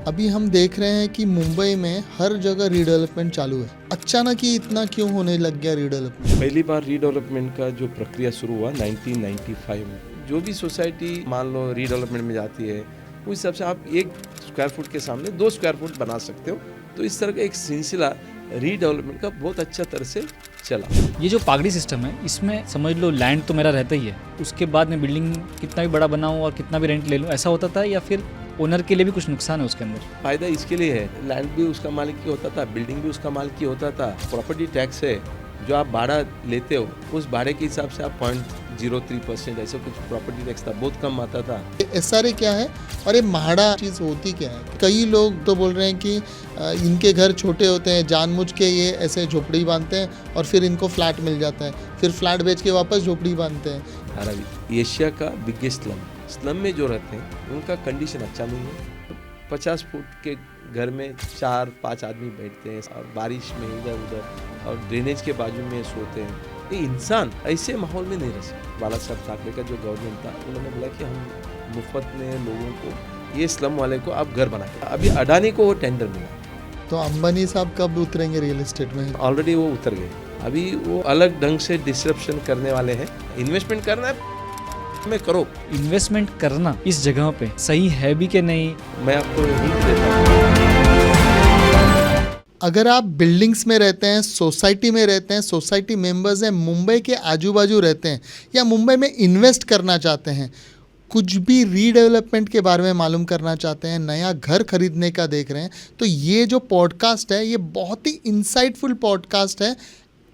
अभी हम देख रहे हैं कि मुंबई में हर जगह रीडेवलपमेंट चालू है। अचानक ही इतना क्यों होने लग गया रीडेवलपमेंट? पहली बार रीडेवलपमेंट का जो प्रक्रिया शुरू हुआ 1995 में। जो भी सोसाइटी मान लो रीडेवलपमेंट में जाती है उस हिसाब से आप 1 स्क्वायर फुट के सामने 2 स्क्वायर फुट बना सकते हो। तो इस तरह का एक सिलसिला रीडेवलपमेंट का बहुत अच्छा तरह से चला। ये जो पागड़ी सिस्टम है इसमें समझ लो लैंड तो मेरा रहता ही है, उसके बाद मैं बिल्डिंग कितना भी बड़ा बनाऊं और कितना भी रेंट ले लूं, ऐसा होता था या फिर ओनर के लिए भी कुछ नुकसान है उसके अंदर? फायदा इसके लिए है, लैंड भी उसका मालिक की होता था, बिल्डिंग भी उसका मालिक की होता था। प्रॉपर्टी टैक्स है जो आप भाड़ा लेते हो उस भाड़े के हिसाब से आप 0.03% ऐसा कुछ प्रॉपर्टी टैक्स था, बहुत कम आता था। SRA क्या है और ये महाड़ा चीज़ होती क्या है? कई लोग तो बोल रहे हैं कि इनके घर छोटे होते हैं, जानबूझ के ये ऐसे झोपड़ी बांधते हैं और फिर इनको फ्लैट मिल जाता है, फिर फ्लैट बेच के वापस झोपड़ी बांधते हैं। एशिया का बिगेस्ट स्लम में जो रहते हैं उनका कंडीशन अच्छा नहीं है। 50 फुट के घर में 4-5 आदमी बैठते हैं और बारिश में इधर उधर और ड्रेनेज के बाजू में सोते हैं। ये इंसान ऐसे माहौल में नहीं रह सकता। बाला साहब ठाकरे का जो गवर्नमेंट था उन्होंने बोला कि हम मुफ्त में लोगों को ये स्लम वाले को आप घर बना के, अभी अडानी को वो टेंडर मिला। तो अंबानी साहब कब उतरेंगे रियल एस्टेट में? ऑलरेडी वो उतर गए, अभी वो अलग ढंग से डिस्ट्रप्शन करने वाले हैं। इन्वेस्टमेंट करना है में करो। इन्वेस्टमेंट करना इस जगह पे सही है भी कि नहीं? मैं आपको हिंट देता हूँ। अगर आप बिल्डिंग्स में रहते हैं, सोसाइटी में रहते हैं, सोसाइटी मेंबर्स हैं, मुंबई के आजू बाजू रहते हैं या मुंबई में इन्वेस्ट करना चाहते हैं, कुछ भी रीडेवलपमेंट के बारे में मालूम करना चाहते हैं, नया घर खरीदने का देख रहे हैं, तो ये जो पॉडकास्ट है ये बहुत ही इंसाइटफुल पॉडकास्ट है।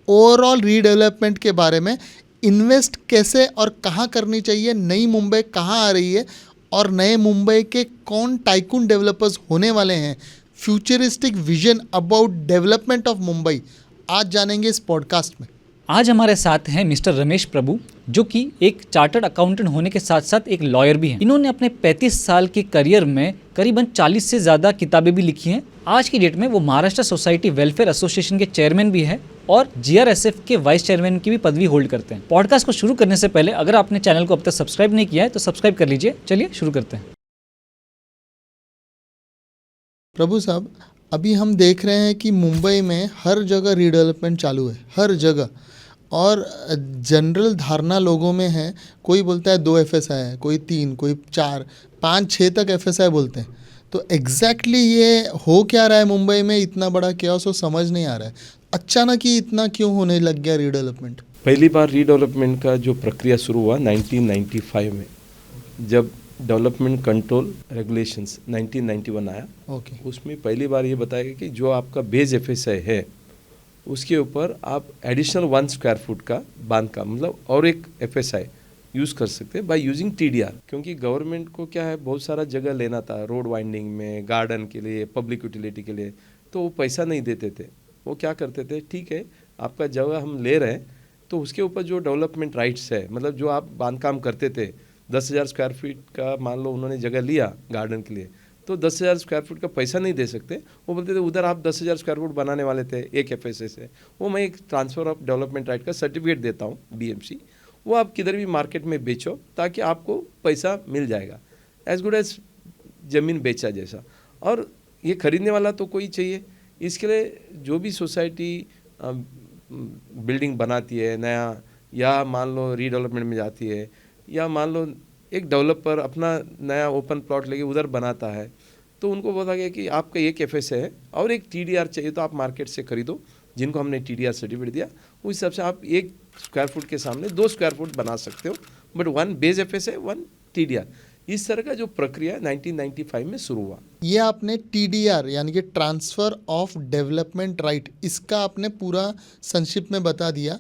ओवरऑल रीडेवलपमेंट के बारे में, इन्वेस्ट कैसे और कहाँ करनी चाहिए, नई मुंबई कहाँ आ रही है और नए मुंबई के कौन टाइकून डेवलपर्स होने वाले हैं, futuristic vision about development of Mumbai, आज जानेंगे इस पॉडकास्ट में। आज हमारे साथ हैं मिस्टर रमेश प्रभु, जो कि एक चार्टर्ड अकाउंटेंट होने के साथ साथ एक लॉयर भी हैं। इन्होंने अपने 35 साल के करियर में करीबन 40 से ज़्यादा किताबें भी लिखी हैं। आज की डेट में वो महाराष्ट्र सोसाइटी वेलफेयर एसोसिएशन के चेयरमैन भी हैं और GRSF के वाइस चेयरमैन की भी पदवी होल्ड करते हैं। पॉडकास्ट को शुरू करने से पहले अगर आपने चैनल को अब तक सब्सक्राइब नहीं किया है तो सब्सक्राइब कर लीजिए। चलिए शुरू करते हैं। प्रभु साहब, अभी हम देख रहे हैं कि मुंबई में हर जगह रीडेवलपमेंट चालू है, हर जगह। और जनरल धारणा लोगों में है, कोई बोलता है 2 FSI है, कोई 3, कोई 4, 5, 6 तक FSI बोलते हैं। तो एग्जैक्टली ये हो क्या रहा है मुंबई में? इतना बड़ा केओस हो समझ नहीं आ रहा है। अचानक ही इतना क्यों होने लग गया रीडेवलपमेंट? पहली बार रीडेवलपमेंट का जो प्रक्रिया शुरू हुआ 1995 में, जब डेवलपमेंट कंट्रोल रेगुलेशंस 1991 आया। ओके। उसमें पहली बार ये बताया गया कि जो आपका बेस FSI है उसके ऊपर आप एडिशनल 1 स्क्वायर फुट का बांध का मतलब और एक FSI यूज़ कर सकते हैं बाय यूजिंग TDR। क्योंकि गवर्नमेंट को क्या है, बहुत सारा जगह लेना था रोड वाइंडिंग में, गार्डन के लिए, पब्लिक यूटिलिटी के लिए, तो वो पैसा नहीं देते थे। वो क्या करते थे, ठीक है आपका जगह हम ले रहे हैं तो उसके ऊपर जो डेवलपमेंट राइट्स है, मतलब जो आप बांध काम करते थे 10,000 स्क्वायर फीट का मान लो उन्होंने जगह लिया गार्डन के लिए, तो 10,000 स्क्वायर फुट का पैसा नहीं दे सकते। वो बोलते थे उधर आप 10,000 स्क्वायर फुट बनाने वाले थे एक FSI से, वो मैं एक ट्रांसफ़र ऑफ डेवलपमेंट राइट का सर्टिफिकेट देता हूँ BMC, वो आप किधर भी मार्केट में बेचो ताकि आपको पैसा मिल जाएगा, एज गुड एज ज़मीन बेचा जैसा। और ये खरीदने वाला तो कोई चाहिए। इसके लिए जो भी सोसाइटी बिल्डिंग बनाती है नया, या मान लो रीडेवलपमेंट में जाती है, या मान लो एक डेवलपर अपना नया ओपन प्लॉट लेके उधर बनाता है, तो उनको बोला गया कि आपका एक FSI है और एक TDR चाहिए तो आप मार्केट से खरीदो, जिनको हमने TDR सर्टिफिकेट दिया उस हिसाब से आप 1 स्क्वायर फुट के सामने 2 स्क्वायर फुट बना सकते हो, बट 1 बेस FSI 1 TDR। इस तरह का जो प्रक्रिया 1995 में शुरू हुआ। ये आपने TDR यानी कि ट्रांसफ़र ऑफ डेवलपमेंट राइट, इसका आपने पूरा संक्षिप्त में बता दिया,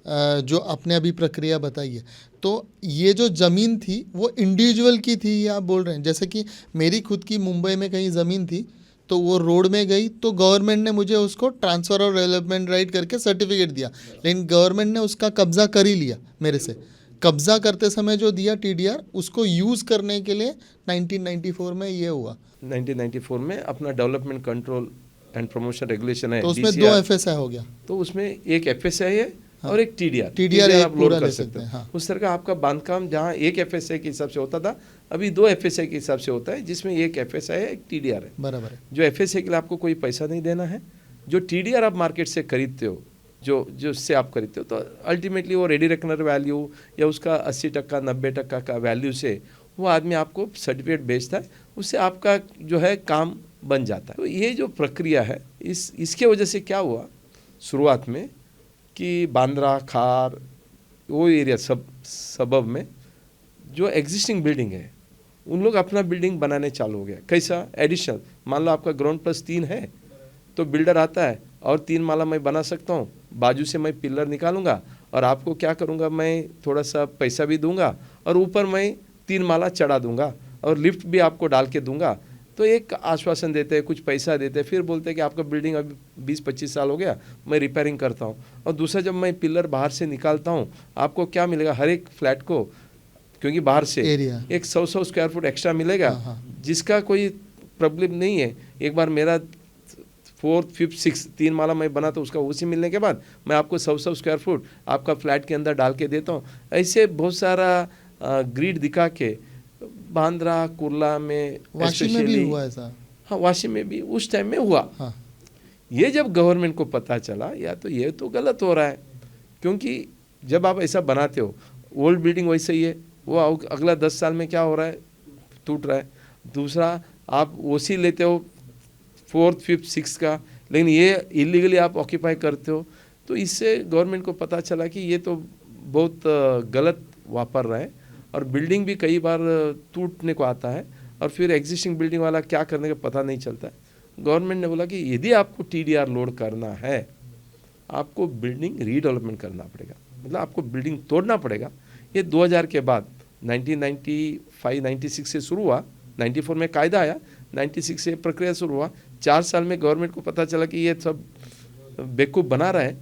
जो आपने अभी प्रक्रिया बताई है। तो ये जो ज़मीन थी वो इंडिविजुअल की थी या आप बोल रहे हैं, जैसे कि मेरी खुद की मुंबई में कहीं ज़मीन थी तो वो रोड में गई तो गवर्नमेंट ने मुझे उसको ट्रांसफ़र ऑफ डेवलपमेंट राइट करके सर्टिफिकेट दिया, लेकिन गवर्नमेंट ने उसका कब्ज़ा कर ही लिया मेरे से। कब्ज़ा करते समय जो दिया TDR, उसको यूज़ करने के लिए 1994 में ये हुआ। 1994 में अपना development control and promotion regulation है, तो उसमें DCR, 2 FSI हो गया। तो उसमें एक FSI है और एक टीडीआर TDR एक आप लोड पूरा कर ले सकते सकते हैं, हो। हाँ। उस तरह का आपका बांधकाम जहाँ एक एफएसआई के हिसाब से होता था, अभी 2 एफएसआई के हिसाब से होता है, जिसमें एक एफएसआई है, एक टीडीआर है। बराबर है। जो एफएसआई के लिए आपको कोई पैसा नहीं देना है, जो टीडीआर आप मार्केट से खरीदते हो, जो उससे आप खरीदते हो, तो अल्टीमेटली वो रेडी रेकनर वैल्यू या उसका 80% 90% का वैल्यू से वो आदमी आपको सर्टिफिकेट बेचता है, उससे आपका जो है काम बन जाता है। तो ये जो प्रक्रिया है, इसके वजह से क्या हुआ शुरुआत में कि बांद्रा, खार, वो एरिया सबब में जो एग्जिस्टिंग बिल्डिंग है, उन लोग अपना बिल्डिंग बनाने चालू हो गया। कैसा? एडिशनल, मान लो आपका ग्राउंड प्लस 3 है, तो बिल्डर आता है और 3 माला मैं बना सकता हूँ, बाजू से मैं पिलर निकालूंगा और आपको क्या करूँगा, मैं थोड़ा सा पैसा भी दूंगा और ऊपर मैं 3 माला चढ़ा दूंगा और लिफ्ट भी आपको डाल के दूंगा। तो एक आश्वासन देते हैं, कुछ पैसा देते हैं, फिर बोलते हैं कि आपका बिल्डिंग अभी 20-25 साल हो गया, मैं रिपेयरिंग करता हूँ। और दूसरा, जब मैं पिलर बाहर से निकालता हूँ, आपको क्या मिलेगा, हर एक फ्लैट को, क्योंकि बाहर से एरिया एक 100 स्क्वायर फुट एक्स्ट्रा मिलेगा, जिसका कोई प्रॉब्लम नहीं है। एक बार मेरा 4th, 5th, 6th 3 माला मैं बना, तो उसका उसी मिलने के बाद मैं आपको 100 स्क्वायर फुट आपका फ्लैट के अंदर डाल के देता हूँ। ऐसे बहुत सारा ग्रिड दिखा के बांद्रा, कुर्ला में, वाशी में भी हुआ ऐसा। हाँ, वाशी में भी उस टाइम में हुआ। हाँ। ये जब गवर्नमेंट को पता चला, या तो ये तो गलत हो रहा है, क्योंकि जब आप ऐसा बनाते हो, ओल्ड बिल्डिंग वैसे ही है, वो अगला 10 साल में क्या हो रहा है, टूट रहा है। दूसरा, आप ओसी लेते हो 4th, 5th, 6th का, लेकिन ये इलीगली आप ऑक्यूपाई करते हो। तो इससे गवर्नमेंट को पता चला कि ये तो बहुत गलत वापर रहा है, और बिल्डिंग भी कई बार टूटने को आता है, और फिर एग्जिस्टिंग बिल्डिंग वाला क्या करने का पता नहीं चलता है। गवर्नमेंट ने बोला कि यदि आपको टीडीआर लोड करना है, आपको बिल्डिंग रीडेवलपमेंट करना पड़ेगा, मतलब आपको बिल्डिंग तोड़ना पड़ेगा। ये 2000 के बाद 1995-96 से शुरू हुआ, 94 में कायदा आया, 96 से प्रक्रिया शुरू हुआ। 4 साल में गवर्नमेंट को पता चला कि ये सब बेवकूफ़ बना रहा है,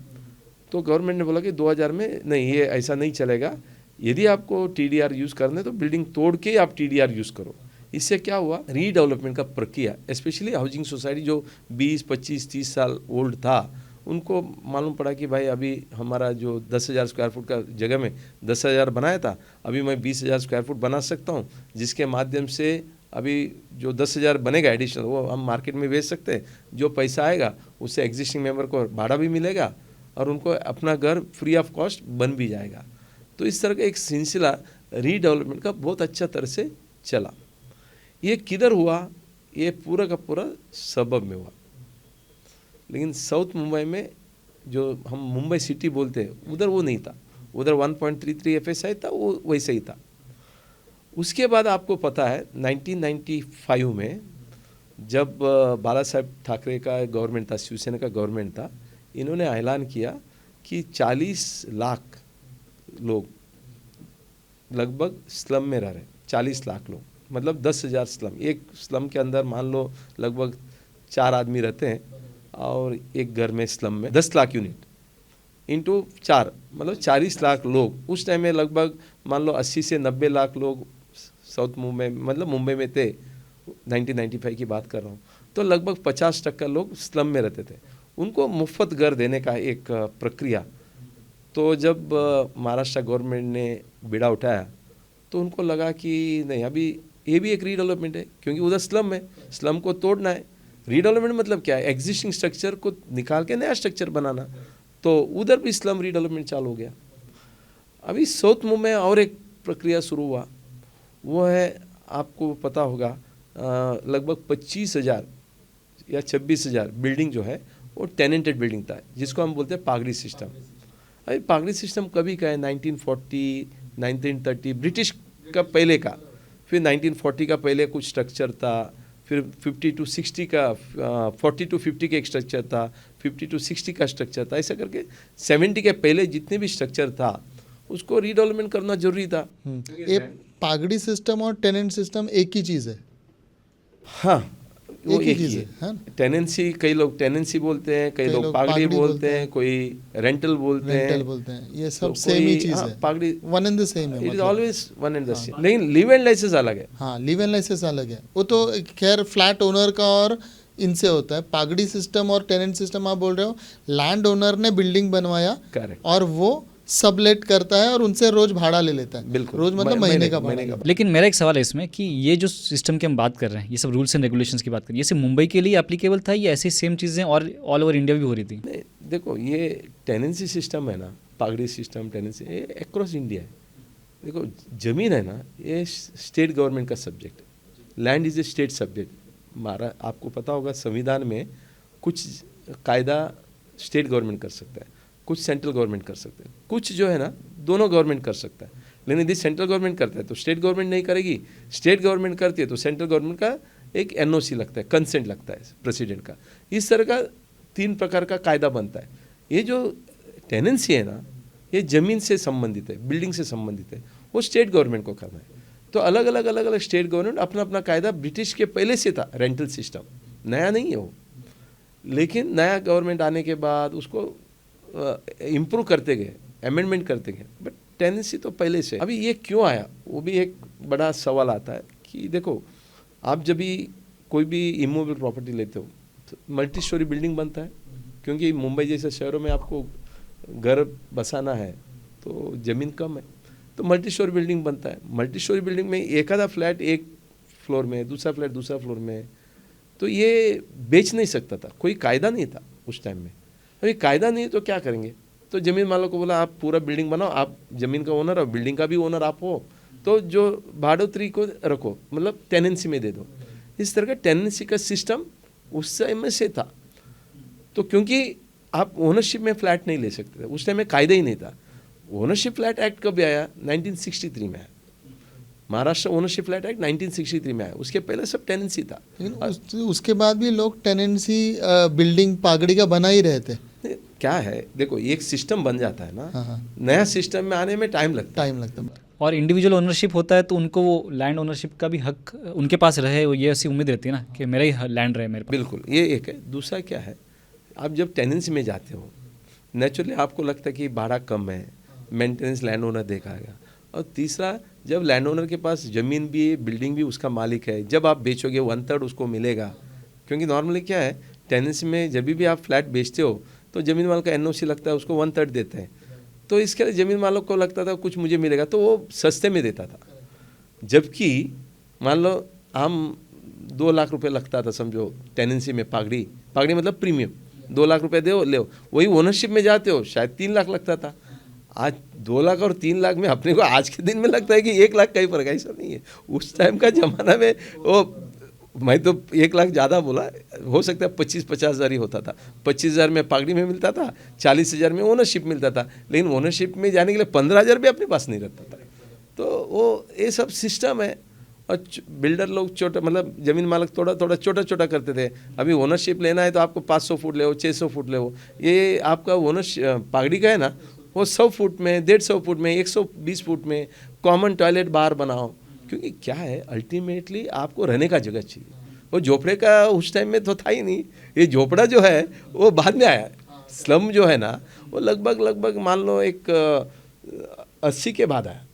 तो गवर्नमेंट ने बोला कि 2000 में नहीं, ये ऐसा नहीं चलेगा, यदि आपको टीडीआर यूज़ करना है तो बिल्डिंग तोड़ के आप टीडीआर यूज़ करो। इससे क्या हुआ, रीडेवलपमेंट का प्रक्रिया, स्पेशली हाउसिंग सोसाइटी जो 20, 25, 30 साल ओल्ड था, उनको मालूम पड़ा कि भाई अभी हमारा जो 10,000 स्क्वायर फुट का जगह में 10,000 बनाया था, अभी मैं 20,000 स्क्वायर फुट बना सकता हूँ, जिसके माध्यम से अभी जो 10,000 बनेगा एडिशनल, वो हम मार्केट में बेच सकते हैं। जो पैसा आएगा उससे एग्जिस्टिंग मेंबर को भाड़ा भी मिलेगा और उनको अपना घर फ्री ऑफ कॉस्ट बन भी जाएगा। तो इस तरह का एक सिलसिला रीडेवलपमेंट का बहुत अच्छा तरह से चला। ये किधर हुआ, ये पूरा का पूरा सबब में हुआ, लेकिन साउथ मुंबई में जो हम मुंबई सिटी बोलते हैं, उधर वो नहीं था। उधर 1.33 एफएसआई था, वो वैसे ही था। उसके बाद आपको पता है 1995 में जब बाला साहेब ठाकरे का गवर्नमेंट था, शिवसेना का गवर्नमेंट था, इन्होंने ऐलान किया कि 40 लाख लोग लगभग स्लम में रह रहे हैं। 40 लाख लोग मतलब 10,000 स्लम। एक स्लम के अंदर मान लो लगभग 4 आदमी रहते हैं, और एक घर में स्लम में 10 लाख यूनिट इंटू 4 मतलब 40 लाख लोग। उस टाइम में लगभग मान लो 80 से 90 लाख लोग साउथ मुंबई मतलब मुंबई में थे। 1995 की बात कर रहा हूँ। तो लगभग 50% लोग स्लम में रहते थे। उनको मुफ्त घर देने का एक प्रक्रिया, तो जब महाराष्ट्र गवर्नमेंट ने बीड़ा उठाया तो उनको लगा कि नहीं, अभी ये भी एक रीडेवलपमेंट है, क्योंकि उधर स्लम है, स्लम को तोड़ना है। रीडेवलपमेंट मतलब क्या है, एग्जिस्टिंग स्ट्रक्चर को निकाल के नया स्ट्रक्चर बनाना। तो उधर भी स्लम रीडेवलपमेंट चालू हो गया। अभी साउथ मुंबई में और एक प्रक्रिया शुरू हुआ, वो है आपको पता होगा लगभग 25,000 या 26,000 बिल्डिंग जो है वो टेनेंटेड बिल्डिंग था, जिसको हम बोलते हैं पागड़ी सिस्टम। अभी पागड़ी सिस्टम कभी का है, 1940, 1930 ब्रिटिश का पहले का, फिर 1940 का पहले कुछ स्ट्रक्चर था, फिर 50 to 60 का 40 to 50 का एक स्ट्रक्चर था, 50 to 60 का स्ट्रक्चर था। ऐसा करके 70 के पहले जितने भी स्ट्रक्चर था उसको रीडेवलपमेंट करना जरूरी था। ये पागड़ी सिस्टम और टेनेंट सिस्टम एक ही चीज़ है। हाँ, वो एक ही चीज़ है। टेनेंसी, कई लोग टेनेंसी बोलते हैं, कई लोग पागड़ी बोलते हैं, कोई रेंटल बोलते हैं। ये सब सेम ही चीज़ है, पागड़ी वन एंड द सेम है। It is always one and the same. लेकिन लिव एंड लाइसेंस अलग है। हाँ, लिव एंड लाइसेंस अलग है। वो तो खैर फ्लैट ओनर का और इनसे होता है। पागड़ी सिस्टम और टेनेंट सिस्टम आप बोल रहे हो, लैंड ओनर ने बिल्डिंग बनवाया करेक्ट, और वो सबलेट करता है और उनसे रोज भाड़ा ले लेता है। बिल्कुल, रोज मतलब महीने का भाड़ा। लेकिन मेरा एक सवाल है इसमें कि ये जो सिस्टम की हम बात कर रहे हैं, ये सब रूल्स एंड रेगुलेशंस की बात कर रहे हैं, ये सिर्फ मुंबई के लिए एप्लीकेबल था या ऐसी सेम चीज़ें और ऑल ओवर इंडिया भी हो रही थी? नहीं, देखो ये टेनेंसी सिस्टम है ना, पागड़ी सिस्टम, टेनेंसी, ये अक्रॉस इंडिया है। देखो ज़मीन है ना, ये स्टेट गवर्नमेंट का सब्जेक्ट है। Land is a state subject. हमारा आपको पता होगा संविधान में कुछ कायदा स्टेट गवर्नमेंट कर सकता है, कुछ सेंट्रल गवर्नमेंट कर सकते हैं, कुछ जो है ना दोनों गवर्नमेंट कर सकता है। लेकिन यदि सेंट्रल गवर्नमेंट करता है तो स्टेट गवर्नमेंट नहीं करेगी, स्टेट गवर्नमेंट करती है तो सेंट्रल गवर्नमेंट का एक एनओसी लगता है, कंसेंट लगता है प्रेसिडेंट का। इस तरह का 3 प्रकार का कायदा बनता है। ये जो टेनेंसी है ना, ये ज़मीन से संबंधित है, बिल्डिंग से संबंधित है, वो स्टेट गवर्नमेंट को करना है। तो अलग अलग स्टेट गवर्नमेंट अपना अपना कायदा, ब्रिटिश के पहले से था रेंटल सिस्टम, नया नहीं है वो। लेकिन नया गवर्नमेंट आने के बाद उसको इम्प्रूव करते गए, अमेंडमेंट करते गए, बट टेनेंसी तो पहले से। अभी ये क्यों आया, वो भी एक बड़ा सवाल आता है कि देखो, आप जब भी कोई भी इमूवेबल प्रॉपर्टी लेते हो तो मल्टी स्टोरी बिल्डिंग बनता है, क्योंकि मुंबई जैसे शहरों में आपको घर बसाना है तो ज़मीन कम है, तो मल्टी स्टोरी बिल्डिंग बनता है। मल्टी स्टोरी बिल्डिंग में एक आधा फ्लैट एक फ्लोर में, दूसरा फ्लैट दूसरा फ्लोर में, तो ये बेच नहीं सकता था, कोई कायदा नहीं था उस टाइम में। अभी कायदा नहीं तो क्या करेंगे, तो ज़मीन मालिक को बोला आप पूरा बिल्डिंग बनाओ, आप ज़मीन का ओनर और बिल्डिंग का भी ओनर आप हो, तो जो भाड़ोतरी को रखो, मतलब टेनेंसी में दे दो। इस तरह का टेनेंसी का सिस्टम उस टाइम में से था। तो क्योंकि आप ओनरशिप में फ्लैट नहीं ले सकते थे, उस टाइम में कायदा ही नहीं था। ओनरशिप फ्लैट एक्ट कब आया? 1963 में आया। महाराष्ट्र ओनरशिप फ्लैट एक्ट 1963 में आया, उसके पहले सब टेनेंसी था। लेकिन उसके बाद भी लोग टेनेंसी बिल्डिंग पागड़ी का बना ही रहे थे। क्या है, देखो एक सिस्टम बन जाता है ना, हाँ। नया सिस्टम में आने में टाइम लगता है। और इंडिविजुअल ओनरशिप होता है तो उनको वो लैंड ओनरशिप का भी हक उनके पास रहे, ये ऐसी उम्मीद रहती है ना कि मेरा ही लैंड रहे मेरे पास। बिल्कुल, ये एक है। दूसरा क्या है, आप जब टेनेंसी में जाते हो, नेचुरली आपको लगता है कि भाड़ा कम है, मेंटेनेंस लैंड ओनर देखाएगा। और तीसरा, जब लैंड ओनर के पास ज़मीन भी है, बिल्डिंग भी उसका मालिक है, जब आप बेचोगे 1/3 उसको मिलेगा। क्योंकि नॉर्मली क्या है, टेनेंसी में जब भी आप फ्लैट बेचते हो तो ज़मीन मालिक का एनओसी लगता है, उसको 1/3 देते हैं। तो इसके लिए ज़मीन मालिक को लगता था कुछ मुझे मिलेगा, तो वो सस्ते में देता था। जबकि मान लो हम 2 लाख रुपए लगता था समझो टेनेंसी में, पागड़ी मतलब प्रीमियम, 2 लाख रुपए दो ले, वही ओनरशिप में जाते हो शायद 3 लाख लगता था। आज 2 लाख और 3 लाख में अपने को आज के दिन में लगता है कि 1 लाख का ही फर्क है। ऐसा नहीं है, उस टाइम का ज़माना में वो, मैं तो 1 लाख ज़्यादा बोला, हो सकता है 25-50 हज़ार ही होता था। 25 हज़ार में पागड़ी में मिलता था, 40 हज़ार में ओनरशिप मिलता था। लेकिन ओनरशिप में जाने के लिए 15 हज़ार भी अपने पास नहीं रहता था। तो वो ये सब सिस्टम है। और बिल्डर लोग छोटा, मतलब ज़मीन मालिक थोड़ा छोटा करते थे। अभी ओनरशिप लेना है तो आपको 500 फुट ले, 600 फुट ले, ये आपका ओनरशिप पागड़ी का है ना, वो 100 फुट में, 150 फुट में, 120 फुट में कॉमन टॉयलेट बाहर बनाओ। क्योंकि क्या है, अल्टीमेटली आपको रहने का जगह चाहिए। वो झोपड़े का उस टाइम में तो था ही नहीं, ये झोपड़ा जो है वो बाद में आया। स्लम जो है ना, वो लगभग मान लो एक 80 के बाद आया,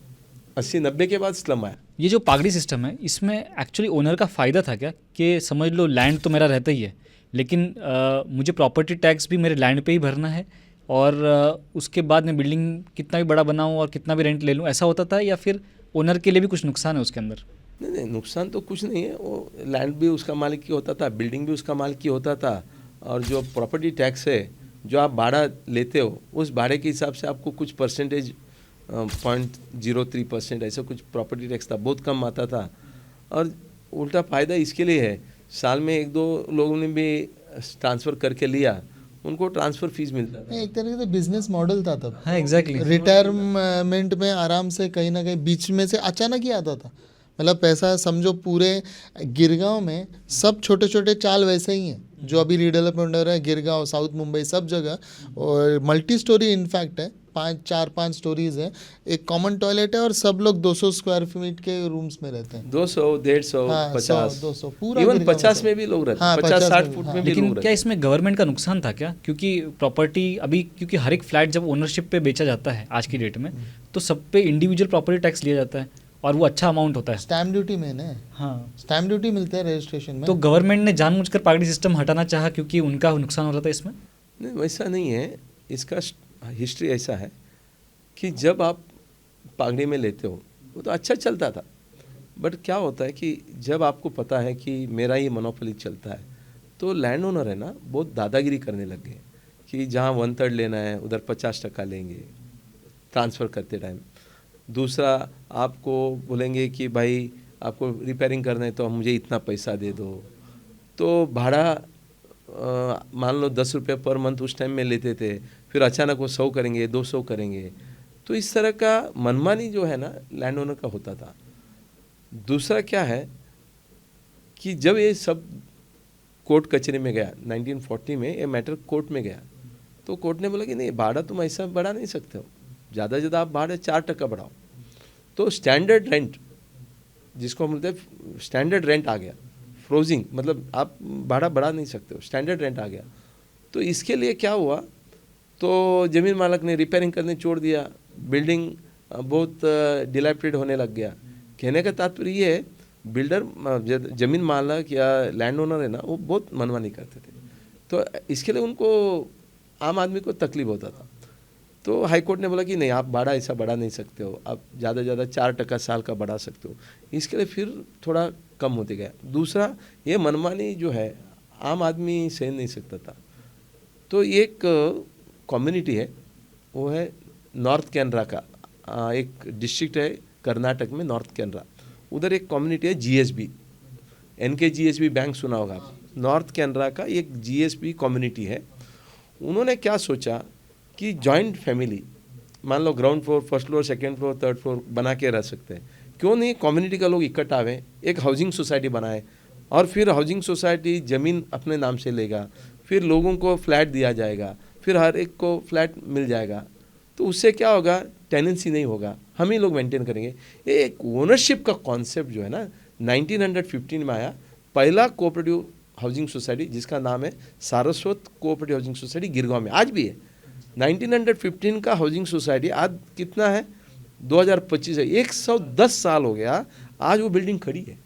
80-90 के बाद स्लम आया। ये जो पागड़ी सिस्टम है, इसमें एक्चुअली ओनर का फ़ायदा था क्या कि समझ लो लैंड तो मेरा रहता ही है, लेकिन मुझे प्रॉपर्टी टैक्स भी मेरे लैंड पे ही भरना है, और उसके बाद मैं बिल्डिंग कितना भी बड़ा बनाऊँ और कितना भी रेंट ले लूँ, ऐसा होता था? या फिर ओनर के लिए भी कुछ नुकसान है उसके अंदर? नहीं, नुकसान तो कुछ नहीं है। वो लैंड भी उसका मालिक की होता था, बिल्डिंग भी उसका मालिक की होता था। और जो प्रॉपर्टी टैक्स है, जो आप भाड़ा लेते हो, उस भाड़े के हिसाब से आपको कुछ परसेंटेज 0.03% ऐसा कुछ प्रॉपर्टी टैक्स था, बहुत कम आता था। और उल्टा फ़ायदा इसके लिए है, साल में 1-2 लोगों ने भी ट्रांसफ़र करके लिया, उनको ट्रांसफ़र फीस मिलता था। एक तरह से बिजनेस मॉडल था तब। हाँ, एग्जैक्टली। रिटायरमेंट में आराम से कहीं ना कहीं बीच में से अचानक ही आता था। मतलब पैसा समझो, पूरे गिरगांव में सब छोटे छोटे चाल वैसे ही हैं जो अभी रीडेवलपमेंट हो रहा है, गिरगांव, साउथ मुंबई, सब जगह। और मल्टी स्टोरी इनफैक्ट है, 4-5 स्टोरीज है, एक कॉमन टॉयलेट है, और सब लोग 200 स्क्वायर फीट के रूम्स में रहते हैं। 200, 150, हाँ, 50, 200 पूरा, इवन 50 में भी लोग रहते हैं, 50-60 फुट में भी लेकिन लोग क्या रहते इसमें गवर्नमेंट का नुकसान था क्या? क्योंकि प्रॉपर्टी अभी, क्योंकि हर एक फ्लैट जब ओनरशिप पे बेचा जाता है आज की डेट में, तो सब पे इंडिविजुअल प्रॉपर्टी टैक्स लिया जाता है, और वो अच्छा अमाउंट होता है। स्टैम्प ड्यूटी में ना, हाँ, स्टैम्प ड्यूटी मिलते हैं रजिस्ट्रेशन में। तो गवर्नमेंट ने जानबूझकर पगड़ी सिस्टम हटाना चाहा क्योंकि उनका नुकसान हो रहा था इसमें। नहीं, वैसा नहीं है। इसका हिस्ट्री ऐसा है कि जब आप पगड़ी में लेते हो वो तो अच्छा चलता था, बट क्या होता है कि जब आपको पता है कि मेरा ये मोनोपोली चलता है तो लैंड ओनर है ना बहुत दादागिरी करने लग गए कि जहाँ 1/3 लेना है उधर 50% लेंगे ट्रांसफ़र करते टाइम। दूसरा आपको बोलेंगे कि भाई आपको रिपेयरिंग करना है तो मुझे इतना पैसा दे दो। तो भाड़ा मान लो 10 रुपये पर मंथ उस टाइम में लेते थे, फिर अचानक वो 100 करेंगे 200 करेंगे। तो इस तरह का मनमानी जो है ना लैंड ओनर का होता था। दूसरा क्या है कि जब ये सब कोर्ट कचहरी में गया 1940 में, ये मैटर कोर्ट में गया तो कोर्ट ने बोला कि नहीं भाड़ा तुम ऐसा बढ़ा नहीं सकते हो, ज़्यादा से ज़्यादा आप भाड़ा 4% बढ़ाओ। तो स्टैंडर्ड रेंट जिसको हम बोलते हैं स्टैंडर्ड रेंट आ गया, फ्रोजिंग मतलब आप भाड़ा बढ़ा नहीं सकते हो, स्टैंडर्ड रेंट आ गया। तो इसके लिए क्या हुआ, तो ज़मीन मालक ने रिपेयरिंग करने छोड़ दिया, बिल्डिंग बहुत डिलैपिडेटेड होने लग गया। कहने का तात्पर्य ये है बिल्डर ज़मीन मालक या लैंड ओनर है ना वो बहुत मनमानी करते थे, तो इसके लिए उनको आम आदमी को तकलीफ होता था। तो हाई कोर्ट ने बोला कि नहीं आप भाड़ा ऐसा बढ़ा नहीं सकते हो, आप ज़्यादा से ज़्यादा 4% साल का बढ़ा सकते हो। इसके लिए फिर थोड़ा कम होते गया। दूसरा ये मनमानी जो है आम आदमी सहन नहीं सकता था। तो एक कम्युनिटी है वो है नॉर्थ कैनरा का, एक डिस्ट्रिक्ट है कर्नाटक में नॉर्थ कैनरा, उधर एक कम्युनिटी है जीएसबी, NKGSB बैंक सुना होगा आप। नॉर्थ कैनरा का एक GSB कम्युनिटी है। उन्होंने क्या सोचा कि जॉइंट फैमिली मान लो ground floor, first floor, second floor, third floor बना के रह सकते हैं, क्यों नहीं कम्युनिटी का लोग इकट्ठा आवे, एक हाउसिंग सोसाइटी बनाए और फिर हाउसिंग सोसाइटी ज़मीन अपने नाम से लेगा, फिर लोगों को फ्लैट दिया जाएगा, फिर हर एक को फ्लैट मिल जाएगा। तो उससे क्या होगा, टेनेंसी नहीं होगा, हम ही लोग मेंटेन करेंगे। ये एक ओनरशिप का कॉन्सेप्ट जो है ना 1915 में आया। पहला कोऑपरेटिव हाउसिंग सोसाइटी जिसका नाम है Saraswat cooperative housing society Girgaon में आज भी है। 1915 का हाउसिंग सोसाइटी आज कितना है 2025 है, 110 साल हो गया, आज वो बिल्डिंग खड़ी है।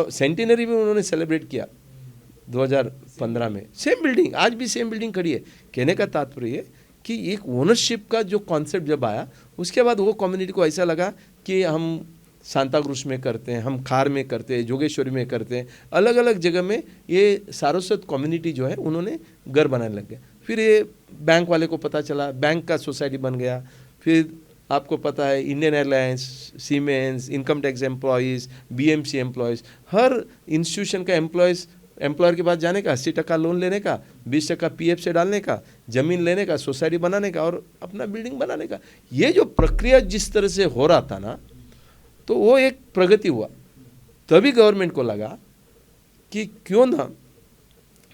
सेंटिनरी भी उन्होंने सेलिब्रेट किया 2015 में, सेम बिल्डिंग आज भी सेम बिल्डिंग खड़ी है। कहने का तात्पर्य कि एक ओनरशिप का जो कॉन्सेप्ट जब आया उसके बाद वो कम्युनिटी को ऐसा लगा कि हम सांताक्रूज में करते हैं, हम खार में करते हैं, जोगेश्वरी में करते हैं, अलग अलग जगह में ये सारस्वत कम्युनिटी जो है उन्होंने घर बनाने लग गए। फिर ये बैंक वाले को पता चला, बैंक का सोसाइटी बन गया। फिर आपको पता है Indian Airlines, Siemens, income tax employees, BMC employees, हर इंस्टीट्यूशन का एम्प्लॉयर के पास जाने का, 80% लोन लेने का, 20% PF से डालने का, ज़मीन लेने का, सोसाइटी बनाने का और अपना बिल्डिंग बनाने का। ये जो प्रक्रिया जिस तरह से हो रहा था ना, तो वो एक प्रगति हुआ। तभी गवर्नमेंट को लगा कि क्यों ना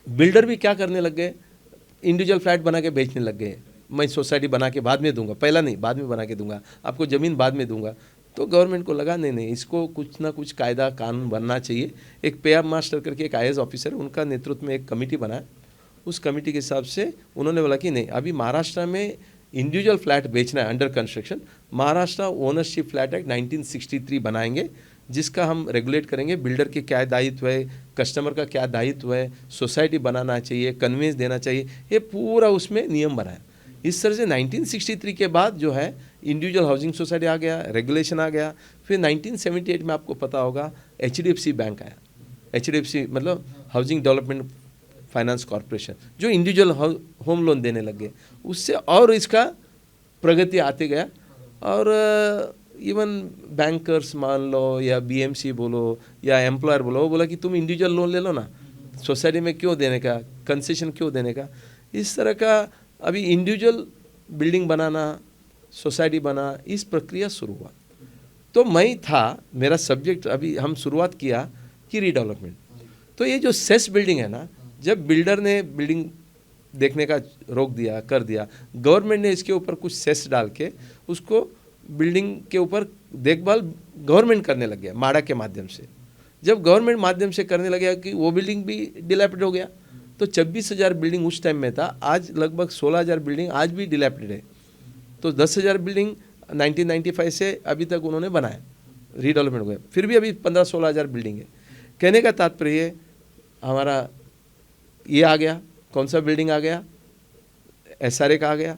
बिल्डर भी क्या करने लग गए, इंडिविजुअल फ्लैट बना के बेचने लग गए। मैं सोसाइटी बना के बाद में दूंगा, पहला नहीं बाद में बना के दूंगा, आपको ज़मीन बाद में दूंगा। तो गवर्नमेंट को लगा नहीं इसको कुछ ना कुछ कायदा कानून बनना चाहिए। एक पेआब मास्टर करके एक IAS ऑफिसर, उनका नेतृत्व में एक कमेटी बनाया। उस कमेटी के हिसाब से उन्होंने बोला कि नहीं अभी महाराष्ट्र में इंडिविजुअल फ्लैट बेचना है under construction, Maharashtra ownership flat act 1963 बनाएंगे जिसका हम रेगुलेट करेंगे। बिल्डर के क्या दायित्व है, कस्टमर का क्या दायित्व है, सोसाइटी बनाना चाहिए, कन्वेंस देना चाहिए, ये पूरा उसमें नियम बनाया। इस तरह से 1963 के बाद जो है इंडिविजुअल हाउसिंग सोसाइटी आ गया, रेगुलेशन आ गया। फिर 1978 में आपको पता होगा HDFC बैंक आया। HDFC मतलब हाउसिंग डेवलपमेंट फाइनेंस कॉरपोरेशन, जो इंडिविजुअल होम लोन देने लग गए। उससे और इसका प्रगति आते गया और इवन बैंकर्स मान लो या BMC बोलो या एम्प्लॉयर बोलो, वो बोला कि तुम इंडिविजुअल लोन ले लो ना, सोसाइटी में क्यों देने का, कंसेशन क्यों देने का। इस तरह का अभी इंडिविजुअल बिल्डिंग बनाना, सोसाइटी बना, इस प्रक्रिया शुरू हुआ। तो मैं था, मेरा सब्जेक्ट अभी हम शुरुआत किया कि रीडेवलपमेंट। तो ये जो सेस बिल्डिंग है ना, जब बिल्डर ने बिल्डिंग देखने का रोक दिया, कर दिया, गवर्नमेंट ने इसके ऊपर कुछ सेस डाल के उसको बिल्डिंग के ऊपर देखभाल गवर्नमेंट करने लग गया माड़ा के माध्यम से। जब गवर्नमेंट माध्यम से करने लग गया कि वो बिल्डिंग भी डिलैपिडेटेड हो गया। तो 26,000 बिल्डिंग उस टाइम में था, आज लगभग 16,000 बिल्डिंग आज भी डिलैपिडेटेड है। तो 10,000 बिल्डिंग 1995 से अभी तक उन्होंने बनाया रीडेवलपमेंट हो गया, फिर भी अभी 15-16 हज़ार बिल्डिंग है। कहने का तात्पर्य हमारा ये आ गया, कौन सा बिल्डिंग आ गया, SRA का आ गया।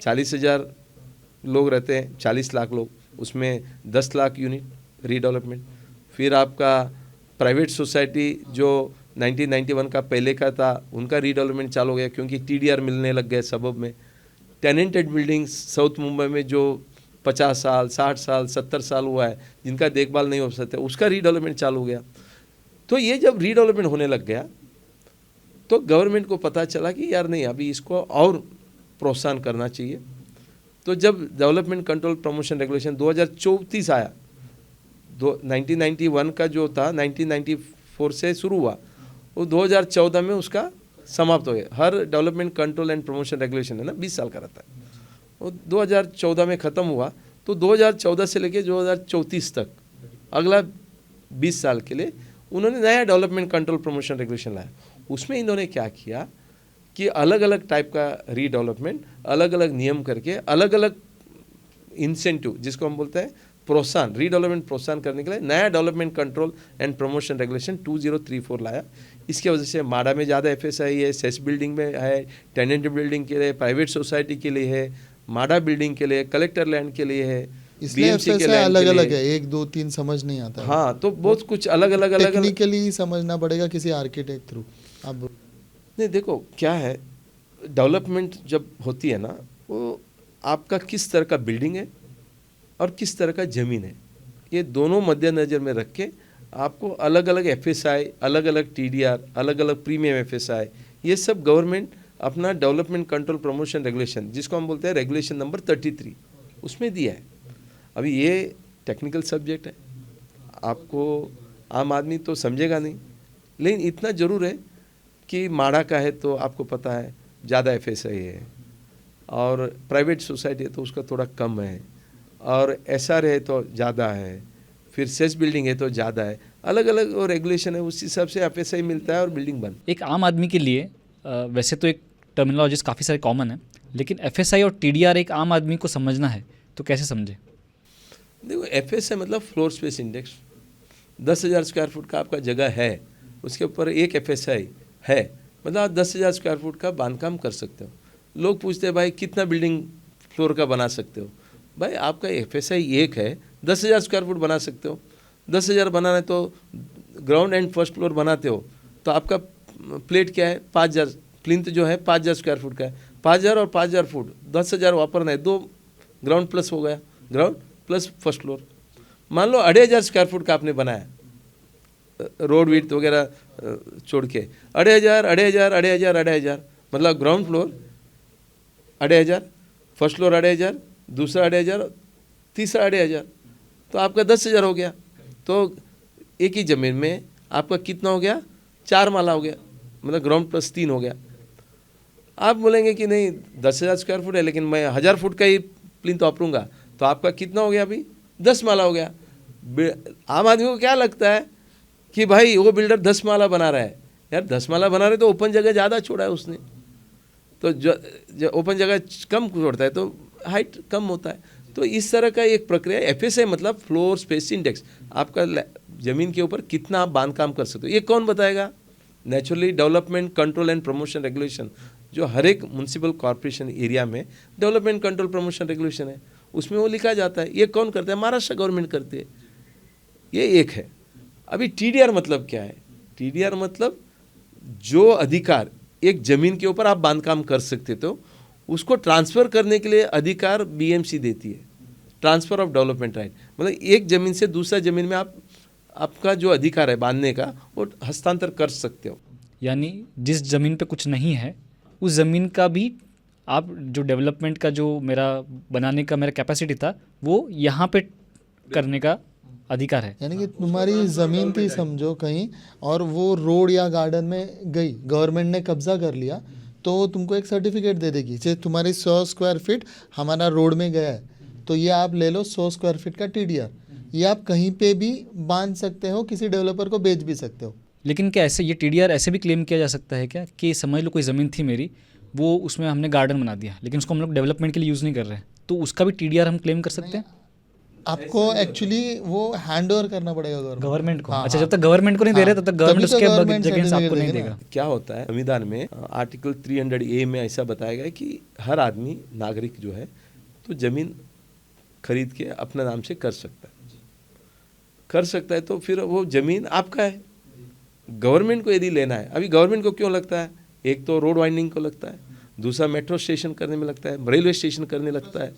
40,000 लोग रहते हैं, 40 लाख लोग, उसमें 10 लाख यूनिट रीडेवलपमेंट। फिर आपका प्राइवेट सोसाइटी जो 1991 का पहले का था, उनका रीडेवलपमेंट चालू हो गया क्योंकि TDR मिलने लग गए सबब में। टेनेंटेड बिल्डिंग्स साउथ मुंबई में जो 50 साल, 60 साल, 70 साल हुआ है, जिनका देखभाल नहीं हो सकते, उसका रीडेवलपमेंट चालू हो गया। तो ये जब रीडेवलपमेंट होने लग गया तो गवर्नमेंट को पता चला कि यार नहीं, अभी इसको और प्रोत्साहन करना चाहिए। तो जब डेवलपमेंट कंट्रोल प्रमोशन रेगुलेशन 2034 आया, 1991 का जो था 1994 से शुरू हुआ, वो 2014 में उसका समाप्त हो गया। हर development control and promotion regulation है ना 20 साल का रहता है, वो 2014 में ख़त्म हुआ। तो 2014 से लेके 2034 तक अगला 20 साल के लिए उन्होंने नया डेवलपमेंट कंट्रोल प्रमोशन रेगुलेशन लाया। उसमें इन्होंने क्या किया कि अलग अलग टाइप का रीडेवलपमेंट, अलग अलग नियम करके, अलग अलग इंसेंटिव, जिसको हम बोलते हैं प्रोत्साहन, रीडेवलपमेंट प्रोत्साहन करने के लिए नया development control and promotion regulation 2034 लाया। इसकी वजह से माडा में ज़्यादा FSI है, सेस बिल्डिंग में है, टेनेंट बिल्डिंग के लिए, प्राइवेट सोसाइटी के लिए है, माडा बिल्डिंग के लिए, कलेक्टर लैंड के लिए है, इसलिए BMC के FSI लैंड अलग के अलग लिए। है, 1 2 3 समझ नहीं आता है। हाँ, तो बहुत कुछ अलग अलग टेक्निकली समझना पड़ेगा किसी आर्किटेक्ट थ्रू। अब नहीं, देखो क्या है, डेवलपमेंट जब होती है ना, वो आपका किस तरह का बिल्डिंग है और किस तरह का ज़मीन है, ये दोनों मद्देनज़र में रख के आपको अलग अलग FSI, अलग अलग TDR, अलग अलग प्रीमियम FSI, ये सब गवर्नमेंट अपना डेवलपमेंट कंट्रोल प्रमोशन रेगुलेशन, जिसको हम बोलते हैं रेगुलेशन नंबर 33, उसमें दिया है। अभी ये टेक्निकल सब्जेक्ट है, आपको आम आदमी तो समझेगा नहीं, लेकिन इतना ज़रूर है कि माड़ा का है तो आपको पता है ज़्यादा FSI है, और प्राइवेट सोसाइटी है तो उसका थोड़ा कम है, और SR है तो ज़्यादा है, फिर सेस बिल्डिंग है तो ज़्यादा है, अलग अलग वो रेगुलेशन है, उस हिसाब से FSI मिलता है और बिल्डिंग बन। एक आम आदमी के लिए वैसे तो एक टर्मिनोलॉजीज काफ़ी सारे कॉमन है, लेकिन FSI और TDR एक आम आदमी को समझना है तो कैसे समझे? देखो, FSI मतलब floor space index. 10,000 square foot का आपका जगह है, उसके ऊपर एक FSI है, मतलब आप 10,000 स्क्वायर फुट का बांधकाम कर सकते हो। लोग पूछते हैं भाई कितना बिल्डिंग फ्लोर का बना सकते हो? भाई आपका FSI एक है, 10,000 स्क्वायर फुट बना सकते हो। 10,000 बनाना है तो ग्राउंड एंड फर्स्ट फ्लोर बनाते हो तो आपका प्लेट क्या है, 5,000, प्लिंथ जो है 5,000 स्क्वायर फुट का है, 5,000 और 5,000 फुट, 10,000 वापरना है, 2 ग्राउंड प्लस हो गया, ग्राउंड प्लस फर्स्ट फ्लोर। मान लो 2,500 स्क्वायर फुट का आपने बनाया, रोड विड्थ वगैरह छोड़ के 2,500 मतलब ग्राउंड फ्लोर 2,500, फर्स्ट फ्लोर 2,500, दूसरा 2,500, तीसरा 2,500, तो आपका 10,000 हो गया। तो एक ही ज़मीन में आपका कितना हो गया, 4 माला हो गया, मतलब ग्राउंड प्लस 3 हो गया। आप बोलेंगे कि नहीं 10,000 स्क्वायर फुट है लेकिन मैं 1,000 फुट का ही प्लिंथ वापरूंगा, तो आपका कितना हो गया, अभी 10 माला हो गया। आम आदमी को क्या लगता है कि भाई वो बिल्डर 10 माला बना रहा है, यार 10 माला बना रहे तो ओपन जगह ज़्यादा छोड़ा है उसने, तो जो ओपन जगह कम छोड़ता है तो हाइट कम होता है। तो इस तरह का एक प्रक्रिया FSI मतलब फ्लोर स्पेस इंडेक्स, आपका ज़मीन के ऊपर कितना आप बांधकाम कर सकते हो, ये कौन बताएगा? Naturally development control and promotion regulation, जो हर एक म्यूनसिपल कॉर्पोरेशन एरिया में डेवलपमेंट कंट्रोल प्रमोशन रेगुलेशन है, उसमें वो लिखा जाता है। ये कौन करता है? महाराष्ट्र गवर्नमेंट करती है। ये एक है। अभी TDR मतलब क्या है? TDR मतलब जो अधिकार एक ज़मीन के ऊपर आप बांधकाम कर सकते तो उसको ट्रांसफ़र करने के लिए अधिकार BMC देती है, ट्रांसफ़र ऑफ डेवलपमेंट राइट, मतलब एक ज़मीन से दूसरा ज़मीन में आपका जो अधिकार है बांधने का वो हस्तांतर कर सकते हो। यानी जिस ज़मीन पे कुछ नहीं है उस ज़मीन का भी आप जो डेवलपमेंट का जो मेरा बनाने का मेरा कैपेसिटी था वो यहाँ पे करने का अधिकार है। यानी कि तुम्हारी ज़मीन थी समझो कहीं, और वो रोड या गार्डन में गई, गवर्नमेंट ने कब्जा कर लिया, तो तुमको एक सर्टिफिकेट दे देगी, जैसे तुम्हारी 100 स्क्वायर फीट हमारा रोड में गया है तो ये आप ले लो 100 स्क्वायर फीट का TDR, ये आप कहीं पे भी बांध सकते हो, किसी डेवलपर को बेच भी सकते हो। लेकिन क्या ऐसे ये TDR ऐसे भी क्लेम किया जा सकता है क्या कि समझ लो कोई ज़मीन थी मेरी, वो उसमें हमने गार्डन बना दिया लेकिन उसको हम लोग डेवलपमेंट के लिए यूज़ नहीं कर रहे हैं, तो उसका भी TDR हम क्लेम कर सकते हैं? आपको एक्चुअली वो हैंड ओवर करना पड़ेगा गवर्नमेंट को। हाँ, अच्छा, हाँ। जब तक गवर्नमेंट को नहीं दे रहे तब तक तभी गवर्नमेंट तो उसके government अगेंस्ट आपको certificate नहीं देगा ना। देगा। क्या होता है संविधान में आर्टिकल 300A में ऐसा बताया गया है कि हर आदमी नागरिक जो है तो जमीन खरीद के अपने नाम से कर सकता है तो फिर वो जमीन आपका है। गवर्नमेंट को यदि लेना है, अभी गवर्नमेंट को क्यों लगता है, एक तो रोड वाइंडिंग को लगता है, दूसरा मेट्रो स्टेशन करने में लगता है, रेलवे स्टेशन करने लगता है,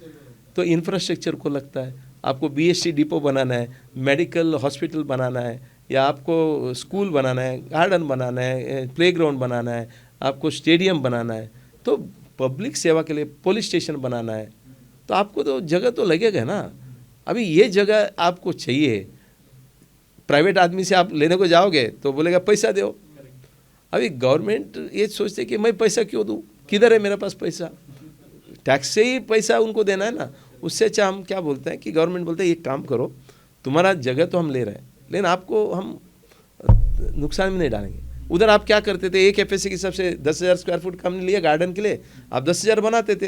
तो इंफ्रास्ट्रक्चर को लगता है। आपको BST डिपो बनाना है, मेडिकल हॉस्पिटल बनाना है, या आपको स्कूल बनाना है, गार्डन बनाना है, प्लेग्राउंड बनाना है, आपको स्टेडियम बनाना है, तो पब्लिक सेवा के लिए पुलिस स्टेशन बनाना है, तो आपको तो जगह तो लगेगा ना। अभी ये जगह आपको चाहिए, प्राइवेट आदमी से आप लेने को जाओगे तो बोलेगा पैसा दो। अभी गवर्नमेंट ये सोचते कि मैं पैसा क्यों दूँ, किधर है मेरे पास पैसा, टैक्स से ही पैसा उनको देना है ना। उससे अच्छा हम क्या बोलते हैं कि गवर्नमेंट बोलते हैं एक काम करो, तुम्हारा जगह तो हम ले रहे हैं लेकिन आपको हम नुकसान में नहीं डालेंगे। उधर आप क्या करते थे, एक FSC के हिसाब से 10,000 स्क्वायर फुट का हमने लिया गार्डन के लिए, आप 10,000 बनाते थे,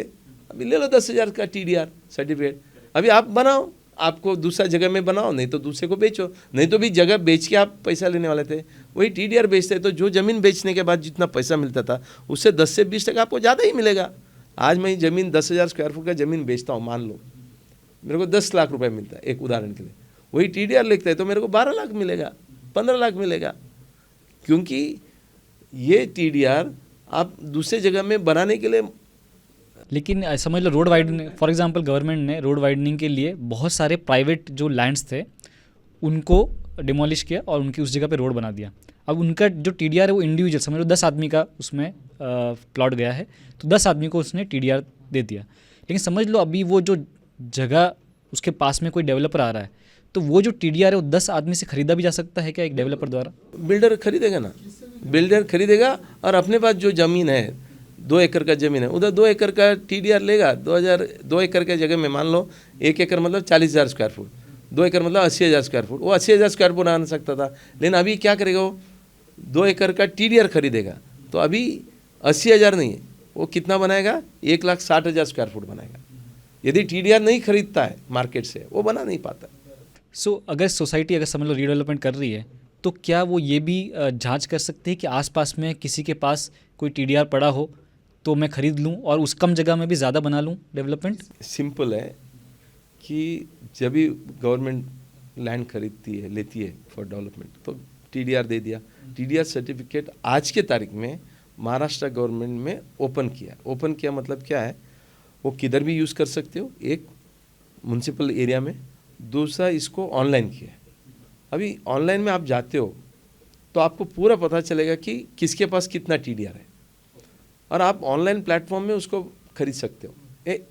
अभी ले लो 10,000 का TDR सर्टिफिकेट। अभी आप बनाओ, आपको दूसरा जगह में बनाओ, नहीं तो दूसरे को बेचो, नहीं तो भी जगह बेच के आप पैसा लेने वाले थे, वही TDR बेचते। तो जो ज़मीन बेचने के बाद जितना पैसा मिलता था उससे 10 से 20% आपको ज़्यादा ही मिलेगा। आज मैं ज़मीन 10,000 स्क्वायर फुट का ज़मीन बेचता हूँ, मान लो मेरे को 10 लाख रुपए मिलता है एक उदाहरण के लिए, वही TDR लिखता है तो मेरे को 12 लाख मिलेगा, 15 लाख मिलेगा, क्योंकि ये TDR आप दूसरे जगह में बनाने के लिए। लेकिन समझ लो road widening, for example government ने रोड वाइडनिंग के लिए बहुत सारे प्राइवेट जो लैंड्स थे उनको डिमोलिश किया और उनकी उस जगह पे रोड बना दिया। अब उनका जो TDR है वो इंडिविजुअल, समझ लो 10 आदमी का उसमें प्लॉट गया है तो 10 आदमी को उसने TDR दे दिया। लेकिन समझ लो अभी वो जो जगह उसके पास में कोई डेवलपर आ रहा है तो वो जो TDR है वो 10 आदमी से खरीदा भी जा सकता है क्या एक डेवलपर द्वारा? बिल्डर खरीदेगा ना, बिल्डर खरीदेगा और अपने पास जो ज़मीन है 2 एकड़ का ज़मीन है उधर 2 एकड़ का TDR लेगा। 2 एकड़ के जगह में मान लो 1 एकड़ मतलब 40,000 स्क्वायर फुट, 2 एकड़ मतलब 80,000 स्क्वायर फुट, वो 80,000 स्क्वायर फुट आना सकता था। लेकिन अभी क्या करेगा, वो 2 एकड़ का TDR खरीदेगा तो अभी 80,000 नहीं है, वो कितना बनाएगा, 1,60,000 स्क्वायर फुट बनाएगा। यदि TDR नहीं खरीदता है मार्केट से, वो बना नहीं पाता। अगर सोसाइटी अगर समझ लो रीडेवलपमेंट कर रही है तो क्या वो ये भी जांच कर सकती है कि आसपास में किसी के पास कोई TDR पड़ा हो तो मैं खरीद लूँ और उस कम जगह में भी ज़्यादा बना लूँ डेवलपमेंट? सिंपल है कि जब भी गवर्नमेंट लैंड खरीदती है, लेती है फॉर डेवलपमेंट, तो TDR दे दिया। TDR सर्टिफिकेट आज के तारीख में महाराष्ट्र गवर्नमेंट में ओपन किया मतलब क्या है, वो किधर भी यूज़ कर सकते हो, एक म्यूनसिपल एरिया में, दूसरा इसको ऑनलाइन किया है। अभी ऑनलाइन में आप जाते हो तो आपको पूरा पता चलेगा कि किसके पास कितना TDR है और आप ऑनलाइन प्लेटफॉर्म में उसको खरीद सकते हो।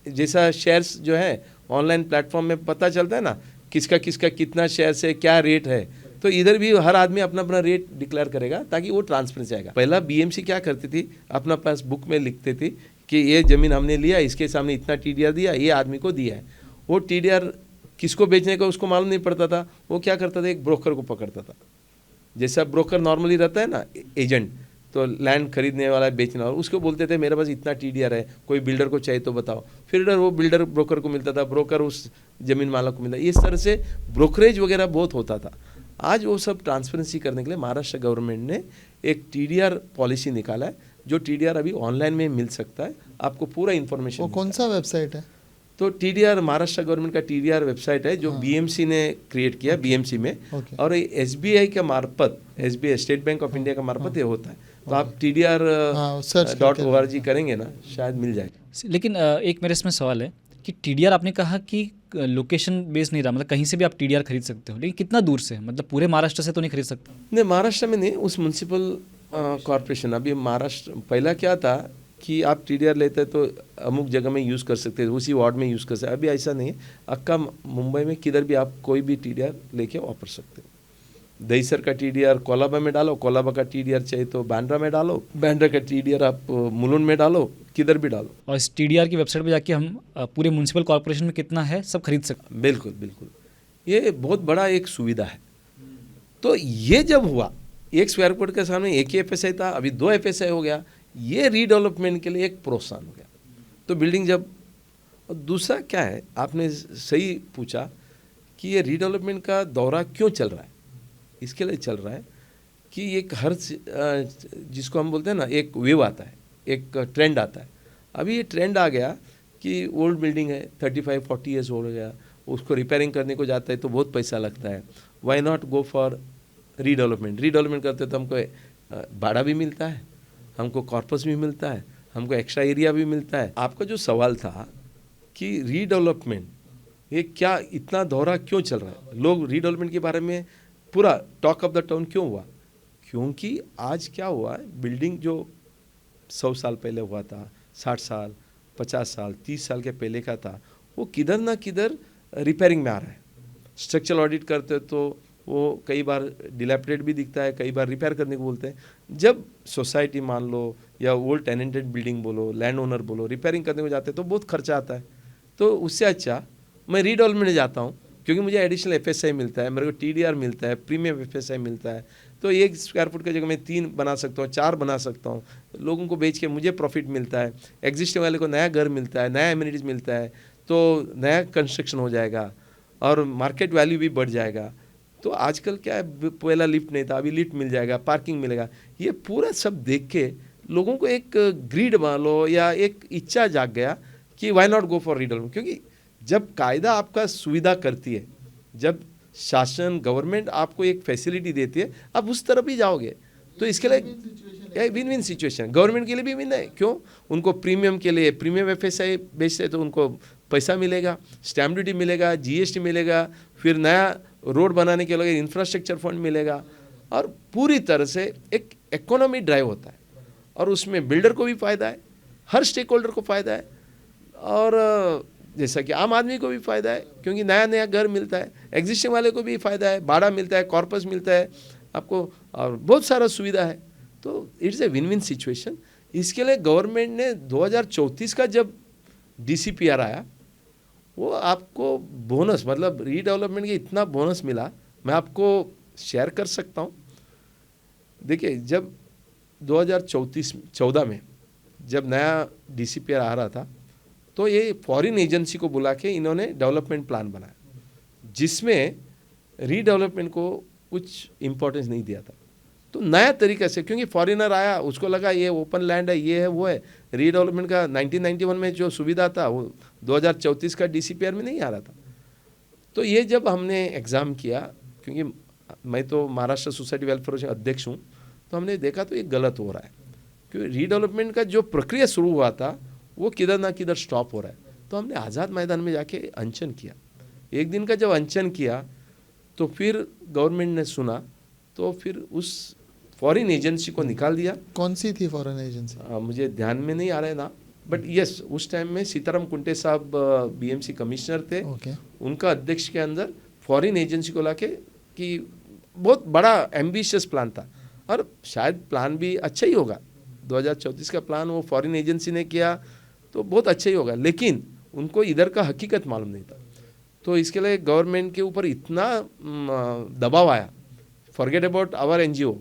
जैसा शेयर्स जो है ऑनलाइन प्लेटफॉर्म में पता चलता है ना किसका कितना शेयर्स है, क्या रेट है, तो इधर भी हर आदमी अपना अपना रेट डिक्लेयर करेगा ताकि वो ट्रांसपेरेंसी आएगा। पहला BMC क्या करती थी, अपना पास बुक में लिखते थे कि ये ज़मीन हमने लिया, इसके सामने इतना TDR दिया, ये आदमी को दिया है। वो TDR किसको बेचने का उसको मालूम नहीं पड़ता था, वो क्या करता था, एक ब्रोकर को पकड़ता था। जैसा ब्रोकर नॉर्मली रहता है ना, एजेंट, तो लैंड खरीदने वाला बेचने वाला, उसको बोलते थे मेरे पास इतना TDR है, कोई बिल्डर को चाहिए तो बताओ। फिर वो बिल्डर ब्रोकर को मिलता था, ब्रोकर उस ज़मीन मालिक को मिलता, इस तरह से ब्रोकरेज वगैरह बहुत होता था। आज वो सब ट्रांसपेरेंसी करने के लिए महाराष्ट्र गवर्नमेंट ने एक TDR पॉलिसी निकाला है, जो TDR अभी ऑनलाइन में मिल सकता है, आपको पूरा इन्फॉर्मेशन। वो कौन सा वेबसाइट है? तो TDR महाराष्ट्र गवर्नमेंट का TDR वेबसाइट है जो BMC ने क्रिएट किया, BMC में, और SBI के मार्फत, SBI state bank of India का मार्फत ये होता है। तो आप TDR.org करेंगे ना, शायद मिल जाएगा। लेकिन एक मेरे इसमें सवाल है कि TDR आपने कहा कि लोकेशन बेस नहीं रहा, मतलब कहीं से भी आप TDR खरीद सकते हो, लेकिन कितना दूर से, मतलब पूरे महाराष्ट्र से तो नहीं खरीद सकते? नहीं, महाराष्ट्र में नहीं, उस म्यूनसिपल कॉरपोरेशन, अभी महाराष्ट्र पहला क्या था कि आप TDR लेते तो अमुक जगह में यूज़ कर सकते थे, उसी वार्ड में यूज़ कर सकते। अभी ऐसा नहीं है, अक्का मुंबई में किधर भी आप कोई भी TDR लेके वापर सकते हो। दहीसर का TDR कोलाबा में डालो, कोलाबा का TDR चाहिए तो बांद्रा में डालो, बांद्रा का TDR आप मुलुंड में डालो, किधर भी डालो। और इस TDR की वेबसाइट पे जाके हम पूरे म्यूनसिपल कॉर्पोरेशन में कितना है सब खरीद सकते हैं? बिल्कुल बिल्कुल, ये बहुत बड़ा एक सुविधा है। तो ये जब हुआ, 1 स्क्वायर फुट के सामने 1 ही FSI था, अभी 2 FSI हो गया, ये रीडेवलपमेंट के लिए एक प्रोत्साहन हो गया। तो बिल्डिंग जब, और दूसरा क्या है, आपने सही पूछा कि ये रीडेवलपमेंट का दौरा क्यों चल रहा है। इसके लिए चल रहा है कि एक जिसको हम बोलते हैं ना, एक वेव आता है, एक ट्रेंड आता है। अभी ये ट्रेंड आ गया कि ओल्ड बिल्डिंग है, 35-40 ईयर्स हो गया, उसको रिपेयरिंग करने को जाता है तो बहुत पैसा लगता है। Why not go for redevelopment करते तो हमको भाड़ा भी मिलता है, हमको कॉर्पस भी मिलता है, हमको एक्स्ट्रा एरिया भी मिलता है। आपका जो सवाल था कि रीडेवलपमेंट ये क्या इतना दौरा क्यों चल रहा है, लोग रीडेवलपमेंट के बारे में पूरा टॉक ऑफ द टाउन क्यों हुआ, क्योंकि आज क्या हुआ है, बिल्डिंग जो 100 साल पहले हुआ था, 60 साल 50 साल 30 साल के पहले का था, वो किधर ना किधर रिपेयरिंग में आ रहा है। स्ट्रक्चरल ऑडिट करते तो वो कई बार डिलैपिडेट भी दिखता है, कई बार रिपेयर करने को बोलते हैं। जब सोसाइटी मान लो या ओल्ड टेनेंटेड बिल्डिंग बोलो, लैंड ओनर बोलो, रिपेयरिंग करने को जाते हैं तो बहुत खर्चा आता है। तो उससे अच्छा मैं रीडेवलपमेंट में जाता हूँ, क्योंकि मुझे एडिशनल FSI मिलता है, मेरे को TDR मिलता है, प्रीमियम FSI मिलता है। तो 1 स्क्वायर फुट की जगह मैं 3 बना सकता हूँ, 4 बना सकता हूँ, लोगों को बेच के मुझे प्रॉफिट मिलता है, एग्जिस्टिंग वाले को नया घर मिलता है, नया एमिनिटीज़ मिलता है, तो नया कंस्ट्रक्शन हो जाएगा और मार्केट वैल्यू भी बढ़ जाएगा। तो आजकल क्या है, पहला लिफ्ट नहीं था, अभी लिफ्ट मिल जाएगा, पार्किंग मिलेगा। ये पूरा सब देख के लोगों को एक ग्रीड मान लो या एक इच्छा जाग गया कि why not go for redevelopment. क्योंकि जब कायदा आपका सुविधा करती है, जब शासन गवर्नमेंट आपको एक फैसिलिटी देती है, आप उस तरफ ही जाओगे। तो इसके लिए विन विन सिचुएशन, गवर्नमेंट के लिए भी विन है। क्यों? उनको प्रीमियम के लिए प्रीमियम FSI बेचते तो उनको पैसा मिलेगा, स्टैम्प ड्यूटी मिलेगा, GST मिलेगा, फिर नया रोड बनाने के लिए इंफ्रास्ट्रक्चर फंड मिलेगा, और पूरी तरह से एक इकोनॉमी ड्राइव होता है। और उसमें बिल्डर को भी फ़ायदा है, हर स्टेक होल्डर को फ़ायदा है, और जैसा कि आम आदमी को भी फ़ायदा है, क्योंकि नया नया घर मिलता है, एग्जिस्टिंग वाले को भी फ़ायदा है, भाड़ा मिलता है, कॉर्पस मिलता है आपको, और बहुत सारा सुविधा है। तो it's a win win situation. इसके लिए गवर्नमेंट ने 2034 का जब DCPR आया, वो आपको बोनस, मतलब रीडेवलपमेंट के इतना बोनस मिला, मैं आपको शेयर कर सकता हूँ। देखिए, जब 2014 में जब नया DCPR आ रहा था, तो ये फॉरेन एजेंसी को बुला के इन्होंने डेवलपमेंट प्लान बनाया, जिसमें रीडेवलपमेंट को कुछ इम्पोर्टेंस नहीं दिया था। तो नया तरीका से, क्योंकि फॉरेनर आया, उसको लगा ये ओपन लैंड है, ये है, वो है। रीडेवलपमेंट का 1991 में जो सुविधा था, वो 2034 का DCPR में नहीं आ रहा था। तो ये जब हमने एग्ज़ाम किया, क्योंकि मैं तो महाराष्ट्र सोसाइटी वेलफेयर अध्यक्ष हूँ, तो हमने देखा तो ये गलत हो रहा है, क्योंकि रीडेवलपमेंट का जो प्रक्रिया शुरू हुआ था वो किधर ना किधर स्टॉप हो रहा है। तो हमने आज़ाद मैदान में जाके अनशन किया। एक दिन का जब अनशन किया तो फिर गवर्नमेंट ने सुना, तो फिर उस फॉरेन एजेंसी को निकाल दिया। कौन सी थी फॉरेन एजेंसी? मुझे ध्यान में नहीं आ रहा है ना, बट यस, उस टाइम में सीताराम कुंटे साहब BMC कमिश्नर थे। उनका अध्यक्ष के अंदर फॉरेन एजेंसी को लाके, कि बहुत बड़ा एम्बिशियस प्लान था, और शायद प्लान भी अच्छा ही होगा। 2034 का प्लान वो फॉरेन एजेंसी ने किया तो बहुत अच्छा ही होगा, लेकिन उनको इधर का हकीकत मालूम नहीं था। तो इसके लिए गवर्नमेंट के ऊपर इतना दबाव आया, forget about our NGO,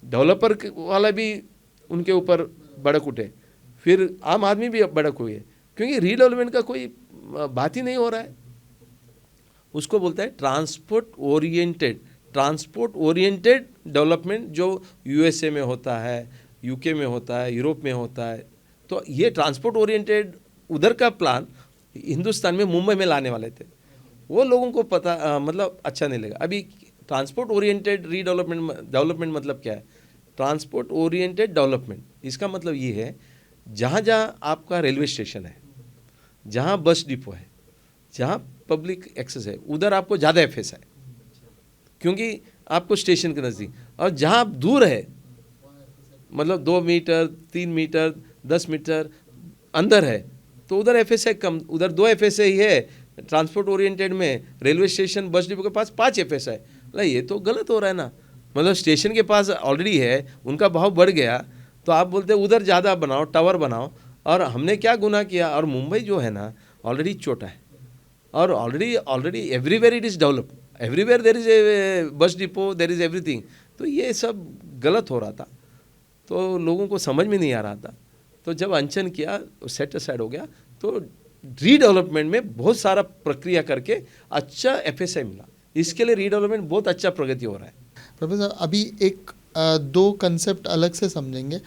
developer वाला भी उनके ऊपर भड़क उठे, फिर आम आदमी भी भड़क हुए, क्योंकि रीडेवलपमेंट का कोई बात ही नहीं हो रहा है। उसको बोलता है ट्रांसपोर्ट ओरिएंटेड डेवलपमेंट, जो USA में होता है, UK में होता है, यूरोप में होता है। तो ये ट्रांसपोर्ट ओरिएंटेड उधर का प्लान हिंदुस्तान में, मुंबई में लाने वाले थे। वो लोगों को पता मतलब अच्छा नहीं लगा। अभी ट्रांसपोर्ट ओरिएंटेड डेवलपमेंट मतलब क्या है? ट्रांसपोर्ट ओरिएंटेड डेवलपमेंट, इसका मतलब ये है, जहाँ जहाँ आपका रेलवे स्टेशन है, जहाँ बस डिपो है, जहाँ पब्लिक एक्सेस है, उधर आपको ज़्यादा FSI, क्योंकि आपको स्टेशन के नज़दीक। और जहाँ आप दूर है, मतलब 2 मीटर 3 मीटर 10 मीटर अंदर है, तो उधर FSI कम, उधर 2 FSI ही है। ट्रांसपोर्ट ओरिएंटेड में रेलवे स्टेशन बस डिपो के पास 5 FSI। ये तो गलत हो रहा है ना। मतलब स्टेशन के पास ऑलरेडी है, उनका भाव बढ़ गया, तो आप बोलते हैं उधर ज़्यादा बनाओ, टावर बनाओ। और हमने क्या गुनाह किया? और मुंबई जो है ना, ऑलरेडी छोटा है, और already everywhere it is develop, everywhere there is a bus depot, there is everything. तो ये सब गलत हो रहा था, तो लोगों को समझ में नहीं आ रहा था। तो जब अनशन किया, सेट असाइड हो गया, तो रीडेवलपमेंट में बहुत सारा प्रक्रिया करके अच्छा एफएसआई मिला। इसके लिए रीडेवलपमेंट बहुत अच्छा प्रगति हो रहा है। प्रोफेसर अभी एक दो कंसेप्ट अलग से समझेंगे।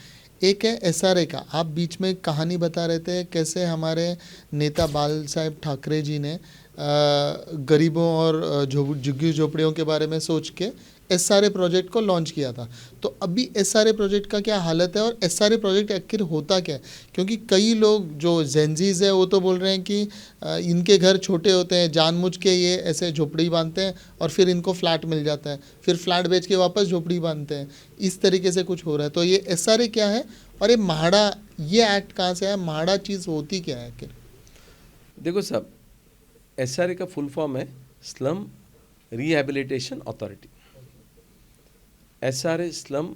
एक है एसआरए का, आप बीच में एक कहानी बता रहे थे कैसे हमारे नेता बाल साहेब ठाकरे जी ने गरीबों और झुग्गी झोपड़ियों के बारे में सोच के एसआरए प्रोजेक्ट को लॉन्च किया था। तो अभी एसआरए प्रोजेक्ट का क्या हालत है और एसआरए प्रोजेक्ट आखिर होता क्या है? क्योंकि कई लोग जो जेनजीज है वो तो बोल रहे हैं कि इनके घर छोटे होते हैं, जानबूझ के ये ऐसे झोपड़ी बांधते हैं और फिर इनको फ्लैट मिल जाता है, फिर फ्लैट बेच के वापस झोपड़ी बांधते हैं, इस तरीके से कुछ हो रहा है। तो ये एसआरए क्या है और ये म्हाडा, ये एक्ट कहाँ से है? म्हाडा चीज़ होती क्या है आखिर? देखो साहब, एसआरए का फुल फॉर्म है slum rehabilitation authority. SRA slum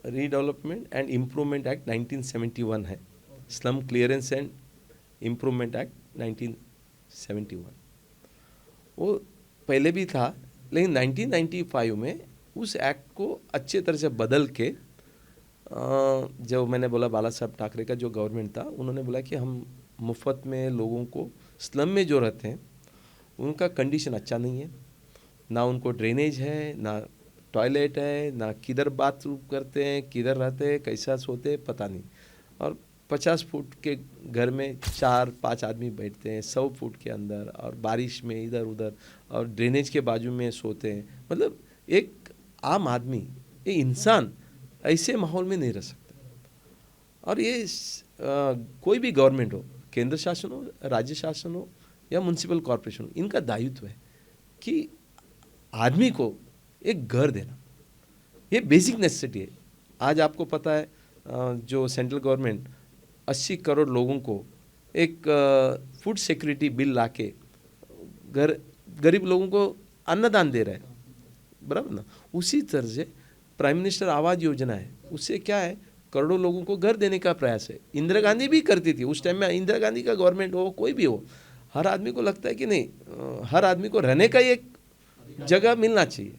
redevelopment and improvement act 1971 है, slum clearance and improvement act 1971। वो पहले भी था, लेकिन 1995 में उस एक्ट को अच्छे तरह से बदल के जो मैंने बोला बाला साहब ठाकरे का जो गवर्नमेंट था, उन्होंने बोला कि हम मुफ्त में लोगों को, स्लम में जो रहते हैं उनका कंडीशन अच्छा नहीं है, ना उनको ड्रेनेज है, ना टॉयलेट है, ना किधर बाथरूम करते हैं, किधर रहते हैं, कैसा सोते हैं, पता नहीं। और 50 फुट के घर में 4-5 आदमी बैठते हैं 100 फुट के अंदर, और बारिश में इधर उधर, और ड्रेनेज के बाजू में सोते हैं। मतलब एक आम आदमी, ये इंसान ऐसे माहौल में नहीं रह सकता। और ये कोई भी गवर्नमेंट हो, केंद्र शासन हो, राज्य शासन हो या म्यूनसिपल कॉरपोरेशन हो, इनका दायित्व है कि आदमी को एक घर देना, ये बेसिक नेसेसिटी है। आज आपको पता है जो सेंट्रल गवर्नमेंट 80 करोड़ लोगों को एक फूड सिक्योरिटी बिल लाके गरीब लोगों को अन्नदान दे रहा है, बराबर ना। उसी तरह से प्राइम मिनिस्टर आवास योजना है, उससे क्या है, करोड़ों लोगों को घर देने का प्रयास है। इंदिरा गांधी भी करती थी उस टाइम में, इंदिरा गांधी का गवर्नमेंट हो, कोई भी हो, हर आदमी को लगता है कि नहीं, हर आदमी को रहने का एक जगह मिलना चाहिए।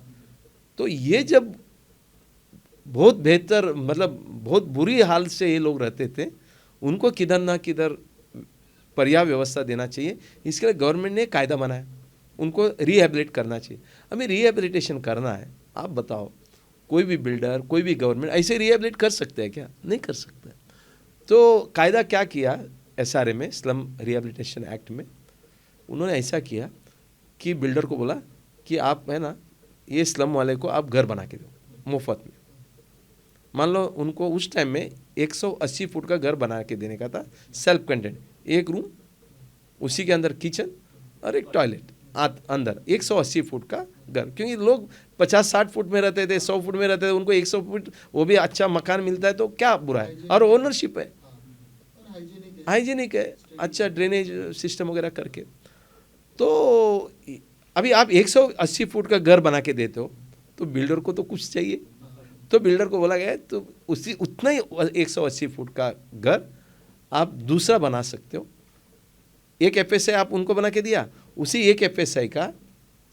तो ये जब बहुत बेहतर, मतलब बहुत बुरी हाल से ये लोग रहते थे, उनको किधर ना किधर पर्याप्त व्यवस्था देना चाहिए। इसके लिए गवर्नमेंट ने कायदा बनाया, उनको रिहेबिलिट करना चाहिए। हमें रिहेबिलिटेशन करना है, आप बताओ कोई भी बिल्डर, कोई भी गवर्नमेंट ऐसे रिहेबिलिट कर सकते हैं क्या? नहीं कर सकते। तो कायदा क्या किया एसआरए में, स्लम रिहेबिलिटेशन एक्ट में, उन्होंने ऐसा किया कि बिल्डर को बोला कि आप है ना, ये स्लम वाले को आप घर बना के दो मुफ्त में। मान लो उनको उस टाइम में 180 फुट का घर बना के देने का था, सेल्फ कंटेंट, एक रूम, उसी के अंदर किचन और एक टॉयलेट अंदर, 180 फुट का घर। क्योंकि लोग 50-60 फुट में रहते थे, 100 फुट में रहते थे, उनको 100 फुट वो भी अच्छा मकान मिलता है तो क्या बुरा है, और ओनरशिप है, हाइजीनिक है, अच्छा ड्रेनेज सिस्टम वगैरह करके। तो अभी आप 180 फुट का घर बना के देते हो तो बिल्डर को तो कुछ चाहिए, तो बिल्डर को बोला गया है तो उसी उतना ही 180 फुट का घर आप दूसरा बना सकते हो। एक एफएसआई आप उनको बना के दिया, उसी एक एफएसआई का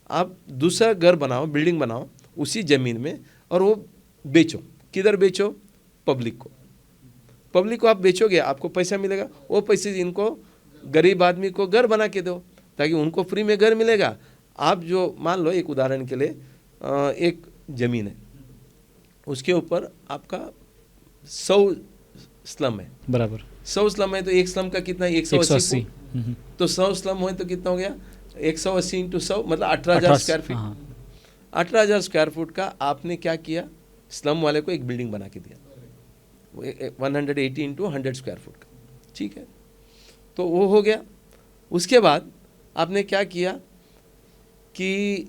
आप दूसरा घर बनाओ, बिल्डिंग बनाओ उसी ज़मीन में, और वो बेचो। किधर बेचो? पब्लिक को। पब्लिक को आप बेचोगे, आपको पैसा मिलेगा, वो पैसे इनको गरीब आदमी को घर बना के दो ताकि उनको फ्री में घर मिलेगा। आप जो मान लो एक उदाहरण के लिए एक ज़मीन है, उसके ऊपर आपका 100 स्लम है, बराबर 100 स्लम है, तो एक स्लम का कितना है? 180। तो 100 स्लम हुए तो कितना हो गया? 180 इंटू 100 मतलब 18,000 स्क्वायर फीट। 18,000 स्क्वायर फुट का आपने क्या किया? स्लम वाले को एक बिल्डिंग बना के दिया, 180 इंटू 100 स्क्वायर फुट का, ठीक है। तो वो हो गया। उसके बाद आपने क्या किया कि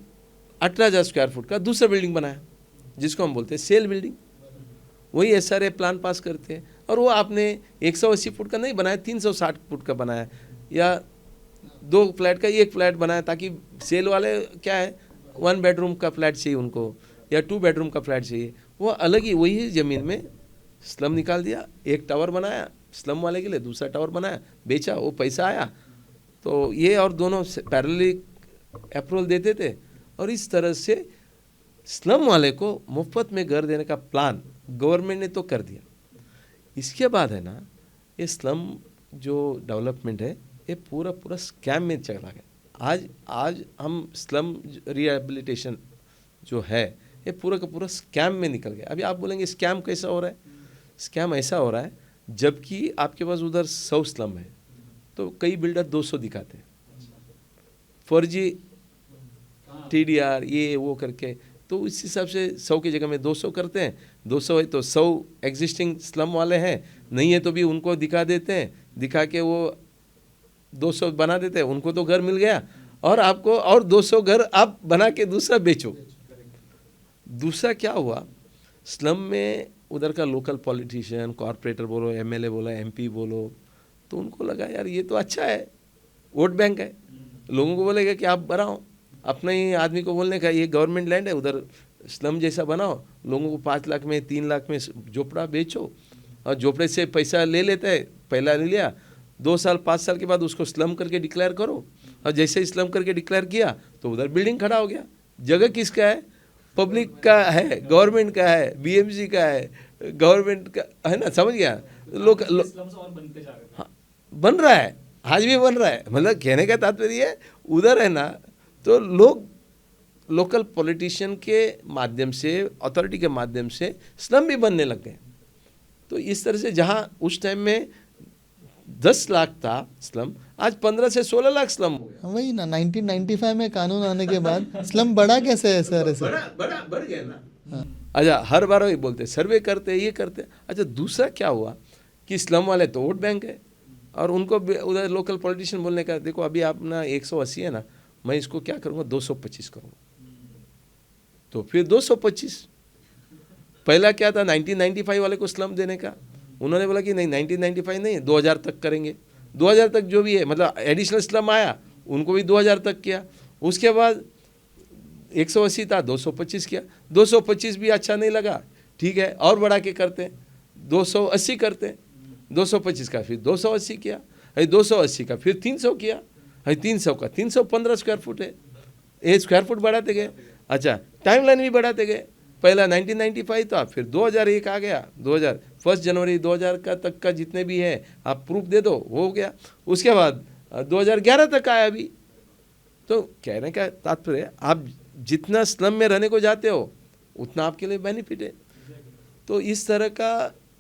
18,000 स्क्वायर फुट का दूसरा बिल्डिंग बनाया, जिसको हम बोलते हैं सेल बिल्डिंग। वही एसआरए प्लान पास करते हैं, और वो आपने 180 फुट का नहीं बनाया, 360 फुट का बनाया, या 2 फ्लैट का 1 फ्लैट बनाया, ताकि सेल वाले क्या है, 1 बेडरूम का फ्लैट चाहिए उनको या 2 बेडरूम का फ्लैट चाहिए, वो अलग ही वही ज़मीन में स्लम निकाल दिया, एक टावर बनाया स्लम वाले के लिए, दूसरा टावर बनाया, बेचा, वो पैसा आया। तो ये और दोनों पैरेलली अप्रूवल देते थे, और इस तरह से स्लम वाले को मुफ्त में घर देने का प्लान गवर्नमेंट ने तो कर दिया। इसके बाद है ना, ये स्लम जो डेवलपमेंट है ये पूरा पूरा स्कैम में चला गया। आज हम स्लम रिहेबिलिटेशन जो है ये पूरा का पूरा स्कैम में निकल गया। अभी आप बोलेंगे स्कैम कैसा हो रहा है? स्कैम ऐसा हो रहा है जबकि आपके पास उधर 100 स्लम है तो कई बिल्डर 200 दिखाते हैं, फर्जी TDR ये वो करके, तो इस हिसाब से 100 की जगह में 200 करते हैं। 200 है तो 100 एग्जिस्टिंग स्लम वाले हैं, नहीं है तो भी उनको दिखा देते हैं, दिखा के वो 200 बना देते हैं, उनको तो घर मिल गया और आपको और 200 घर आप बना के दूसरा बेचो। दूसरा क्या हुआ, स्लम में उधर का लोकल पॉलिटिशियन, कॉरपोरेटर बोलो, MLA बोलो, MP बोलो, तो उनको लगा यार ये तो अच्छा है, वोट बैंक है, लोगों को बोलेगा कि आप बनाओ, अपने ही आदमी को बोलने का ये गवर्नमेंट लैंड है, उधर स्लम जैसा बनाओ, लोगों को 5 लाख में 3 लाख में झोपड़ा बेचो, और झोपड़े से पैसा ले लेते हैं, पहला ले लिया, 2 साल 5 साल के बाद उसको स्लम करके डिक्लेयर करो, और जैसे ही स्लम करके डिक्लेयर किया तो उधर बिल्डिंग खड़ा हो गया। जगह किसका है? पब्लिक का है, गवर्नमेंट का है, BMC का है, गवर्नमेंट का है ना, समझ गया? हाँ, बन रहा है, आज भी बन रहा है। मतलब कहने का तात्पर्य है उधर है ना, तो लोग लोकल पॉलिटिशियन के माध्यम से, अथॉरिटी के माध्यम से स्लम भी बनने लग गए। तो इस तरह से जहाँ उस टाइम में 10 लाख था स्लम, आज 15 से 16 लाख स्लम हो गया। वही ना, 1995 में कानून आने के बाद स्लम बढ़ा कैसे है सर? ऐसे बढ़ गया ना। अच्छा, हर बार वही बोलते सर्वे करते ये करते। अच्छा, दूसरा क्या हुआ कि स्लम वाले तो वोट बैंक है और उनको उधर लोकल पॉलिटिशियन बोलने का, देखो अभी आप ना 180 है ना, मैं इसको क्या करूँगा 225 करूँगा, तो फिर 225। पहला क्या था 1995 वाले को स्लम देने का, उन्होंने बोला कि नहीं 1995 नहीं, 2000 तक करेंगे। 2000 तक जो भी है, मतलब एडिशनल स्लम आया उनको भी 2000 तक किया। उसके बाद 180 था, 225 किया। 225 भी अच्छा नहीं लगा, ठीक है और बढ़ा के करते हैं, 280 करते हैं। 225 का फिर 280 किया, 280 का फिर 300 किया, 300 का 315 स्क्वायर फुट है, ये स्क्वायर फुट बढ़ाते गए। अच्छा, टाइमलाइन भी बढ़ाते गए। पहला 1995 था, फिर 2001 आ गया, 1 जनवरी 2000 का तक का जितने भी है आप प्रूफ दे दो, हो गया। उसके बाद 2011 तक आया अभी। तो कहने का तात्पर्य, आप जितना स्लम में रहने को जाते हो उतना आपके लिए बेनिफिट है। तो इस तरह का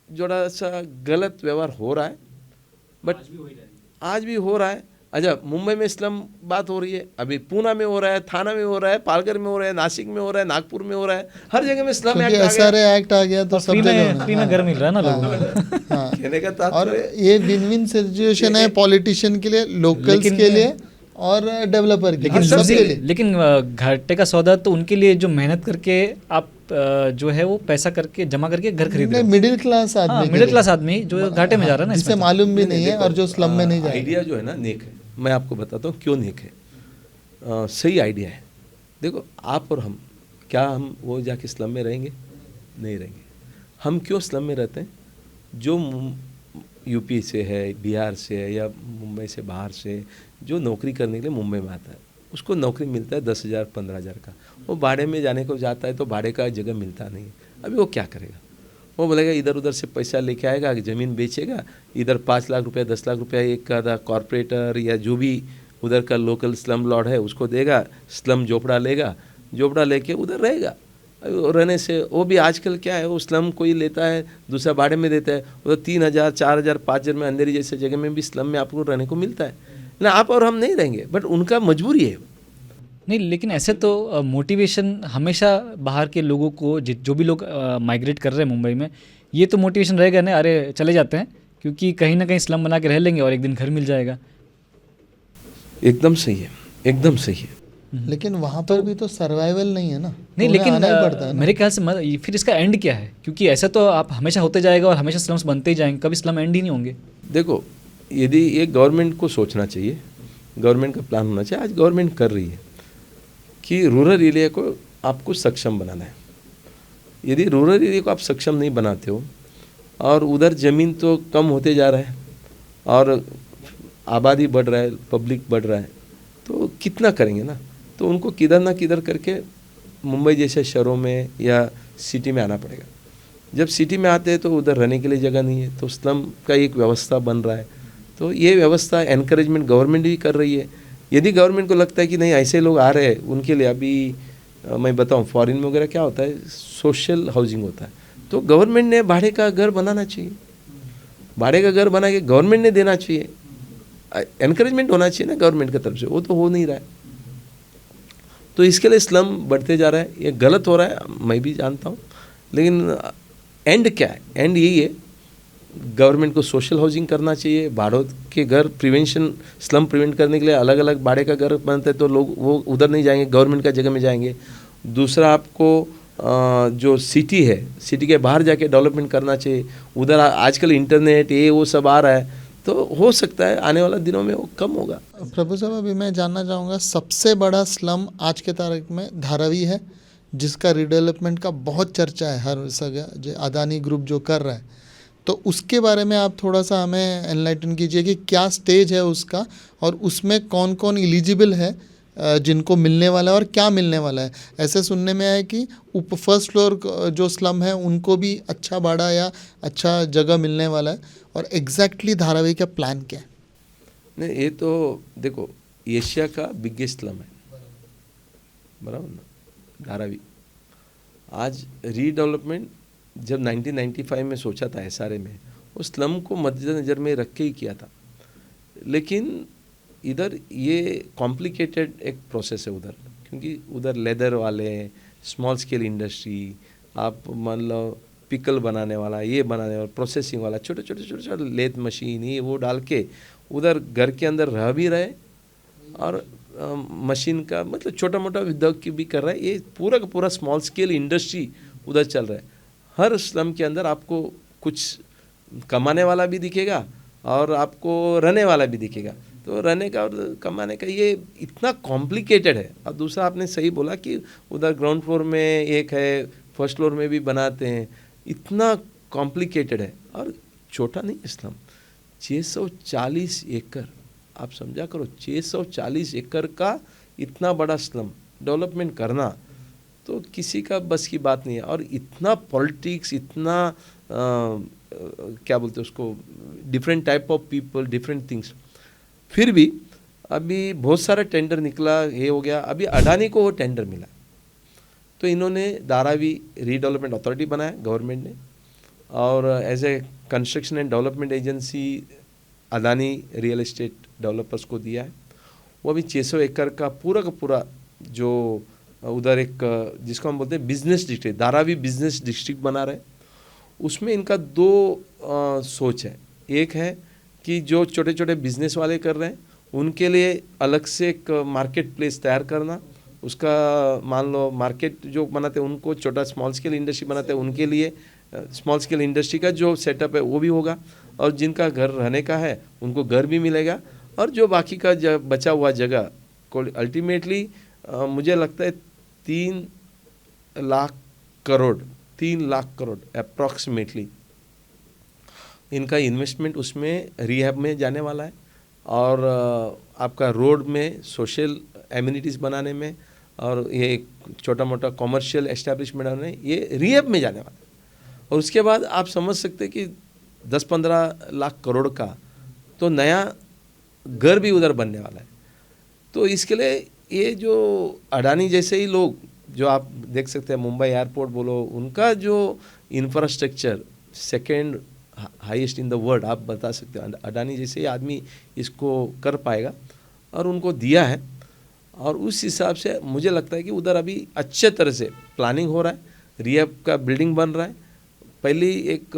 थोड़ा सा गलत व्यवहार हो रहा है, बट आज भी हो रहा है। अच्छा, मुंबई में स्लम बात हो रही है, अभी पूना में हो रहा है, थाना में हो रहा है, पालघर में हो रहा है, नासिक में हो रहा है, नागपुर में हो रहा है, हर जगह में स्लम एक्ट आ गया। SRA एक्ट आ गया तो सब जगह फ्री में घर मिल रहा है ना लोगों को। कहने का और तात्पर्य ये विन विन सिचुएशन है पॉलिटिशियन के लिए, लोकल्स के लिए और डेवलपर के लिए, सबके लिए। लेकिन घाटे का सौदा तो उनके लिए जो मेहनत करके आप जो है वो पैसा करके जमा करके घर खरीद रहे हो। मिडिल क्लास आदमी, मिडिल क्लास आदमी जो घाटे में जा रहा है ना, जिसे मालूम भी नहीं है और जो स्लम में नहीं जाए। आइडिया जो है ना नेक है, मैं आपको बताता हूँ क्यों नेक है। सही आइडिया है। देखो आप और हम, क्या हम वो जाके स्लम में रहेंगे? नहीं रहेंगे। हम क्यों स्लम में रहते हैं? जो UP से है, बिहार से है या मुंबई से बाहर से जो नौकरी करने के लिए मुंबई में आता है, उसको नौकरी मिलता है 10,000 15,000 का, वो भाड़े में जाने को जाता है तो भाड़े का जगह मिलता नहीं है। अभी वो क्या करेगा? वो बोलेगा इधर उधर से पैसा लेके आएगा, ज़मीन बेचेगा, इधर 5 लाख रुपया 10 लाख रुपया एक का कॉरपोरेटर या जो भी उधर का लोकल स्लम लॉर्ड है उसको देगा, स्लम झोपड़ा लेगा, झोपड़ा लेके उधर रहेगा। रहने से वो भी आजकल क्या है, वो स्लम कोई लेता है दूसरा भाड़े में देता है, उधर 3,000 4,000 5,000 में अंधेरी जैसे जगह में भी स्लम में आपको रहने को मिलता है ना। आप और हम नहीं रहेंगे, बट उनका मजबूरी है। नहीं, लेकिन ऐसे तो मोटिवेशन हमेशा बाहर के लोगों को, जो भी लोग माइग्रेट कर रहे हैं मुंबई में, ये तो मोटिवेशन रहेगा ना, अरे चले जाते हैं क्योंकि कहीं ना कहीं स्लम बना के रह लेंगे और एक दिन घर मिल जाएगा। एकदम सही है, एकदम सही है। लेकिन वहाँ पर भी तो सर्वाइवल नहीं है ना। नहीं, तो लेकिन आना ही पड़ता है ना। मेरे ख्याल से फिर इसका एंड क्या है? क्योंकि ऐसा तो आप हमेशा होते जाएगा और हमेशा स्लम्स बनते ही जाएंगे, कभी स्लम एंड ही नहीं होंगे। देखो, यदि ये गवर्नमेंट को सोचना चाहिए, गवर्नमेंट का प्लान होना चाहिए। आज गवर्नमेंट कर रही है कि रूरल एरिया को आपको सक्षम बनाना है। यदि रूरल एरिया को आप सक्षम नहीं बनाते हो और उधर ज़मीन तो कम होते जा रहा है और आबादी बढ़ रहा है, पब्लिक बढ़ रहा है, तो कितना करेंगे ना। तो उनको किधर ना किधर करके मुंबई जैसे शहरों में या सिटी में आना पड़ेगा। जब सिटी में आते हैं तो उधर रहने के लिए जगह नहीं है, तो स्लम का एक व्यवस्था बन रहा है। तो ये व्यवस्था एनकरेजमेंट गवर्नमेंट भी कर रही है। यदि गवर्नमेंट को लगता है कि नहीं ऐसे लोग आ रहे हैं उनके लिए, अभी मैं बताऊं फॉरेन में वगैरह क्या होता है, सोशल हाउसिंग होता है, तो गवर्नमेंट ने भाड़े का घर बनाना चाहिए, भाड़े का घर बना के गवर्नमेंट ने देना चाहिए, एनकरेजमेंट होना चाहिए ना गवर्नमेंट की तरफ से, वो तो हो नहीं रहा है। तो इसके लिए स्लम बढ़ते जा रहा है, ये गलत हो रहा है, मैं भी जानता हूँ, लेकिन एंड क्या है, एंड यही है, गवर्नमेंट को सोशल हाउसिंग करना चाहिए, भाड़ों के घर प्रिवेंशन, स्लम प्रिवेंट करने के लिए अलग अलग भाड़े का घर बनते हैं, तो लोग वो उधर नहीं जाएंगे, गवर्नमेंट का जगह में जाएंगे। दूसरा, आपको जो सिटी है, सिटी के बाहर जाके डेवलपमेंट करना चाहिए, उधर आजकल इंटरनेट ये वो सब आ रहा है, तो हो सकता है आने वाले दिनों में वो कम होगा। प्रभु साहब, अभी मैं जानना चाहूँगा, सबसे बड़ा स्लम आज के तारीख में धारावी है, जिसका रीडेवलपमेंट का बहुत चर्चा है हर जगह, जो अदानी ग्रुप जो कर रहा है, तो उसके बारे में आप थोड़ा सा हमें एनलाइटन कीजिए कि क्या स्टेज है उसका, और उसमें कौन कौन एलिजिबल है जिनको मिलने वाला है और क्या मिलने वाला है। ऐसे सुनने में आया कि फर्स्ट फ्लोर जो स्लम है उनको भी अच्छा भाड़ा या अच्छा जगह मिलने वाला है, और एग्जैक्टली धारावी का प्लान क्या है? नहीं, ये तो देखो एशिया का बिगेस्ट स्लम है, बराबर ना, धारावी। आज रीडेवलपमेंट जब 1995 में सोचा था SRA में, उस स्लम को मद्देनज़र में रख के ही किया था, लेकिन इधर ये कॉम्प्लिकेटेड एक प्रोसेस है उधर, क्योंकि उधर लेदर वाले, स्मॉल स्केल इंडस्ट्री, आप मान लो पिकल बनाने वाला, ये बनाने वाला, प्रोसेसिंग वाला, छोटे छोटे लेथ मशीन ये वो डाल के उधर घर के अंदर रह भी रहे, और मशीन का मतलब छोटा मोटा उद्योग की भी कर रहा है। ये पूरा का पूरा स्मॉल स्केल इंडस्ट्री उधर चल रहा है। हर स्लम के अंदर आपको कुछ कमाने वाला भी दिखेगा और आपको रहने वाला भी दिखेगा, तो रहने का और कमाने का ये इतना कॉम्प्लिकेटेड है। और दूसरा, आपने सही बोला कि उधर ग्राउंड फ्लोर में एक है, फर्स्ट फ्लोर में भी बनाते हैं, इतना कॉम्प्लिकेटेड है। और छोटा नहीं स्लम, 640 एकड़, आप समझा करो, 640 एकड़ का इतना बड़ा स्लम डेवलपमेंट करना तो किसी का बस की बात नहीं है। और इतना पॉलिटिक्स, इतना क्या बोलते हैं उसको, different type of people, different things, फिर भी अभी बहुत सारा टेंडर निकला, ये हो गया। अभी अडानी को वो टेंडर मिला, तो इन्होंने धारावी रीडेवलपमेंट अथॉरिटी बनाया गवर्नमेंट ने, और as a construction and development agency Adani real estate developers को दिया है। वो अभी 600 एकड़ का पूरा जो उधर एक जिसको हम बोलते हैं business district, Dharavi business district बना रहे। उसमें इनका दो सोच है। एक है कि जो छोटे छोटे बिजनेस वाले कर रहे हैं उनके लिए अलग से एक मार्केट प्लेस तैयार करना, उसका मान लो मार्केट जो बनाते हैं उनको, छोटा स्मॉल स्केल इंडस्ट्री बनाते हैं उनके लिए स्मॉल स्केल इंडस्ट्री का जो सेटअप है वो भी होगा, और जिनका घर रहने का है उनको घर भी मिलेगा, और जो बाकी का बचा हुआ जगह को अल्टीमेटली मुझे लगता है 3 लाख करोड़ अप्रॉक्सीमेटली इनका इन्वेस्टमेंट उसमें रिहैब में जाने वाला है, और आपका रोड में सोशल एम्यूनिटीज़ बनाने में, और ये छोटा मोटा कॉमर्शियल एस्टेब्लिशमेंट बनाने, ये रिहैब में जाने वाला है। और उसके बाद आप समझ सकते हैं कि 10-15 लाख करोड़ का तो नया घर भी उधर बनने वाला है। तो इसके लिए ये जो अडानी जैसे ही लोग जो आप देख सकते हैं, मुंबई एयरपोर्ट बोलो, उनका जो infrastructure second highest in the world आप बता सकते हैं, अडानी जैसे ही आदमी इसको कर पाएगा, और उनको दिया है। और उस हिसाब से मुझे लगता है कि उधर अभी अच्छे तरह से प्लानिंग हो रहा है, रिहैब का बिल्डिंग बन रहा है। पहली एक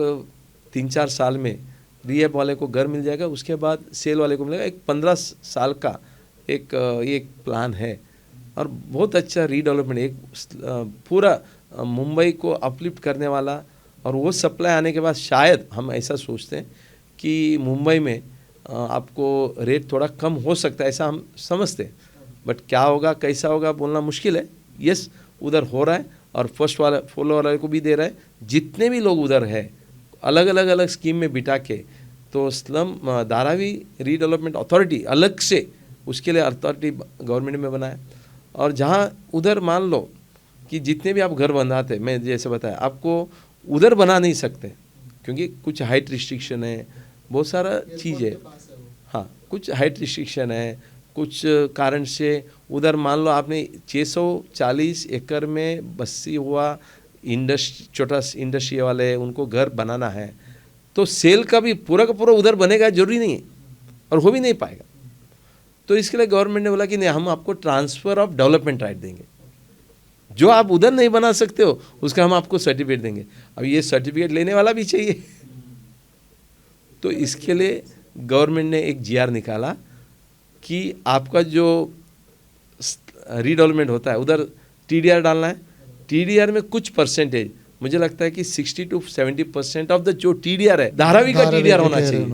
3-4 साल में रिहैब वाले को घर मिल जाएगा, उसके बाद सेल वाले को मिलेगा। एक 15 साल का एक प्लान है, और बहुत अच्छा रीडेवलपमेंट, एक पूरा मुंबई को अपलिफ्ट करने वाला। और वो सप्लाई आने के बाद शायद हम ऐसा सोचते हैं कि मुंबई में आपको रेट थोड़ा कम हो सकता है, ऐसा हम समझते हैं। बट क्या होगा कैसा होगा बोलना मुश्किल है। यस, उधर हो रहा है, और फर्स्ट वाला फ्लोर वाले को भी दे रहा है। जितने भी लोग उधर है अलग अलग स्कीम में बिठा के, तो स्लम धारावी रीडेवलपमेंट अथॉरिटी अलग से उसके लिए अथॉरिटी गवर्नमेंट में बनाया। और जहाँ उधर मान लो कि जितने भी आप घर बनाते, मैं जैसे बताया आपको, उधर बना नहीं सकते क्योंकि कुछ हाइट रिस्ट्रिक्शन है, बहुत सारा चीज़ है। हाँ, कुछ हाइट रिस्ट्रिक्शन है, कुछ कारण से उधर मान लो आपने 640 एकड़ में बस्ती हुआ छोटा इंडस्ट्री वाले उनको घर बनाना है, तो सेल का भी पूरा का पूरा उधर बनेगा जरूरी नहीं है और हो भी नहीं पाएगा। तो इसके लिए गवर्नमेंट ने बोला कि नहीं, हम आपको ट्रांसफ़र ऑफ डेवलपमेंट राइट देंगे, जो आप उधर नहीं बना सकते हो उसका हम आपको सर्टिफिकेट देंगे। अब ये सर्टिफिकेट लेने वाला भी चाहिए तो इसके लिए गवर्नमेंट ने एक जीआर निकाला कि आपका जो रीडेवलपमेंट होता है उधर टीडीआर डालना है। टीडीआर में कुछ परसेंटेज, मुझे लगता है कि 60 to 70% ऑफ द जो टीडीआर है धारावी का टीडीआर होना चाहिए।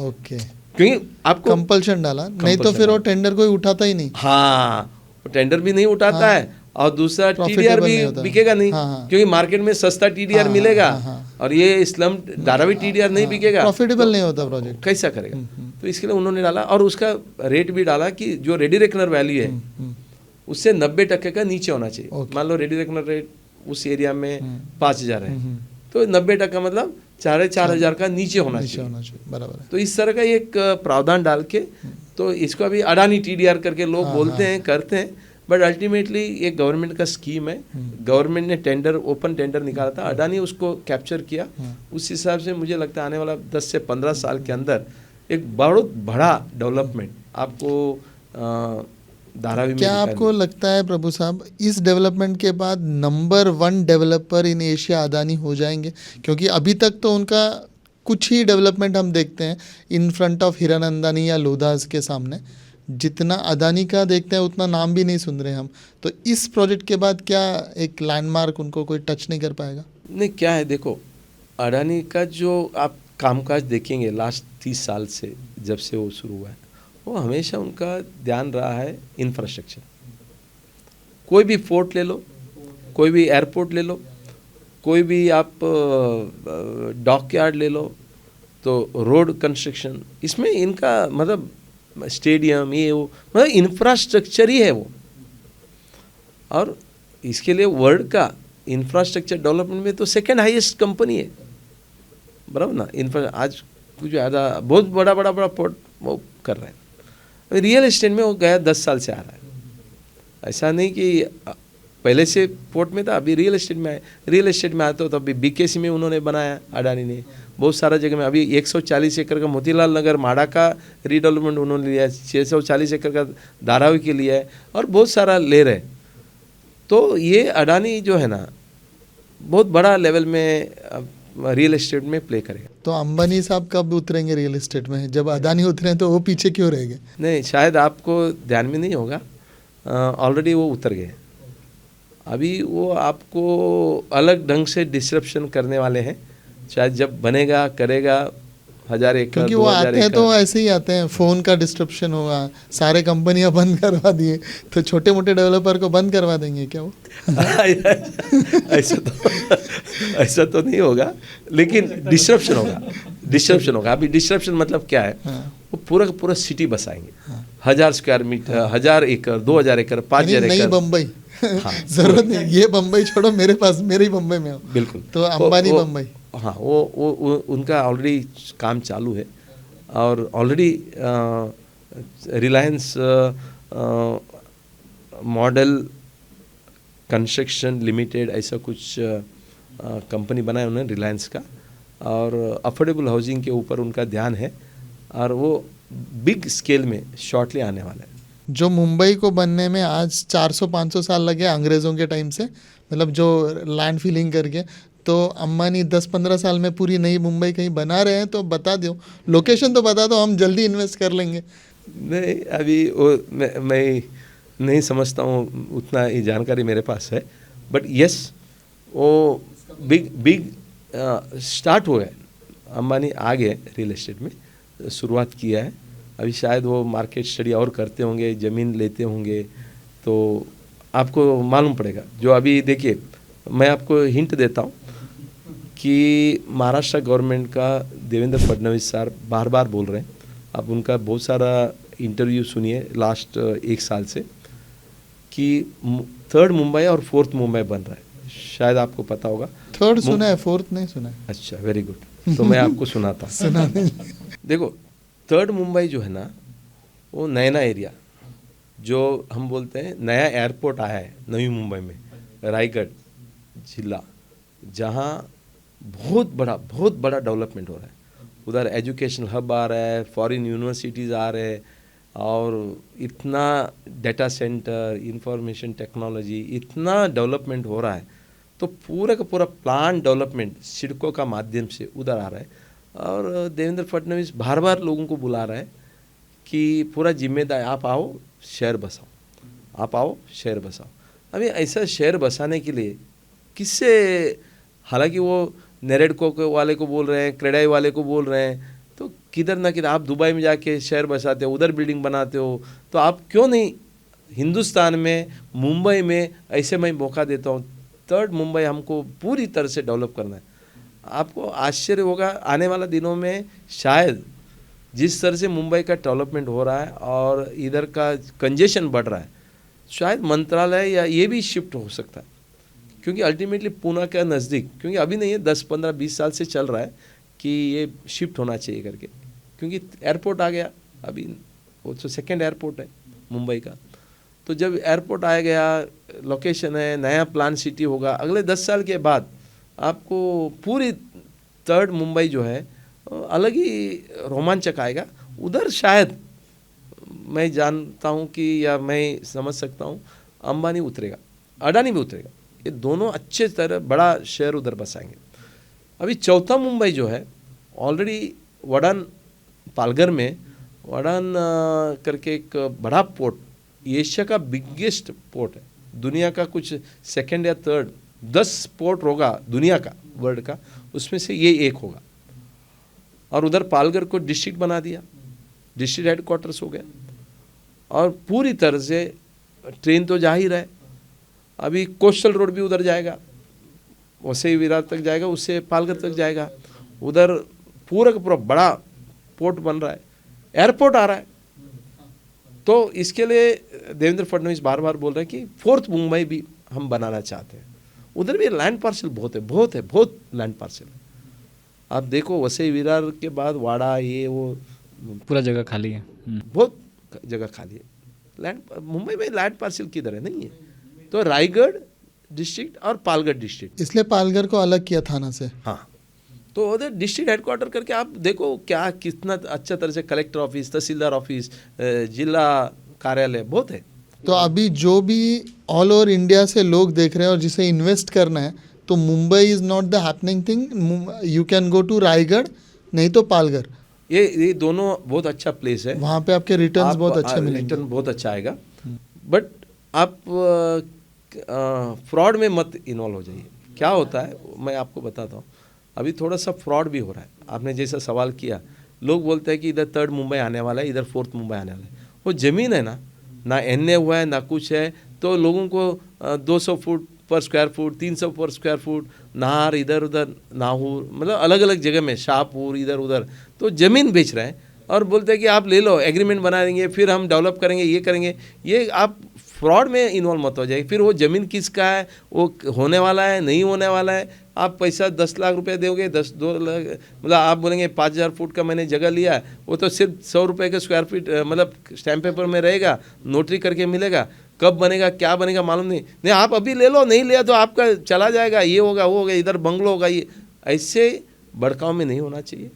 ओके, क्योंकि आपको कंपल्शन डाला, नहीं तो फिर वो टेंडर कोई उठाता ही नहीं। हाँ, वो टेंडर भी नहीं उठाता है और दूसरा टीडीआर भी बिकेगा नहीं, क्योंकि मार्केट में सस्ता टीडीआर मिलेगा और ये स्लम धारावी टीडीआर नहीं बिकेगा, प्रॉफिटेबल नहीं होता प्रोजेक्ट, कैसा करेगा। तो इसके लिए उन्होंने डाला और उसका रेट भी डाला कि जो रेडी रेकनर वैल्यू है उससे 90% का नीचे होना चाहिए। मान लो रेडी रेकनर रेट उस एरिया में 5,000 है, तो 90% मतलब 4,500 का नीचे होना चाहिए। बराबर है। तो इस तरह का एक प्रावधान डाल के, तो इसको अभी अडानी टीडीआर करके लोग बोलते हैं, करते हैं, बट अल्टीमेटली ये गवर्नमेंट का स्कीम है। गवर्नमेंट ने टेंडर, ओपन टेंडर निकाला था, अडानी उसको कैप्चर किया। उस हिसाब से मुझे लगता है आने वाला 10 से 15 साल के अंदर एक बहुत बड़ा डेवलपमेंट आपको धारावी में। क्या आपको लगता है प्रभु साहब, इस डेवलपमेंट के बाद number 1 developer in Asia Adani हो जाएंगे? क्योंकि अभी तक तो उनका कुछ ही डेवलपमेंट हम देखते हैं इन फ्रंट ऑफ हिरानंदानी या लोधास के सामने, जितना अडानी का देखते हैं उतना नाम भी नहीं सुन रहे हम। तो इस प्रोजेक्ट के बाद क्या एक लैंडमार्क उनको कोई टच नहीं कर पाएगा? नहीं, क्या है, देखो अडानी का जो आप कामकाज देखेंगे लास्ट 30 साल से जब से वो शुरू हुआ है, वो हमेशा उनका ध्यान रहा है इंफ्रास्ट्रक्चर। कोई भी फोर्ट ले लो, कोई भी एयरपोर्ट ले लो, कोई भी आप डॉक यार्ड ले लो, तो रोड कंस्ट्रक्शन, इसमें इनका मतलब स्टेडियम ये वो मतलब इंफ्रास्ट्रक्चर ही है वो। और इसके लिए वर्ल्ड का इंफ्रास्ट्रक्चर डेवलपमेंट में तो सेकेंड हाईएस्ट कंपनी है, बराबर ना। आज कुछ ज़्यादा बहुत बड़ा पोर्ट वो कर रहे हैं। रियल एस्टेट में वो गया 10 साल से आ रहा है, ऐसा नहीं कि पहले से पोर्ट में था, अभी रियल एस्टेट में आए। रियल एस्टेट में आते हो तो अभी बीकेसी में उन्होंने बनाया अडानी ने, बहुत सारा जगह में। अभी 140 एकड़ का मोतीलाल नगर माड़ा का रीडेवलपमेंट उन्होंने लिया है, 640 एकड़ का धारावी के लिया है और बहुत सारा ले रहे। तो ये अडानी जो है ना बहुत बड़ा लेवल में रियल एस्टेट में प्ले करेगा। तो अंबानी साहब कब उतरेंगे रियल एस्टेट में? जब अडानी उतरे तो वो पीछे क्यों रहेंगे? नहीं, शायद आपको ध्यान में नहीं होगा, ऑलरेडी वो उतर गए। अभी वो आपको अलग ढंग से डिस्ट्रप्शन करने वाले हैं, शायद जब बनेगा करेगा 1000 एकड़, क्योंकि वो आते हैं तो ऐसे ही आते हैं, फ़ोन का डिस्ट्रप्शन होगा, सारे कंपनियां बंद करवा दिए, तो छोटे मोटे डेवलपर को बंद करवा देंगे क्या वो? ऐसा तो नहीं होगा, लेकिन डिस्ट्रप्शन होगा। अभी डिस्ट्रप्शन मतलब क्या है, वो पूरा का पूरा सिटी बसाएंगे, 1000 स्क्वायर मीटर, 1000 एकड़, 2000 एकड़, 5000 एकड़। नहीं बम्बई जरूरत नहीं, ये बम्बई छोड़ो, मेरे पास मेरे ही बम्बई में हो। बिल्कुल, तो अंबानी बम्बई, हाँ, वो उनका ऑलरेडी काम चालू है और already Reliance model construction limited ऐसा कुछ कंपनी बनाया उन्होंने रिलायंस का, और अफोर्डेबल हाउसिंग के ऊपर उनका ध्यान है और वो बिग स्केल में शॉर्टली आने वाला है। जो मुंबई को बनने में आज 400-500 साल लगे अंग्रेज़ों के टाइम से, मतलब जो लैंड फीलिंग करके, तो अंबानी 10-15 साल में पूरी नई मुंबई कहीं बना रहे हैं, तो बता दो, लोकेशन तो बता दो, हम जल्दी इन्वेस्ट कर लेंगे। नहीं, अभी वो मैं नहीं समझता हूँ, उतना ही जानकारी मेरे पास है, बट यस वो बिग स्टार्ट हो गए, अंबानी आ गए रियल एस्टेट में, शुरुआत किया है। अभी शायद वो मार्केट स्टडी और करते होंगे, ज़मीन लेते होंगे, तो आपको मालूम पड़ेगा। जो अभी देखिए, मैं आपको हिंट देता हूँ कि महाराष्ट्र गवर्नमेंट का देवेंद्र फडणवीस सर बार बार बोल रहे हैं, आप उनका बहुत सारा इंटरव्यू सुनिए लास्ट 1 साल से, कि 3rd मुंबई और 4th मुंबई बन रहा है। शायद आपको पता होगा। 3rd सुना है, 4th नहीं सुना है। अच्छा, वेरी गुड, तो मैं आपको सुनाता हूँ। देखो, थर्ड मुंबई जो है ना, वो नैना एरिया, जो हम बोलते हैं नया एयरपोर्ट आया है नवी मुंबई में, रायगढ़ जिला, जहाँ बहुत बड़ा डेवलपमेंट हो रहा है। उधर एजुकेशनल हब आ रहा है, फॉरेन यूनिवर्सिटीज़ आ रहे हैं, और इतना डेटा सेंटर, इंफॉर्मेशन टेक्नोलॉजी, इतना डेवलपमेंट हो रहा है। तो पूरा का पूरा प्लान डेवलपमेंट सिडको का माध्यम से उधर आ रहा है। और देवेंद्र फडणवीस बार बार लोगों को बुला रहा है कि पूरा जिम्मेदार, आप आओ शहर बसाओ, आप आओ शहर बसाओ। अभी ऐसा शहर बसाने के लिए किससे, हालांकि वो नेरेडको वाले को बोल रहे हैं, क्रेडाई वाले को बोल रहे हैं, तो किधर ना किधर आप दुबई में जाके शहर बसाते हो, उधर बिल्डिंग बनाते हो, तो आप क्यों नहीं हिंदुस्तान में, मुंबई में ऐसे मैं मौका देता हूँ। थर्ड मुंबई हमको पूरी तरह से डेवलप करना है। आपको आश्चर्य होगा, आने वाला दिनों में शायद जिस तरह से मुंबई का डेवलपमेंट हो रहा है और इधर का कंजेशन बढ़ रहा है, शायद मंत्रालय या ये भी शिफ्ट हो सकता है, क्योंकि अल्टीमेटली पुणे के नज़दीक, क्योंकि अभी नहीं है, 10, 15, 20 साल से चल रहा है कि ये शिफ्ट होना चाहिए करके, क्योंकि एयरपोर्ट आ गया अभी, वो तो सेकेंड एयरपोर्ट है मुंबई का। तो जब एयरपोर्ट आ गया, लोकेशन है, नया प्लान सिटी होगा, अगले 10 साल के बाद आपको पूरी थर्ड मुंबई जो है अलग ही रोमांचक आएगा। उधर शायद मैं जानता हूँ कि, या मैं समझ सकता हूँ, अंबानी उतरेगा, अडानी भी उतरेगा, ये दोनों अच्छे तरह बड़ा शहर उधर बसाएंगे। अभी चौथा मुंबई जो है, ऑलरेडी वडान पालघर में वडान करके एक बड़ा पोर्ट, एशिया का बिगेस्ट पोर्ट है, दुनिया का कुछ सेकंड या थर्ड 10 पोर्ट होगा दुनिया का, वर्ल्ड का, उसमें से ये एक होगा। और उधर पालघर को डिस्ट्रिक्ट बना दिया, डिस्ट्रिक्ट हेडक्वार्टर्स हो गया, और पूरी तरह से ट्रेन तो जा ही रहा है। अभी कोस्टल रोड भी उधर जाएगा, वसई विरार तक जाएगा, उससे पालघर तक जाएगा। उधर पूरा का पूरा बड़ा पोर्ट बन रहा है, एयरपोर्ट आ रहा है। तो इसके लिए देवेंद्र फडणवीस बार बार बोल रहे हैं कि फोर्थ मुंबई भी हम बनाना चाहते हैं। उधर भी लैंड पार्सल बहुत लैंड पार्सल है। आप देखो, वसई विरार के बाद वाड़ा, ये वो पूरा जगह खाली है। बहुत जगह खाली है। लैंड मुंबई में लैंड पार्सल किधर है, नहीं है। तो रायगढ़ डिस्ट्रिक्ट और पालघर डिस्ट्रिक्ट, इसलिए पालघर को अलग किया थाना से। हाँ, तो उधर डिस्ट्रिक्ट हेडक्वार्टर करके आप देखो क्या कितना अच्छा तरह से कलेक्टर ऑफिस, तहसीलदार ऑफिस, जिला कार्यालय बहुत है। तो अभी जो भी ऑल ओवर इंडिया से लोग देख रहे हैं और जिसे इन्वेस्ट करना है, तो Mumbai is not the happening thing, you can go to Raigad, नहीं तो पालघर। ये दोनों बहुत अच्छा प्लेस है, वहाँ पे आपके रिटर्न्स बहुत अच्छे मिलेंगे। रिटर्न बहुत अच्छा आएगा। बट आप फ्रॉड में मत इन्वॉल्व हो जाइए। क्या होता है मैं आपको बताता हूँ, अभी थोड़ा सा फ्रॉड भी हो रहा है। आपने जैसा सवाल किया, लोग बोलते हैं कि इधर थर्ड मुंबई आने वाला है, इधर फोर्थ मुंबई आने वाला है। वो ज़मीन है ना एनए हुआ है ना कुछ है, तो लोगों को 200 फुट पर स्क्वायर फुट, 300 पर स्क्वायर फुट, नाहर इधर उधर, नाहूर, मतलब अलग अलग जगह में, शाहपुर इधर उधर, तो ज़मीन बेच रहे हैं और बोलते हैं कि आप ले लो, एग्रीमेंट बना देंगे, फिर हम डेवलप करेंगे, ये करेंगे। ये आप फ्रॉड में इन्वॉल्व मत हो जाए। फिर वो ज़मीन किसका है, वो होने वाला है नहीं होने वाला है, आप पैसा 10 लाख रुपए दोगे, 2 लाख, मतलब आप बोलेंगे 5000 फुट का मैंने जगह लिया, वो तो सिर्फ 100 रुपये का स्क्वायर फीट, मतलब स्टैम्प पेपर में रहेगा, नोटरी करके मिलेगा। कब बनेगा क्या बनेगा मालूम नहीं। आप अभी ले लो, नहीं लिया तो आपका चला जाएगा, ये होगा वो होगा, इधर बंगलो होगा। ये ऐसे भड़काव में नहीं होना चाहिए।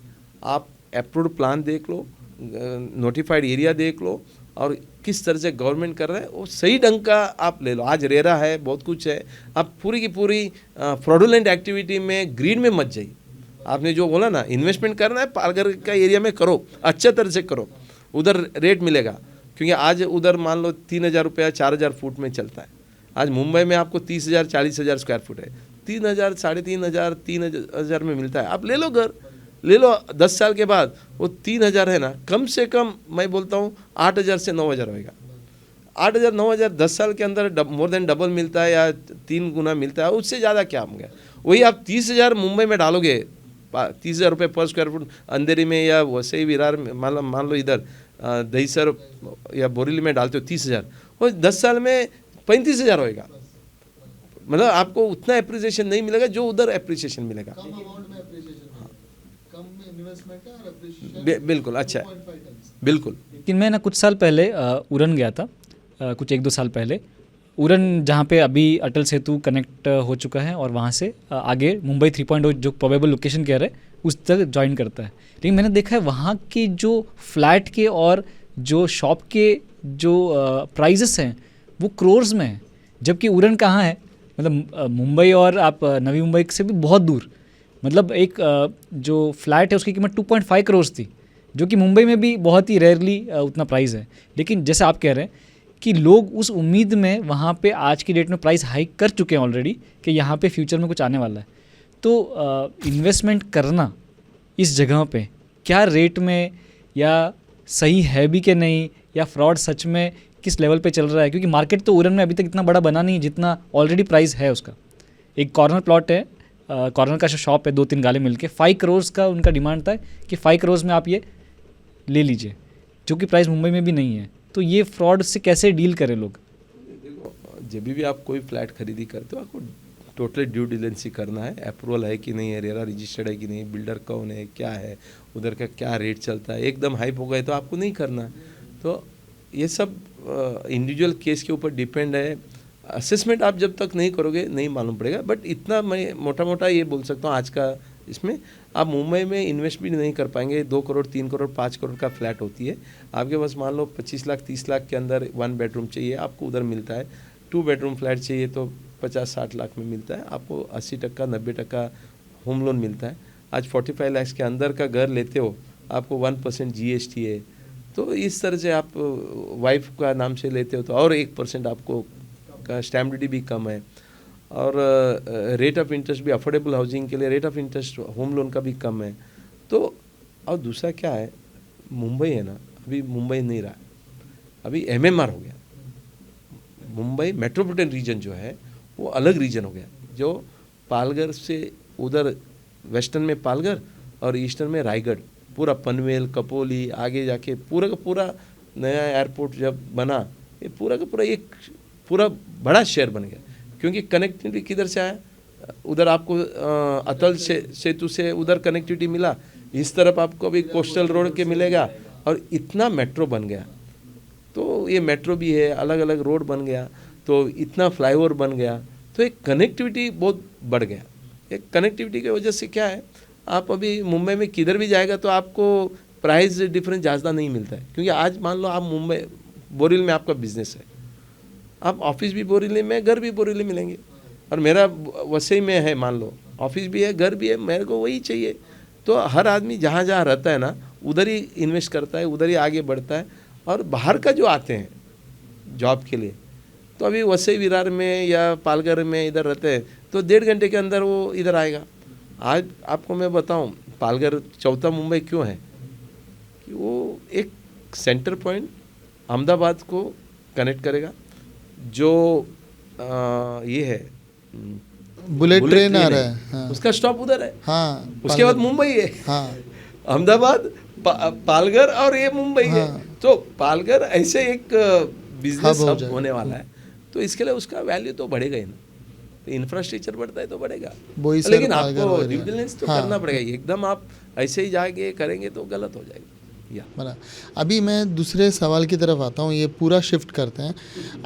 आप अप्रूव्ड प्लान देख लो, नोटिफाइड एरिया देख लो, और किस तरह से गवर्नमेंट कर रहा है वो सही ढंग का आप ले लो। आज रेरा है, बहुत कुछ है, आप पूरी की पूरी फ्रॉडुलेंट एक्टिविटी में, ग्रीड में मत जाइए। आपने जो बोला ना, इन्वेस्टमेंट करना है पालघर का एरिया में करो, अच्छे तरह से करो, उधर रेट मिलेगा। क्योंकि आज उधर मान लो 3000 रुपया 4000 फुट में चलता है। आज मुंबई में आपको 30,000 40,000 स्क्वायर फुट है, 3000 3,500 3,000 में मिलता है। आप ले लो घर, ले लो। 10 साल के बाद वो 3,000 है ना, कम से कम मैं बोलता हूँ 8,000 से 9,000 होएगा। 8,000 9,000 10 साल के अंदर मोर देन डबल मिलता है या 3 गुना मिलता है। उससे ज़्यादा क्या हो गया। वही आप 30,000 मुंबई में डालोगे, 30,000 रुपये पर स्क्वायर फुट अंधेरी में या वसई विरार में, मान लो इधर दहीसर या बोरीली में डालते हो 30,000, वो 10 साल में 35,000 होएगा। मतलब आपको उतना एप्रिसिएशन नहीं मिलेगा जो उधर एप्रिसिएशन मिलेगा। बिल्कुल, अच्छा है। बिल्कुल। लेकिन मैं ना कुछ साल पहले उरन गया था, कुछ 1-2 साल पहले। उरन जहाँ पे अभी अटल सेतु कनेक्ट हो चुका है और वहाँ से आगे मुंबई 3.0 जो प्रोबेबल लोकेशन कह रहे हैं उस तक ज्वाइन करता है। लेकिन मैंने देखा है वहाँ के जो फ्लैट के और जो शॉप के जो प्राइजेस हैं वो क्रोर्स में हैं, जबकि उरन कहाँ है, मतलब मुंबई और आप नवी मुंबई से भी बहुत दूर। मतलब एक जो फ्लैट है उसकी कीमत 2.5 करोड़ थी, जो कि मुंबई में भी बहुत ही रेयरली उतना प्राइस है। लेकिन जैसे आप कह रहे हैं कि लोग उस उम्मीद में वहाँ पे आज की डेट में प्राइस हाइक कर चुके हैं ऑलरेडी कि यहाँ पे फ्यूचर में कुछ आने वाला है। तो इन्वेस्टमेंट करना इस जगह पे क्या रेट में या सही है भी कि नहीं, या फ्रॉड सच में किस लेवल पे चल रहा है, क्योंकि मार्केट तो उरन में अभी तक इतना बड़ा बना नहीं जितना ऑलरेडी प्राइस है उसका। एक कॉर्नर प्लॉट है, कॉर्नर का जो शॉप है 2-3 गाले मिलके 5 करोड़ का उनका डिमांड था कि 5 करोड़ में आप ये ले लीजिए, जो कि प्राइस मुंबई में भी नहीं है। तो ये फ्रॉड से कैसे डील करें लोग? जब भी आप कोई फ्लैट खरीदी करते हो आपको टोटली ड्यू डिलिजेंसी करना है, अप्रूवल है कि नहीं है, रेरा रजिस्टर्ड है कि नहीं, बिल्डर कौन है, क्या है, उधर का क्या रेट चलता है। एकदम हाइप हो गए तो आपको नहीं करना है। तो ये सब इंडिविजुअल केस के ऊपर डिपेंड है। असेसमेंट आप जब तक नहीं करोगे नहीं मालूम पड़ेगा। बट इतना मैं मोटा मोटा ये बोल सकता हूँ आज का इसमें आप मुंबई में इन्वेस्ट भी नहीं कर पाएंगे। 2 करोड़ 3 करोड़ 5 करोड़ का फ्लैट होती है आपके पास, मान लो 25 लाख 30 लाख के अंदर 1 बेडरूम चाहिए आपको उधर मिलता है। 2 बेडरूम फ्लैट चाहिए तो 50-60 लाख में मिलता है आपको। 80% 90% होम लोन मिलता है। आज 45 लाख के अंदर का घर लेते हो आपको 1% GST है। तो इस तरह से आप वाइफ का नाम से लेते हो तो और 1% आपको का स्टैम्प ड्यूटी भी कम है। और रेट ऑफ इंटरेस्ट भी अफोर्डेबल हाउसिंग के लिए rate of interest home loan का भी कम है। तो और दूसरा क्या है, मुंबई है ना, अभी मुंबई नहीं रहा, अभी MMR हो गया। मुंबई मेट्रोपॉलिटन रीजन जो है वो अलग रीजन हो गया, जो पालघर से उधर वेस्टर्न में पालघर और ईस्टर्न में रायगढ़, पूरा पनवेल कपोली आगे जाके पूरा का पूरा नया एयरपोर्ट जब बना, ये पूरा का पूरा एक पूरा बड़ा शहर बन गया। क्योंकि कनेक्टिविटी किधर से आया, उधर आपको अटल सेतु से उधर कनेक्टिविटी मिला, इस तरफ आपको अभी कोस्टल रोड के मिलेगा और इतना मेट्रो बन गया। तो ये मेट्रो भी है, अलग अलग रोड बन गया, तो इतना फ्लाईओवर बन गया, तो एक कनेक्टिविटी बहुत बढ़ गया। एक कनेक्टिविटी की वजह से क्या है, आप अभी मुंबई में किधर भी जाएगा तो आपको प्राइस डिफरेंस ज़्यादा नहीं मिलता है। क्योंकि आज मान लो आप मुंबई बोरीवली में आपका बिजनेस है, आप ऑफिस भी बोरीवली में, घर भी बोरीवली मिलेंगे, और मेरा वसई में है, मान लो ऑफिस भी है घर भी है, मेरे को वही चाहिए। तो हर आदमी जहाँ जहाँ रहता है ना उधर ही इन्वेस्ट करता है, उधर ही आगे बढ़ता है। और बाहर का जो आते हैं जॉब के लिए, तो अभी वसई विरार में या पालघर में इधर रहते हैं तो 1.5 घंटे के अंदर वो इधर आएगा। आज आपको मैं बताऊं पालघर चौथा मुंबई क्यों है, कि वो एक सेंटर पॉइंट अहमदाबाद को कनेक्ट करेगा। जो ये है बुलेट ट्रेन आ रहा है, हाँ। उसका स्टॉप उधर है, हाँ, उसके बाद मुंबई है, हाँ, अहमदाबाद पालघर और ये मुंबई है। हाँ। तो पालघर ऐसे एक बिजनेस हब हो हब जाएगा। होने वाला है, तो इसके लिए उसका वैल्यू तो बढ़ेगा ही ना। इंफ्रास्ट्रक्चर बढ़ता है तो बढ़ेगा, बोईसर, लेकिन पालघर आपको वगैरह। ड्यू डिलिजेंस तो हाँ। करना पड़ेगा। एकदम आप ऐसे ही जाके करेंगे तो गलत हो जाएगा। या बना। अभी मैं दूसरे सवाल की तरफ आता हूँ, ये पूरा शिफ्ट करते हैं।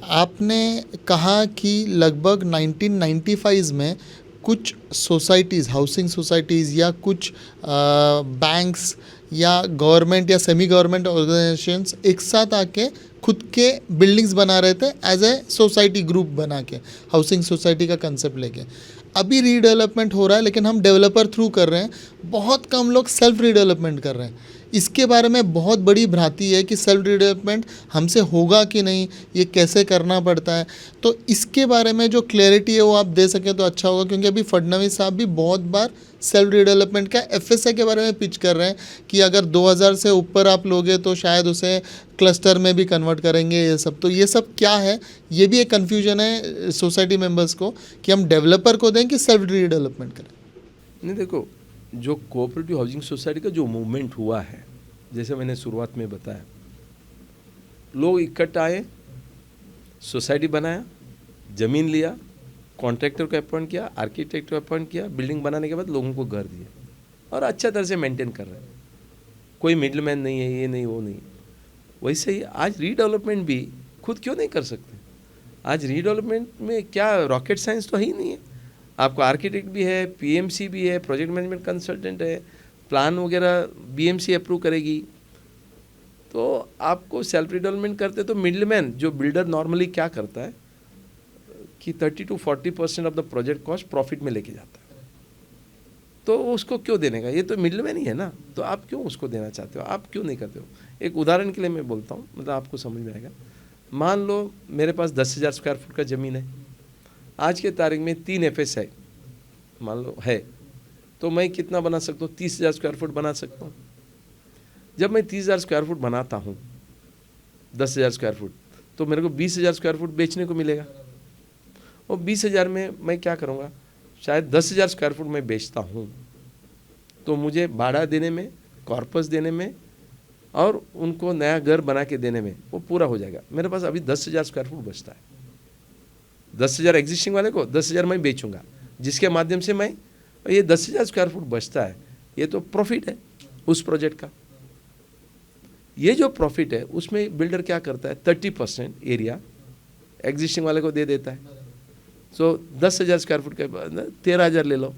आपने कहा कि लगभग 1995 में कुछ सोसाइटीज़, हाउसिंग सोसाइटीज़ या कुछ बैंक्स या गवर्नमेंट या सेमी गवर्नमेंट ऑर्गेनाइजेशंस एक साथ आके खुद के बिल्डिंग्स बना रहे थे एज ए सोसाइटी ग्रुप बना के, हाउसिंग सोसाइटी का कंसेप्ट लेके। अभी रीडेवलपमेंट हो रहा है लेकिन हम डेवलपर थ्रू कर रहे हैं, बहुत कम लोग सेल्फ रीडेवलपमेंट कर रहे हैं। इसके बारे में बहुत बड़ी भ्रांति है कि सेल्फ डेवलपमेंट हमसे होगा कि नहीं, ये कैसे करना पड़ता है। तो इसके बारे में जो क्लैरिटी है वो आप दे सकें तो अच्छा होगा, क्योंकि अभी फडणवीस साहब भी बहुत बार सेल्फ डेवलपमेंट का FSI के बारे में पिच कर रहे हैं कि अगर 2000 से ऊपर आप लोगे तो शायद उसे क्लस्टर में भी कन्वर्ट करेंगे। ये सब, तो ये सब क्या है, ये भी एक कन्फ्यूजन है सोसाइटी मेम्बर्स को कि हम डेवलपर को दें कि सेल्फ रीडेवलपमेंट करें। नहीं, देखो जो कोऑपरेटिव हाउसिंग सोसाइटी का जो मूवमेंट हुआ है, जैसे मैंने शुरुआत में बताया, लोग इकट्ठा आए, सोसाइटी बनाया, ज़मीन लिया, कॉन्ट्रैक्टर को अपॉइंट किया, आर्किटेक्ट को अपॉइंट किया, बिल्डिंग बनाने के बाद लोगों को घर दिए और अच्छा तरह से मेंटेन कर रहे हैं। कोई मिडलमैन नहीं है, ये नहीं वो नहीं। वैसे ही आज रीडेवलपमेंट भी खुद क्यों नहीं कर सकते? आज रीडेवलपमेंट में क्या रॉकेट साइंस तो ही नहीं है। आपको आर्किटेक्ट भी है, पीएमसी भी है, प्रोजेक्ट मैनेजमेंट कंसल्टेंट है, प्लान वगैरह बीएमसी अप्रूव करेगी। तो आपको सेल्फ रिडेवलपमेंट करते तो मिडलमैन जो बिल्डर नॉर्मली क्या करता है कि 30 to 40% of the project cost profit में लेके जाता है, तो उसको क्यों देने का? ये तो मिडलमैन ही है ना, तो आप क्यों उसको देना चाहते हो? आप क्यों नहीं करते हो? एक उदाहरण के लिए मैं बोलता हूँ, मतलब आपको समझ में आएगा। मान लो मेरे पास 10,000 स्क्वायर फुट का ज़मीन है, आज के तारीख में 3 FSI मान लो है, तो मैं कितना बना सकता हूँ? 30,000 स्क्वायर फुट बना सकता हूँ। जब मैं 30,000 स्क्वायर फुट बनाता हूँ 10,000 स्क्वायर फुट, तो मेरे को 20,000 स्क्वायर फुट बेचने को मिलेगा। और 20,000 में मैं क्या करूँगा? शायद 10,000 स्क्वायर फुट मैं बेचता हूँ, तो मुझे भाड़ा देने में, कॉर्पस देने में और उनको नया घर बना के देने में वो पूरा हो जाएगा। मेरे पास अभी 10,000 स्क्वायर फुट बचता है। 10,000 एग्जिस्टिंग वाले को 10,000 मैं बेचूंगा, जिसके माध्यम से मैं ये 10,000 स्क्वायर फुट बचता है, ये तो प्रॉफिट है उस प्रोजेक्ट का। ये जो प्रॉफिट है उसमें बिल्डर क्या करता है? 30% एरिया एग्जिस्टिंग वाले को दे देता है। सो 10,000 स्क्वायर फुट के बाद 13,000 ले लो,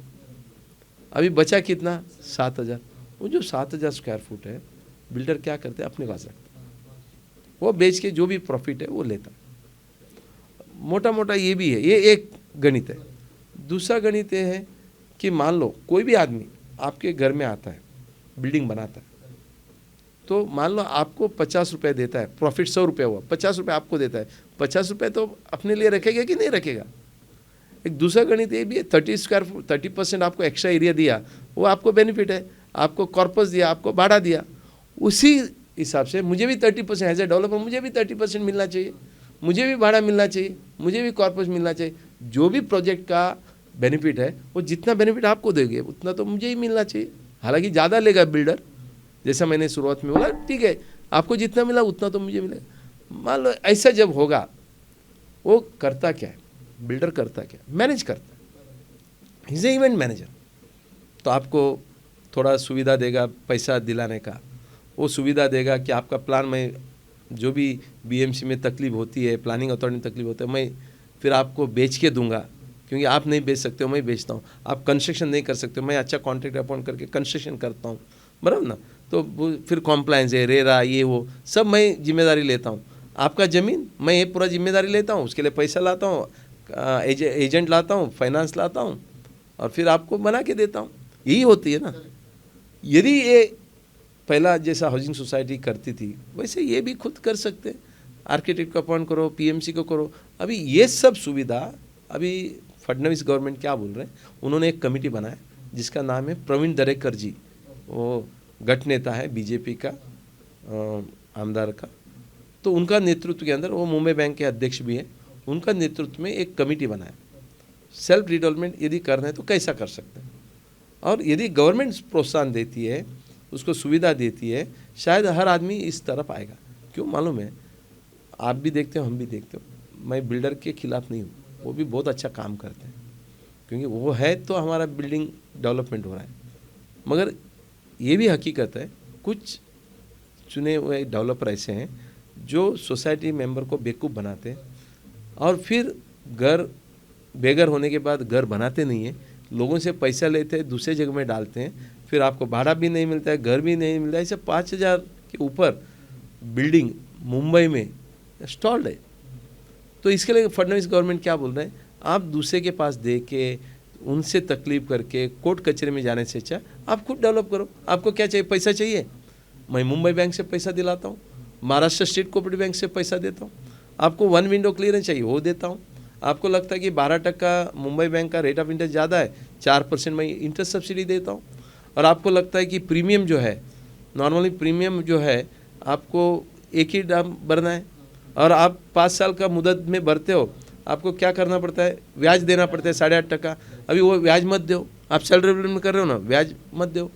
अभी बचा कितना? 7,000। वो जो 7,000 स्क्वायर फुट है बिल्डर क्या करते हैं? अपने पास रखते हैं, वो बेच के जो भी प्रॉफिट है वो लेता है। मोटा मोटा ये भी है, ये एक गणित है। दूसरा गणित ये है कि मान लो कोई भी आदमी आपके घर में आता है, बिल्डिंग बनाता है, तो मान लो आपको 50 रुपये देता है, प्रॉफिट 100 रुपये हुआ, 50 रुपये आपको देता है, 50 रुपये तो अपने लिए रखेगा कि नहीं रखेगा? एक दूसरा गणित ये भी है, 30% आपको एक्स्ट्रा एरिया दिया, वो आपको बेनिफिट है, आपको कॉर्पस दिया, आपको भाड़ा दिया, उसी हिसाब से मुझे भी 30% एज ए डेवलपर मुझे भी 30% मिलना चाहिए, मुझे भी भाड़ा मिलना चाहिए, मुझे भी कॉर्पस मिलना चाहिए। जो भी प्रोजेक्ट का बेनिफिट है वो जितना बेनिफिट आपको देंगे उतना तो मुझे ही मिलना चाहिए। हालांकि ज़्यादा लेगा बिल्डर, जैसा मैंने शुरुआत में बोला, ठीक है आपको जितना मिला उतना तो मुझे मिलेगा। मान लो ऐसा जब होगा, वो करता क्या है? बिल्डर करता क्या? मैनेज करता है, इज ए इवेंट मैनेजर। तो आपको थोड़ा सुविधा देगा पैसा दिलाने का, वो सुविधा देगा कि आपका प्लान में जो भी बीएमसी में तकलीफ होती है, प्लानिंग अथॉरिटी में तकलीफ होता है, मैं फिर आपको बेच के दूंगा, क्योंकि आप नहीं बेच सकते हो, मैं बेचता हूँ। आप कंस्ट्रक्शन नहीं कर सकते हो, मैं अच्छा कॉन्ट्रैक्ट अपॉइंट करके कंस्ट्रक्शन करता हूँ, बराबर ना? तो फिर कॉम्प्लायंस है, रेरा, ये वो सब मैं जिम्मेदारी लेता हूँ। आपका ज़मीन मैं ये पूरा जिम्मेदारी लेता हूँ, उसके लिए पैसा लाता हूँ, एजेंट लाता हूँ, फाइनेंस लाता हूँ, और फिर आपको बना के देता हूँ। यही होती है ना। यदि ये पहला जैसा हाउसिंग सोसाइटी करती थी, वैसे ये भी खुद कर सकते हैं। आर्किटेक्ट को अपॉइंट करो, पीएमसी को करो। अभी ये सब सुविधा, अभी फडणवीस गवर्नमेंट क्या बोल रहे हैं, उन्होंने एक कमेटी बनाया जिसका नाम है प्रवीण दरेकर जी, वो गठ नेता है बीजेपी का, आमदार का। तो उनका नेतृत्व के अंदर, वो मुंबई बैंक के अध्यक्ष भी हैं, उनका नेतृत्व में एक कमेटी बनाया। सेल्फ रिडेवलपमेंट यदि करना है तो कैसा कर सकते हैं, और यदि गवर्नमेंट प्रोत्साहन देती है, उसको सुविधा देती है, शायद हर आदमी इस तरफ आएगा। क्यों मालूम है? आप भी देखते हो, हम भी देखते हो। मैं बिल्डर के खिलाफ नहीं हूँ, वो भी बहुत अच्छा काम करते हैं, क्योंकि वो है तो हमारा बिल्डिंग डेवलपमेंट हो रहा है। मगर ये भी हकीकत है, कुछ चुने हुए डेवलपर ऐसे हैं जो सोसाइटी मेंबर को बेवकूफ़ बनाते हैं, और फिर घर बेघर होने के बाद घर बनाते नहीं हैं, लोगों से पैसा लेते हैं, दूसरे जगह में डालते हैं, फिर आपको भाड़ा भी नहीं मिलता है, घर भी नहीं मिलता है। ऐसे 5,000 के ऊपर बिल्डिंग मुंबई में स्टॉल्ड है। तो इसके लिए फडणवीस गवर्नमेंट क्या बोल रहे हैं, आप दूसरे के पास दे के, उनसे तकलीफ करके, कोर्ट कचहरी में जाने से अच्छा आप खुद डेवलप करो। आपको क्या चाहिए? पैसा चाहिए, मैं मुंबई बैंक से पैसा दिलाता हूँ, महाराष्ट्र स्टेट कोऑपरेटिव बैंक से पैसा देता हूँ। आपको 1 विंडो क्लियरेंस चाहिए, वो देता हूँ। आपको लगता है कि 12% मुंबई बैंक का रेट ऑफ इंटरेस्ट ज़्यादा है, 4% मैं इंटरेस्ट सब्सिडी देता हूँ। और आपको लगता है कि प्रीमियम जो है, नॉर्मली प्रीमियम जो है आपको एक ही दाम भरना है, और आप 5 साल का मुदत में भरते हो, आपको क्या करना पड़ता है? ब्याज देना पड़ता है 8.5%। अभी वो ब्याज मत दो, आप सेल्फ रिडेवलपमेंट कर रहे हो ना, ब्याज मत दो।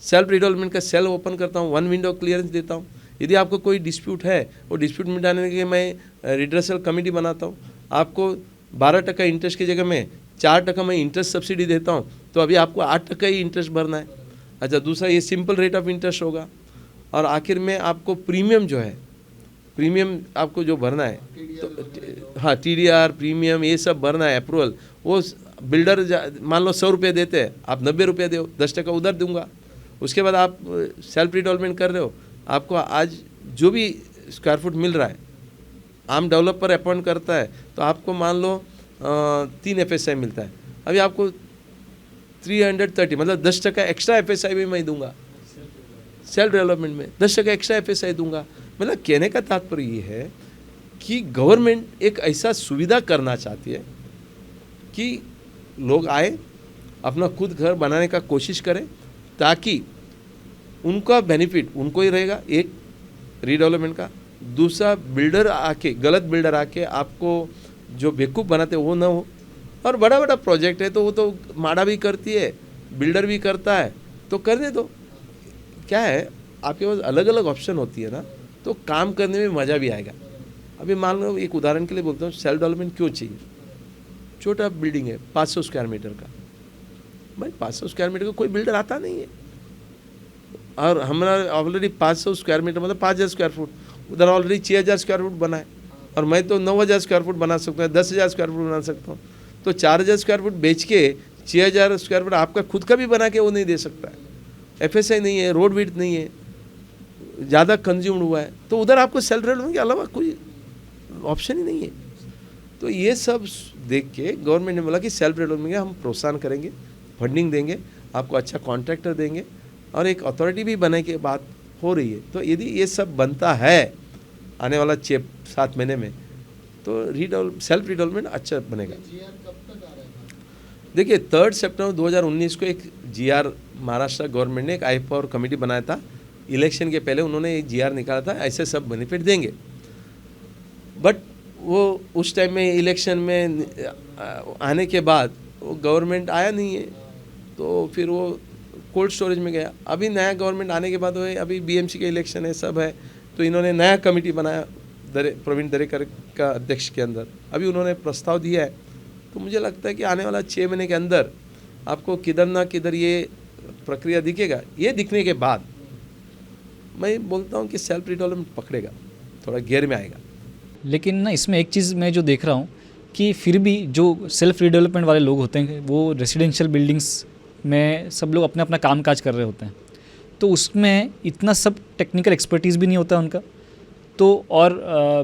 सेल्फ रिडेवलपमेंट का सेल ओपन करता हूँ, 1 विंडो क्लियरेंस देता हूँ। यदि आपको कोई डिस्प्यूट है, वो डिस्प्यूट मिटाने के लिए मैं रिड्रेसल कमेटी बनाता हूँ। आपको 12% इंटरेस्ट की जगह में 4% मैं इंटरेस्ट सब्सिडी देता हूँ, तो अभी आपको 8% ही इंटरेस्ट भरना है। अच्छा, दूसरा ये सिंपल रेट ऑफ इंटरेस्ट होगा। और आखिर में आपको प्रीमियम जो है प्रीमियम आपको जो भरना है तो हाँ TDR प्रीमियम ये सब भरना है अप्रूवल, वो बिल्डर मान लो 100 रुपये देते हैं, आप 90 रुपये दो, 10% उधर दूंगा। उसके बाद आप सेल्फ रिडोलमेंट कर रहे हो, आपको आज जो भी स्क्वायर फुट मिल रहा है, आम डेवलपर अपॉइंट करता है तो आपको मान लो 3 FSI मिलता है, अभी आपको 330 मतलब 10% एक्स्ट्रा FSI भी मैं दूंगा, सेल्फ डेवलपमेंट में 10% एक्स्ट्रा FSI दूंगा। मतलब कहने का तात्पर्य ये है कि गवर्नमेंट एक ऐसा सुविधा करना चाहती है कि लोग आए अपना खुद घर बनाने का कोशिश करें, ताकि उनका बेनिफिट उनको ही रहेगा, एक रीडेवलपमेंट का, दूसरा बिल्डर आके गलत बिल्डर आके आपको जो बेवकूफ़ बनाते वो ना हो। और बड़ा बड़ा प्रोजेक्ट है तो वो तो माड़ा भी करती है, बिल्डर भी करता है, तो करने दो। क्या है आपके पास अलग अलग ऑप्शन होती है ना, तो काम करने में मज़ा भी आएगा। अभी मान लो एक उदाहरण के लिए बोलता हूँ, सेल्फ डेवलपमेंट क्यों चाहिए? छोटा बिल्डिंग है 500 स्क्वायर मीटर का, भाई 500 स्क्वायर मीटर का कोई बिल्डर आता नहीं है, और हमारा ऑलरेडी 500 स्क्वायर मीटर मतलब 5000 स्क्वायर फुट, उधर ऑलरेडी 6000 स्क्वायर फुट बना है, और मैं तो 9000 स्क्वायर फुट बना सकता हूँ, 10,000 स्क्वायर फुट बना सकता हूँ। तो 4000 स्क्वायर फुट बेच के 6000 स्क्वायर फुट आपका खुद का भी बना के वो नहीं दे सकता है, FSI नहीं है, रोड विड्थ नहीं है, ज़्यादा कंज्यूम्ड हुआ है, तो उधर आपको सेल्फ डेवलपमेंट के अलावा कोई ऑप्शन ही नहीं है। तो ये सब देख के गवर्नमेंट ने बोला कि सेल्फ डेवलपमेंट हम प्रोत्साहन करेंगे, फंडिंग देंगे, आपको अच्छा कॉन्ट्रैक्टर देंगे, और एक अथॉरिटी भी बनने की बात हो रही है। तो यदि ये सब बनता है आने वाला 6-7 महीने में, तो सेल्फ रिडेवलपमेंट अच्छा बनेगा। देखिए 3 सितंबर 2019 को एक GR महाराष्ट्र गवर्नमेंट ने एक आई पावर कमेटी बनाया था, इलेक्शन के पहले उन्होंने एक GR निकाला था, ऐसे सब बेनिफिट देंगे। बट वो उस टाइम में इलेक्शन में आने के बाद वो गवर्नमेंट आया नहीं है, तो फिर वो कोल्ड स्टोरेज में गया। अभी नया गवर्नमेंट आने के बाद वो अभी BMC के इलेक्शन है, सब है, तो इन्होंने नया कमेटी बनाया प्रवीण दरेकर का अध्यक्ष के अंदर, अभी उन्होंने प्रस्ताव दिया है। तो मुझे लगता है कि आने वाला 6 महीने के अंदर आपको किधर ना किधर ये प्रक्रिया दिखेगा। ये दिखने के बाद मैं बोलता हूँ कि सेल्फ रिडेवलपमेंट पकड़ेगा, थोड़ा गियर में आएगा। लेकिन ना इसमें एक चीज़ मैं जो देख रहा हूँ कि फिर भी जो सेल्फ रिडेवलपमेंट वाले लोग होते हैं वो रेसिडेंशियल बिल्डिंग्स में सब लोग अपना अपना काम काज कर रहे होते हैं, तो उसमें इतना सब टेक्निकल एक्सपर्टीज़ भी नहीं होता उनका। तो और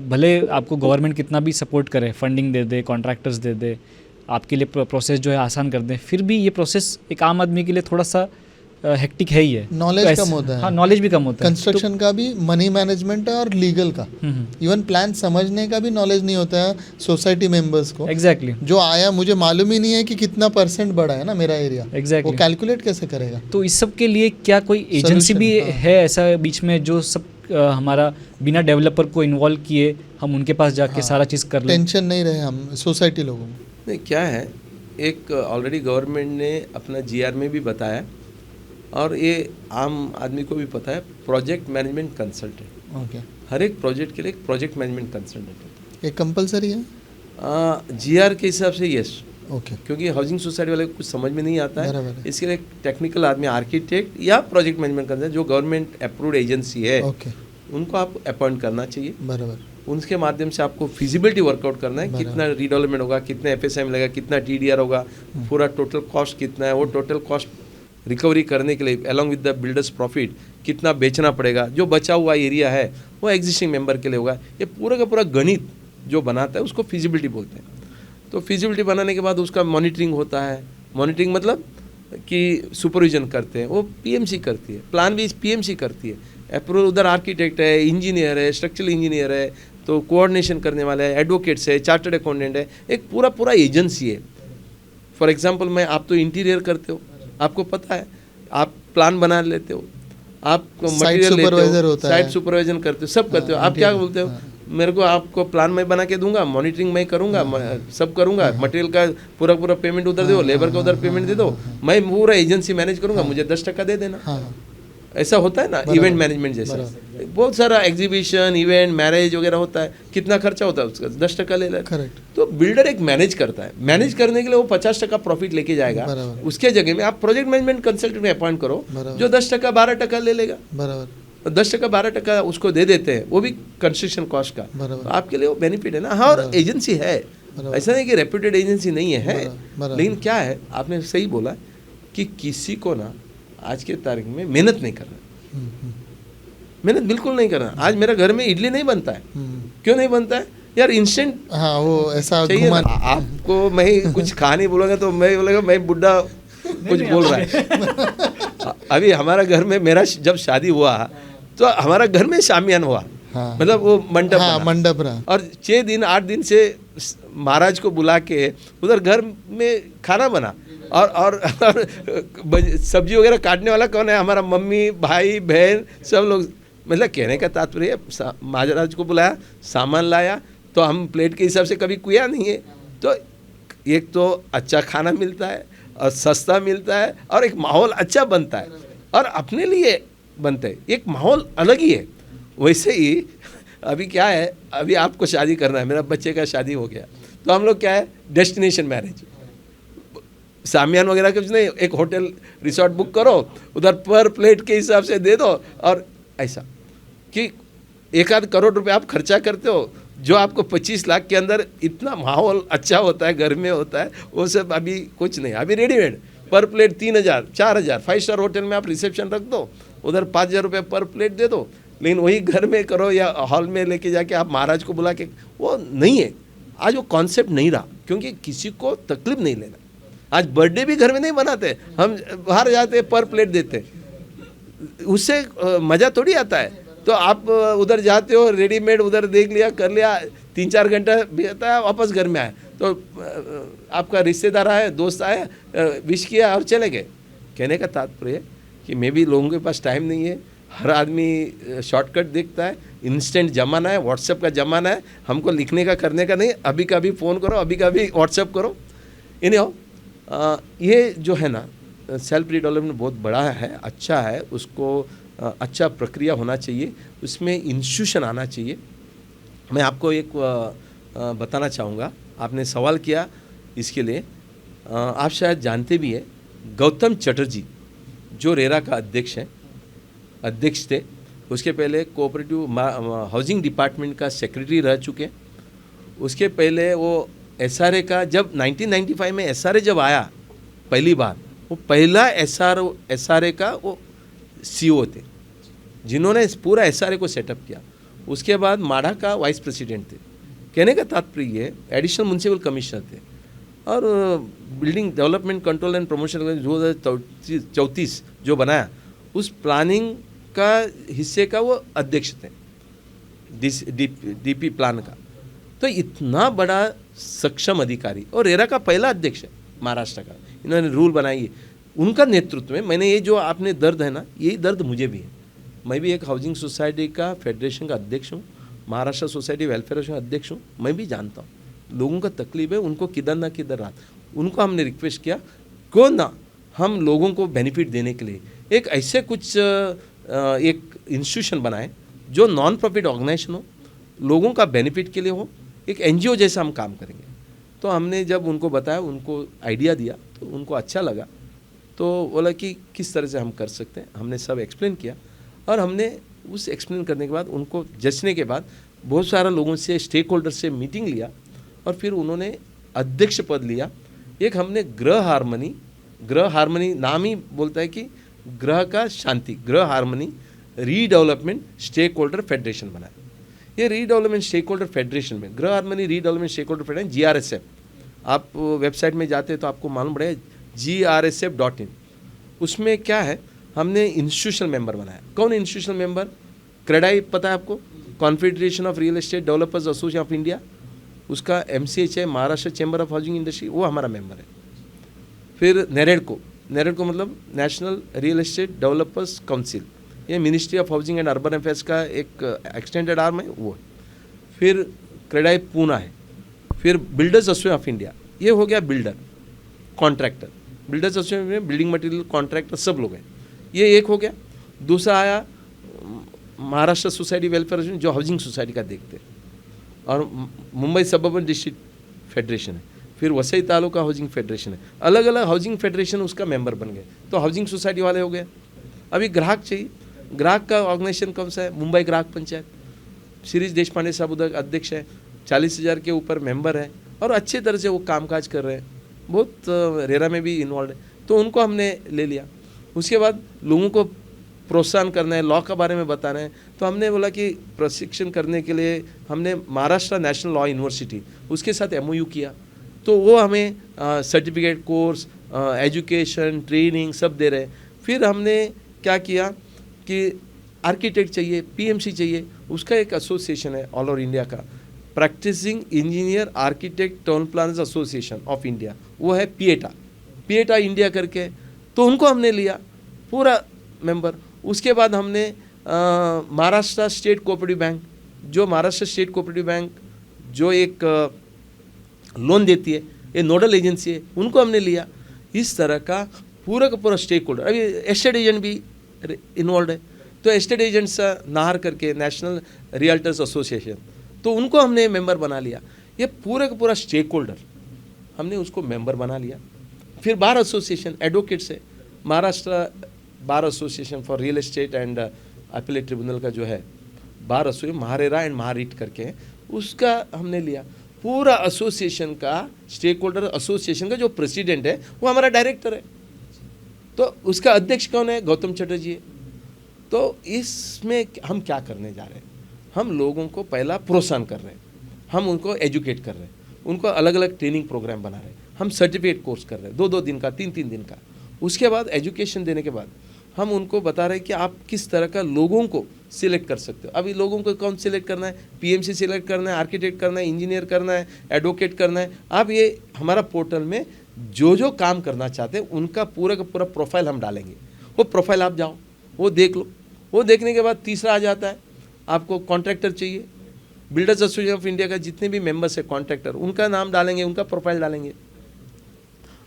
भले आपको गवर्नमेंट कितना भी सपोर्ट करे, फंडिंग दे दे, कॉन्ट्रैक्टर्स दे दे, आपके लिए प्रोसेस जो है आसान कर दें, फिर भी ये प्रोसेस एक आम आदमी के लिए थोड़ा सा हेक्टिक है ही है। नॉलेज कम होता है। हाँ, नॉलेज भी कम होता है। कंस्ट्रक्शन का भी, मनी मैनेजमेंट का और लीगल का, इवन प्लान समझने का भी नॉलेज नहीं होता है सोसाइटी मेंबर्स को। एग्जैक्टली जो आया मुझे मालूम ही नहीं है कि कितना % बढ़ा है ना मेरा एरिया, एग्जैक्टली वो कैलकुलेट कैसे करेगा? तो इस सब के लिए क्या कोई एजेंसी भी है ऐसा बीच में जो सब हमारा बिना डेवलपर को इन्वॉल्व किए हम उनके पास जाके सारा चीज़ कर लें? टेंशन नहीं रहे हम सोसाइटी लोगों में। नहीं, क्या है, एक ऑलरेडी गवर्नमेंट ने अपना GR में भी बताया, और ये आम आदमी को भी पता है, प्रोजेक्ट मैनेजमेंट कंसल्टेंट। ओके, हर एक प्रोजेक्ट के लिए एक प्रोजेक्ट मैनेजमेंट कंसल्टेंट ये कंपलसरी है GR के हिसाब से, यस। ओके, क्योंकि हाउसिंग सोसाइटी वाले को कुछ समझ में नहीं आता बराबर है, है। इसके लिए एक टेक्निकल आदमी, आर्किटेक्ट या प्रोजेक्ट मैनेजमेंट कंसल्टेंट जो गवर्नमेंट अप्रूव्ड एजेंसी है, ओके, उनको आप अपॉइंट करना चाहिए। बराबर। उनके माध्यम से आपको फिजिबिलिटी वर्कआउट करना है, कितना रीडेवलपमेंट होगा, कितना FSI मिलेगा, कितना TDR होगा, पूरा टोटल कॉस्ट कितना है, वो टोटल कॉस्ट रिकवरी करने के लिए along with the builders profit कितना बेचना पड़ेगा, जो बचा हुआ एरिया है वो एग्जिस्टिंग मेंबर के लिए होगा। ये पूरा का पूरा गणित जो बनाता है उसको फिजिबिलिटी बोलते हैं। तो फिजिबिलिटी बनाने के बाद उसका मॉनिटरिंग होता है। मॉनिटरिंग मतलब कि सुपरविजन करते हैं, वो PMC करती है, प्लान भी PMC करती है, अप्रूवल उधर आर्किटेक्ट है, इंजीनियर है, स्ट्रक्चरल इंजीनियर है, तो कोऑर्डिनेशन करने वाला है, एडवोकेट्स है, चार्टर्ड अकाउंटेंट है, एक पूरा एजेंसी है। फॉर एग्जांपल मैं, आप तो इंटीरियर करते हो, आपको पता है, आप प्लान बना लेते हो, आप मटेरियल लेते हो, साइट सुपरवाइजन करते हो, सब करते हो। आप क्या बोलते हो, मेरे को आपको प्लान मैं बना के दूंगा, मॉनिटरिंग मैं करूंगा, सब करूंगा, मटेरियल का पूरा पेमेंट उधर दे दो, लेबर का उधर पेमेंट दे दो, मैं पूरा एजेंसी मैनेज करूंगा, मुझे 10% दे देना। ऐसा होता है ना इवेंट मैनेजमेंट जैसा, बहुत सारा एग्जीबिशन, इवेंट, मैरिज वगैरह होता है, कितना खर्चा होता है उसका 10% ले लेता है। तो बिल्डर एक मैनेज करता है, मैनेज करने के लिए वो 50% प्रॉफिट लेके जाएगा, उसके जगह में आप प्रोजेक्ट मैनेजमेंट कंसल्टेंट में अपॉइंट करो जो 10% 12% ले लेगा। 10% 12% उसको दे देते हैं, वो भी कंस्ट्रक्शन कॉस्ट का, बराबर। तो आपके लिए वो बेनिफिट है ना। हाँ, और एजेंसी है, ऐसा नहीं कि रेप्यूटेड एजेंसी नहीं है, बराबर। लेकिन क्या है, आपने सही बोला कि किसी को ना आज के तारीख में मेहनत नहीं करना, मेहनत बिल्कुल नहीं करना। आज मेरा घर में इडली नहीं बनता है, क्यों नहीं बनता है यार? इंस्टेंट हाँ, वो ऐसा चाहिए घुमा ना। आपको मैं कुछ खा नहीं बोलूँगा तो मैं बोलेगा मैं बुढ़ा कुछ बोल रहा है। अभी हमारा घर में मेरा जब शादी हुआ तो हमारा घर में शामियान हुआ, हाँ। मतलब वो मंडप हाँ, बना। मंडप रहा। और 6 दिन 8 दिन से महाराज को बुला के उधर घर में खाना बना, और सब्जी वगैरह काटने वाला कौन है? हमारा मम्मी, भाई, बहन, सब लोग। मतलब कहने का तात्पर्य महाराज को बुलाया, सामान लाया, तो हम प्लेट के हिसाब से कभी कुया नहीं है। तो एक तो अच्छा खाना मिलता है और सस्ता मिलता है और एक माहौल अच्छा बनता है और अपने लिए बनते हैं, एक माहौल अलग ही है। वैसे ही अभी क्या है, अभी आपको शादी करना है, मेरा बच्चे का शादी हो गया, तो हम लोग क्या है, डेस्टिनेशन मैरिज, सामियान वगैरह कुछ नहीं, एक होटल रिसोर्ट बुक करो, उधर पर प्लेट के हिसाब से दे दो, और ऐसा कि 1-8 करोड़ रुपए आप खर्चा करते हो, जो आपको 25 लाख के अंदर इतना माहौल अच्छा होता है, घर में होता है, वो सब अभी कुछ नहीं। अभी रेडीमेड पर प्लेट 3,000 4,000, 5 स्टार होटल में आप रिसेप्शन रख दो, उधर 5,000 रुपये पर प्लेट दे दो। लेकिन वही घर में करो या हॉल में लेके जाके आप महाराज को बुला के, वो नहीं है। आज वो कॉन्सेप्ट नहीं रहा, क्योंकि किसी को तकलीफ नहीं लेना। आज बर्थडे भी घर में नहीं बनाते, हम बाहर जाते पर प्लेट देते, उससे मज़ा थोड़ी आता है। तो आप उधर जाते हो, रेडीमेड उधर देख लिया, कर लिया, 3-4 घंटा बीता है, वापस घर में आए तो आपका रिश्तेदार आया, दोस्त आया, विश किया और चले गए। कहने का तात्पर्य कि मैं भी, लोगों के पास टाइम नहीं है, हर आदमी शॉर्टकट देखता है, इंस्टेंट ज़माना है, व्हाट्सएप का ज़माना है, हमको लिखने का करने का नहीं, अभी का भी फ़ोन करो, अभी का भी व्हाट्सएप करो। ये जो है ना, सेल्फ रिडेवलपमेंट बहुत बड़ा है, अच्छा है, उसको अच्छा प्रक्रिया होना चाहिए, उसमें इंस्टीट्यूशन आना चाहिए। मैं आपको एक बताना चाहूँगा, आपने सवाल किया इसके लिए, आप शायद जानते भी हैं, गौतम चटर्जी जो रेरा का अध्यक्ष थे, उसके पहले कोऑपरेटिव हाउसिंग डिपार्टमेंट का सेक्रेटरी रह चुके हैं। उसके पहले वो SRA का, जब 1995 में SRA जब आया पहली बार, वो पहला SRA का वो CEO थे, जिन्होंने पूरा SRA को सेटअप किया। उसके बाद माढ़ा का वाइस प्रेसिडेंट थे। कहने का तात्पर्य ये, एडिशनल म्यूनसिपल कमिश्नर थे, और building development control and promotion 2034 जो बनाया, उस प्लानिंग का हिस्से का वो अध्यक्ष थे, DP प्लान का। तो इतना बड़ा सक्षम अधिकारी, और रेरा का पहला अध्यक्ष है महाराष्ट्र का, इन्होंने रूल बनाई है, उनका नेतृत्व में। मैंने ये जो आपने दर्द है ना, यही दर्द मुझे भी है। मैं भी एक हाउसिंग सोसाइटी का फेडरेशन का अध्यक्ष हूँ, महाराष्ट्र सोसाइटी वेलफेयर एसोसिएशन अध्यक्ष हूँ। मैं भी जानता हूँ लोगों का तकलीफ है, उनको किधर ना किधर रात। उनको हमने रिक्वेस्ट किया, क्यों ना हम लोगों को बेनिफिट देने के लिए एक ऐसे कुछ एक इंस्टीट्यूशन बनाए जो नॉन प्रॉफिट ऑर्गेनाइजेशन हो, लोगों का बेनिफिट के लिए हो, एक NGO जैसा हम काम करेंगे। तो हमने जब उनको बताया, उनको आइडिया दिया, तो उनको अच्छा लगा, तो बोला कि किस तरह से हम कर सकते हैं। हमने सब एक्सप्लेन किया, और हमने उस एक्सप्लेन करने के बाद, उनको जचने के बाद, बहुत सारा लोगों से, स्टेक होल्डर से मीटिंग लिया, और फिर उन्होंने अध्यक्ष पद लिया। एक हमने ग्रह हार्मनी नाम ही बोलता है कि ग्रह का शांति, Griha harmony redevelopment stakeholder federation बनाया। ये रीडेवलपमेंट स्टेक होल्डर फेडरेशन में, Griha harmony redevelopment stakeholder federation, GRSF, आप वेबसाइट में जाते हैं तो आपको मालूम पड़ेगा, GRSF.in। उसमें क्या है, हमने इंस्टीट्यूशनल मेंबर बनाया। कौन इंस्टीट्यूशनल मेंबर? क्रेडाई पता है आपको, confederation of real estate developers association of India, उसका MCH है, Maharashtra chamber of housing industry, वो हमारा मेंबर है। फिर नेरेडको मतलब national real estate developers council, ये ministry of housing and urban affairs का एक एक्सटेंडेड आर्म है, वो है। फिर क्रेडाई पूना है। फिर बिल्डर्स एसोसिएशन ऑफ इंडिया, ये हो गया बिल्डर कॉन्ट्रैक्टर, बिल्डर्स एसोसिएशन में बिल्डिंग मटेरियल कॉन्ट्रैक्टर सब लोग हैं, ये एक हो गया। दूसरा आया महाराष्ट्र सोसाइटी वेलफेयर एसोसिएशन, जो हाउसिंग सोसाइटी का देखते हैं, और मुंबई सबअर्बन डिस्ट्रिक्ट फेडरेशन है। फिर वसई तालुका हाउसिंग फेडरेशन है। अलग अलग हाउसिंग फेडरेशन उसका मेंबर बन गए, तो हाउसिंग सोसाइटी वाले हो गए। अभी ग्राहक चाहिए ग्राहक का ऑर्गेनाइजेशन कौन सा है? मुंबई ग्राहक पंचायत, शिरीष देशपांडे साहब उधर अध्यक्ष है, 40,000 के ऊपर मेंबर है और अच्छे तरह से वो कामकाज कर रहे हैं, बहुत रेरा में भी इन्वॉल्व है, तो उनको हमने ले लिया। उसके बाद लोगों को प्रोत्साहन करना है, लॉ के बारे में बताना है, तो हमने बोला कि प्रशिक्षण करने के लिए हमने महाराष्ट्र नेशनल लॉ यूनिवर्सिटी उसके साथ MOU किया, तो वो हमें सर्टिफिकेट कोर्स, एजुकेशन, ट्रेनिंग सब दे रहे हैं। फिर हमने क्या किया कि आर्किटेक्ट चाहिए, PMC चाहिए, उसका एक एसोसिएशन है ऑल ओवर इंडिया का, practising engineer architect town planners association of India, वो है पिएटा इंडिया करके, तो उनको हमने लिया पूरा मेंबर। उसके बाद हमने महाराष्ट्र स्टेट कोऑपरेटिव बैंक, जो महाराष्ट्र स्टेट कोऑपरेटिव बैंक जो एक लोन देती है, ये नोडल एजेंसी है, उनको हमने लिया। इस तरह का पूरा स्टेक होल्डर, अभी एस्टेट एजेंट भी इन्वॉल्व है, तो एस्टेट एजेंट्स नाहर करके नेशनल रियल्टर्स एसोसिएशन, तो उनको हमने मेंबर बना लिया। ये पूरा स्टेक होल्डर हमने उसको मेंबर बना लिया। फिर बार एसोसिएशन एडवोकेट्स है, Maharashtra bar association for real estate and appellate tribunal का जो है बार एसोसिएशन, महारेरा एंड महारीट करके, उसका हमने लिया। पूरा एसोसिएशन का स्टेक होल्डर एसोसिएशन का जो प्रेसिडेंट है वो हमारा डायरेक्टर है, तो उसका अध्यक्ष कौन है? गौतम चटर्जी है। तो इसमें हम क्या करने जा रहे हैं? हम लोगों को पहला प्रोत्साहन कर रहे हैं, हम उनको एजुकेट कर रहे हैं, उनको अलग अलग ट्रेनिंग प्रोग्राम बना रहे हैं, हम सर्टिफिकेट कोर्स कर रहे हैं 2-2 दिन का, 3-3 दिन का। उसके बाद एजुकेशन देने के बाद हम उनको बता रहे हैं कि आप किस तरह का लोगों को सिलेक्ट कर सकते हो। अभी लोगों को कौन सिलेक्ट करना है? PMC सिलेक्ट करना है, आर्किटेक्ट करना है, इंजीनियर करना है, एडवोकेट करना है। आप ये हमारा पोर्टल में जो काम करना चाहते हैं उनका पूरा का पूरा प्रोफाइल हम डालेंगे। वो प्रोफाइल आप जाओ, वो देख लो। वो देखने के बाद तीसरा आ जाता है, आपको कॉन्ट्रैक्टर चाहिए, बिल्डर्स एसोसिएशन ऑफ इंडिया का जितने भी मेंबर्स है कॉन्ट्रैक्टर, उनका नाम डालेंगे, उनका प्रोफाइल डालेंगे।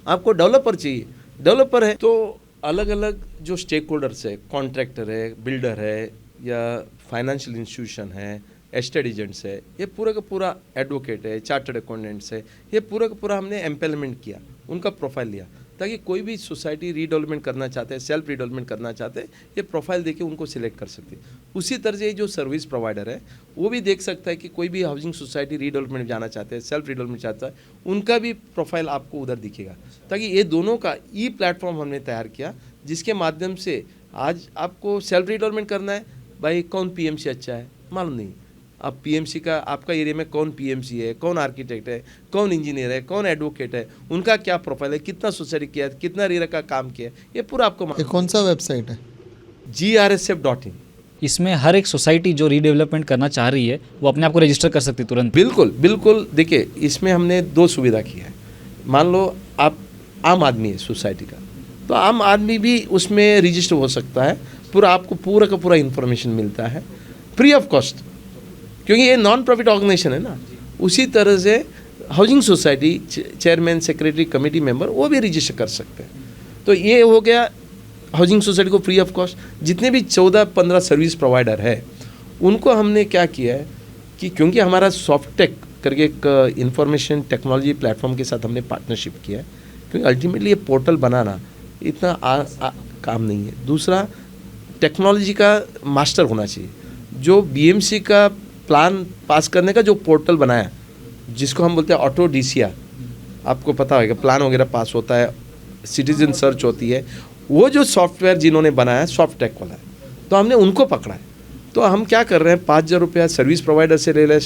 आपको डेवलपर चाहिए, डेवलपर है तो अलग अलग जो स्टेक होल्डर्स है, कॉन्ट्रैक्टर है, बिल्डर है या फाइनेंशियल इंस्टीट्यूशन है, एस्टेट एजेंट्स है, ये पूरा का पूरा एडवोकेट है, चार्टर्ड अकाउंटेंट्स है, ये पूरा का पूरा हमने एम्पेलमेंट किया, उनका प्रोफाइल लिया, ताकि कोई भी सोसाइटी रीडेवलपमेंट करना चाहते हैं, सेल्फ रीडेवलपमेंट करना चाहते हैं, ये प्रोफाइल देके उनको सिलेक्ट कर सकते हैं। उसी तरह से जो सर्विस प्रोवाइडर है वो भी देख सकता है कि कोई भी हाउसिंग सोसाइटी रीडेवलपमेंट जाना चाहते हैं, सेल्फ रीडेवलपमेंट चाहता है, उनका भी प्रोफाइल आपको उधर दिखेगा, ताकि ये दोनों का प्लेटफॉर्म हमने तैयार किया, जिसके माध्यम से आज आपको सेल्फ रीडेवलपमेंट करना है, भाई कौन PMC अच्छा है मालूम नहीं, आप PMC का आपका एरिया में कौन PMC है, कौन आर्किटेक्ट है, कौन इंजीनियर है, कौन एडवोकेट है, उनका क्या प्रोफाइल है, कितना सोसाइटी किया है, कितना रेरा का काम किया है, ये पूरा आपको ये कौन सा वेबसाइट है? GRSF.in। इसमें हर एक सोसाइटी जो रीडेवलपमेंट करना चाह रही है वो अपने आप को रजिस्टर कर सकती है तुरंत। बिल्कुल। देखिए, इसमें हमने 2 सुविधा की है। मान लो आप आम आदमी है सोसाइटी का, तो आम आदमी भी उसमें रजिस्टर हो सकता है, आपको पूरा का पूरा इन्फॉर्मेशन मिलता है फ्री ऑफ कॉस्ट, क्योंकि ये नॉन प्रॉफिट ऑर्गेनाइजेशन है ना। उसी तरह से housing society chairman, secretary, committee member वो भी रजिस्टर कर सकते हैं। तो ये हो गया हाउसिंग सोसाइटी को फ्री ऑफ कॉस्ट। जितने भी 14-15 सर्विस प्रोवाइडर है उनको हमने क्या किया है कि क्योंकि हमारा सॉफ्टटेक करके एक इंफॉर्मेशन टेक्नोलॉजी प्लेटफॉर्म के साथ हमने पार्टनरशिप किया है, क्योंकि अल्टीमेटली ये पोर्टल बनाना इतना काम नहीं है। दूसरा, टेक्नोलॉजी का मास्टर होना चाहिए। जो BMC का प्लान पास करने का जो पोर्टल बनाया, जिसको हम बोलते हैं ऑटो DCR, आपको पता होगा, प्लान वगैरह पास होता है, सिटीजन सर्च होती है, वो जो सॉफ्टवेयर जिन्होंने बनाया सॉफ्टटेक वाला है, तो हमने उनको पकड़ा है। तो हम क्या कर रहे हैं, 5,000 रुपया सर्विस प्रोवाइडर से ले रहे हैं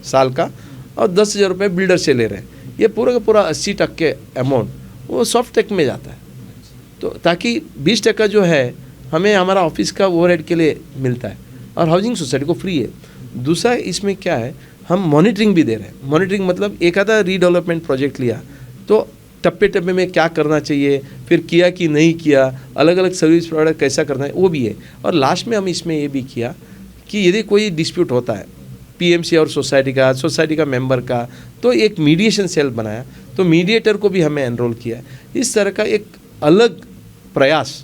साल का, और 10,000 रुपये बिल्डर से ले रहे हैं। ये पूरा का पूरा 80% अमाउंट वो सॉफ्टटेक में जाता है, तो ताकि 20% जो है हमें हमारा ऑफिस का ओवरहेड के लिए मिलता है, और हाउसिंग सोसाइटी को फ्री है। दूसरा, इसमें क्या है, हम मॉनिटरिंग भी दे रहे हैं। मॉनिटरिंग मतलब एक आधा रीडेवलपमेंट प्रोजेक्ट लिया तो टप्पे में क्या करना चाहिए, फिर किया कि नहीं किया, अलग अलग सर्विस प्रोवाइडर कैसा करना है, वो भी है। और लास्ट में हम इसमें ये भी किया कि यदि कोई डिस्प्यूट होता है PMC और सोसाइटी का मेंबर का, तो एक मीडिएशन सेल बनाया, तो मीडिएटर को भी हमें एनरोल किया है। इस तरह का एक अलग प्रयास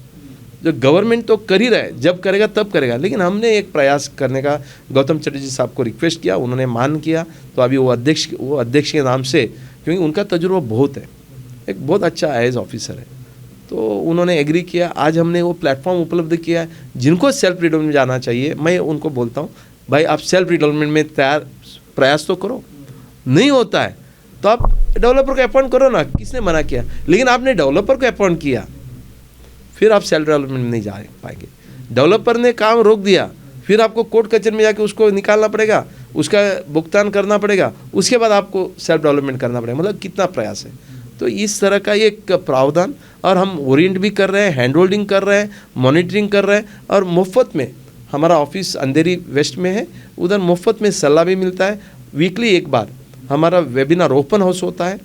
जो गवर्नमेंट तो कर ही रहा है, जब करेगा तब करेगा, लेकिन हमने एक प्रयास करने का गौतम चटर्जी साहब को रिक्वेस्ट किया, उन्होंने मान किया, तो अभी वो अध्यक्ष के नाम से, क्योंकि उनका तजुर्बा बहुत है, एक बहुत अच्छा IAS ऑफिसर है, तो उन्होंने एग्री किया। आज हमने वो प्लेटफॉर्म उपलब्ध किया है। जिनको सेल्फ रिडेवलपमेंट जाना चाहिए, मैं उनको बोलता हूँ भाई आप सेल्फ रिडेवलपमेंट में प्रयास तो करो। नहीं होता है तो आप डेवलपर को अपॉइंट करो ना, किसने मना किया? लेकिन आपने डेवलपर को अपॉइंट किया, फिर आप सेल्फ डेवलपमेंट में नहीं जा पाएंगे। डेवलपर ने काम रोक दिया, फिर आपको कोर्ट कचहरी में जाके उसको निकालना पड़ेगा, उसका भुगतान करना पड़ेगा, उसके बाद आपको सेल्फ डेवलपमेंट करना पड़ेगा। मतलब कितना प्रयास है। तो इस तरह का एक प्रावधान, और हम ओरिएंट भी कर रहे हैं, हैंड होल्डिंग कर रहे हैं, मॉनिटरिंग कर रहे हैं, और मुफ्त में हमारा ऑफिस अंधेरी वेस्ट में है, उधर मुफ्त में सलाह भी मिलता है। वीकली एक बार हमारा वेबिनार ओपन हाउस होता है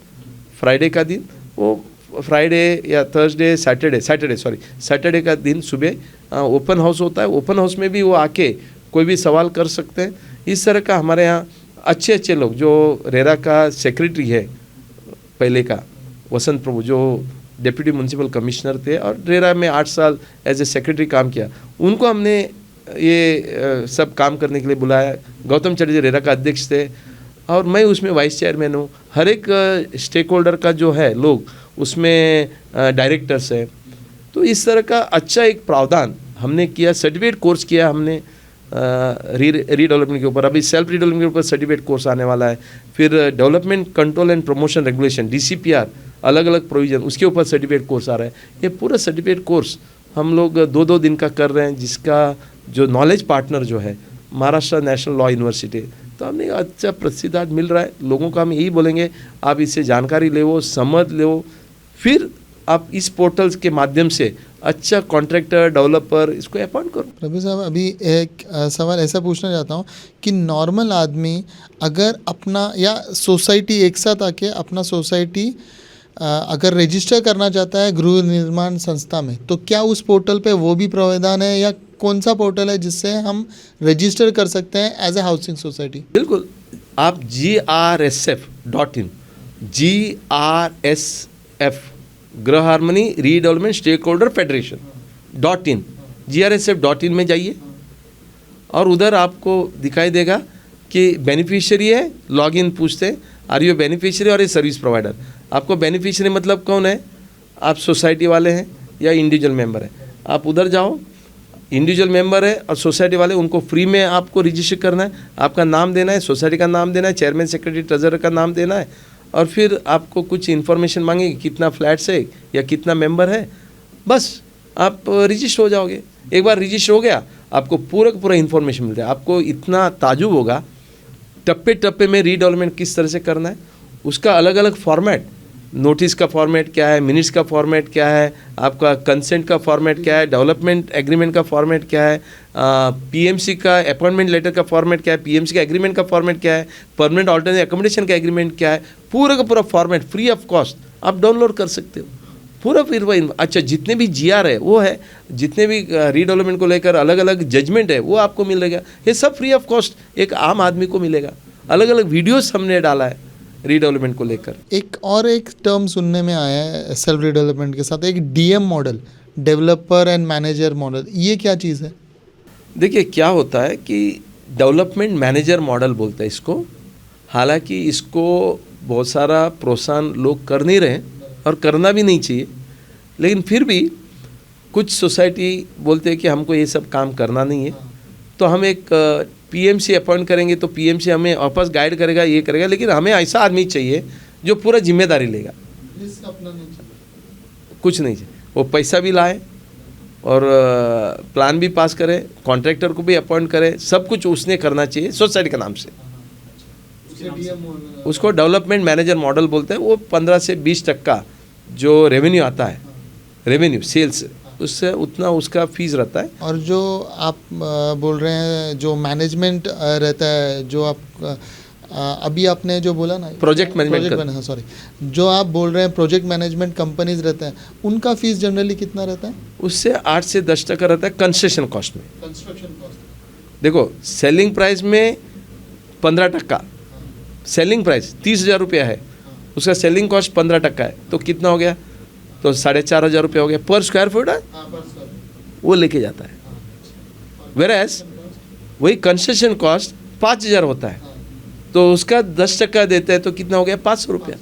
फ्राइडे का दिन, वो फ्राइडे या थर्सडे सैटरडे का दिन सुबह ओपन हाउस होता है। ओपन हाउस में भी वो आके कोई भी सवाल कर सकते हैं। इस तरह का हमारे यहाँ अच्छे अच्छे लोग, जो रेरा का सेक्रेटरी है पहले का वसंत प्रभु, जो डिप्टी म्यूनसिपल कमिश्नर थे और रेरा में 8 साल एज ए सेक्रेटरी काम किया, उनको हमने ये सब काम करने के लिए बुलाया। गौतम चटर्जी रेरा का अध्यक्ष थे और मैं उसमें वाइस चेयरमैन हूँ। हर एक स्टेक होल्डर का जो है लोग उसमें डायरेक्टर्स हैं। तो इस तरह का अच्छा एक प्रावधान हमने किया। सर्टिफिकेट कोर्स किया हमने रीडेवलपमेंट के ऊपर। अभी सेल्फ रीडेवलपमेंट के ऊपर सर्टिफिकेट कोर्स आने वाला है। फिर development control and promotion regulation DCPR, अलग अलग प्रोविजन, उसके ऊपर सर्टिफिकेट कोर्स आ रहा है। ये पूरा सर्टिफिकेट कोर्स हम लोग 2-2 दिन का कर रहे हैं, जिसका जो नॉलेज पार्टनर जो है महाराष्ट्र नेशनल लॉ यूनिवर्सिटी। तो हमें अच्छा प्रतिसाद मिल रहा है लोगों का। हम यही बोलेंगे आप इससे जानकारी ले, समझ लो, फिर आप इस पोर्टल्स के माध्यम से अच्छा कॉन्ट्रैक्टर, डेवलपर इसको अपॉइंट करो। प्रभु साहब, अभी एक सवाल ऐसा पूछना चाहता हूँ कि नॉर्मल आदमी अगर अपना या सोसाइटी एक साथ आके अपना सोसाइटी अगर रजिस्टर करना चाहता है गृह निर्माण संस्था में, तो क्या उस पोर्टल पे वो भी प्रावधान है, या कौन सा पोर्टल है जिससे हम रजिस्टर कर सकते हैं एज ए हाउसिंग सोसाइटी? बिल्कुल, आप GRSF.in Griha harmony redevelopment stakeholder federation GRSF.in में जाइए और उधर आपको दिखाई देगा कि बेनिफिशियरी है। लॉगिन पूछते हैं आर यू बेनिफिशियरी और ए सर्विस प्रोवाइडर। आपको बेनिफिशियरी मतलब कौन है? आप सोसाइटी वाले हैं या इंडिविजुअल मेंबर है। आप उधर जाओ, इंडिविजुअल मेंबर है और सोसाइटी वाले, उनको फ्री में आपको रजिस्टर करना है। आपका नाम देना है, सोसाइटी का नाम देना है, चेयरमैन, सेक्रेटरी, ट्रेजरर का नाम देना है, और फिर आपको कुछ इन्फॉर्मेशन मांगेगी, कितना फ्लैट्स है या कितना मेंबर है, बस आप रजिस्टर हो जाओगे। एक बार रजिस्टर हो गया, आपको पूरा इन्फॉर्मेशन मिल जाए। आपको इतना ताजुब होगा टप्पे टप्पे में रीडेवलपमेंट किस तरह से करना है, उसका अलग अलग फॉर्मेट, नोटिस का फॉर्मेट क्या है, मिनट्स का फॉर्मेट क्या है, आपका कंसेंट का फॉर्मेट क्या है, डेवलपमेंट एग्रीमेंट का फॉर्मेट क्या है, PMC का अपॉइंटमेंट लेटर का फॉर्मेट क्या है, PMC का एग्रीमेंट का फॉर्मेट क्या है, परमानेंट ऑल्टरनेट एकोमोडेशन का एग्रीमेंट क्या है, पूरा का पूरा फॉर्मेट फ्री ऑफ कॉस्ट आप डाउनलोड कर सकते हो। पूरा फिर वही अच्छा जितने भी GR है वो है, जितने भी रीडेवलपमेंट को लेकर अलग अलग जजमेंट है वो आपको मिलेगा। ये सब फ्री ऑफ कॉस्ट एक आम आदमी को मिलेगा। अलग अलग वीडियोस हमने डाला है रीडेवलपमेंट को लेकर। एक टर्म सुनने में आया है सेल्फ रिडेवलपमेंट के साथ, एक DM model, developer and manager model. ये क्या चीज़ है? देखिए क्या होता है कि डेवलपमेंट मैनेजर मॉडल बोलते हैं इसको। हालांकि इसको बहुत सारा प्रोत्साहन लोग कर नहीं रहे और करना भी नहीं चाहिए, लेकिन फिर भी कुछ सोसाइटी बोलते हैं कि हमको ये सब काम करना नहीं है, तो हम एक PMC अपॉइंट करेंगे तो PMC हमें वापस गाइड करेगा, ये करेगा, लेकिन हमें ऐसा आदमी चाहिए जो पूरा जिम्मेदारी लेगा। कुछ नहीं चाहिए, वो पैसा भी लाए और प्लान भी पास करे, कॉन्ट्रैक्टर को भी अपॉइंट करे, सब कुछ उसने करना चाहिए सोसाइटी के नाम से। उसको डेवलपमेंट मैनेजर मॉडल बोलते हैं। वो 15 से 20% जो रेवेन्यू आता है, रेवेन्यू सेल्स, उससे उतना उसका फीस रहता है। और जो आप बोल रहे हैं जो मैनेजमेंट रहता है, जो आप अभी आपने जो बोला ना प्रोजेक्ट मैनेजमेंट, सॉरी, जो आप बोल रहे हैं प्रोजेक्ट मैनेजमेंट कंपनीज रहते हैं, उनका फीस जनरली कितना रहता है? उससे 8 से 10% रहता है कंस्ट्रक्शन कॉस्ट में। कंस्ट्रक्शन कॉस्ट देखो, सेलिंग प्राइस में 15%, सेलिंग प्राइस 30,000 रुपया है, उसका सेलिंग कॉस्ट 15% है, तो कितना हो गया? तो 4,500 रुपया हो गया पर स्क्वायर फुट है, वो लेके जाता है। वेरएस वही कंस्ट्रक्शन कॉस्ट 5,000 होता है, तो उसका 10% देते हैं, तो कितना हो गया? 500 रुपया।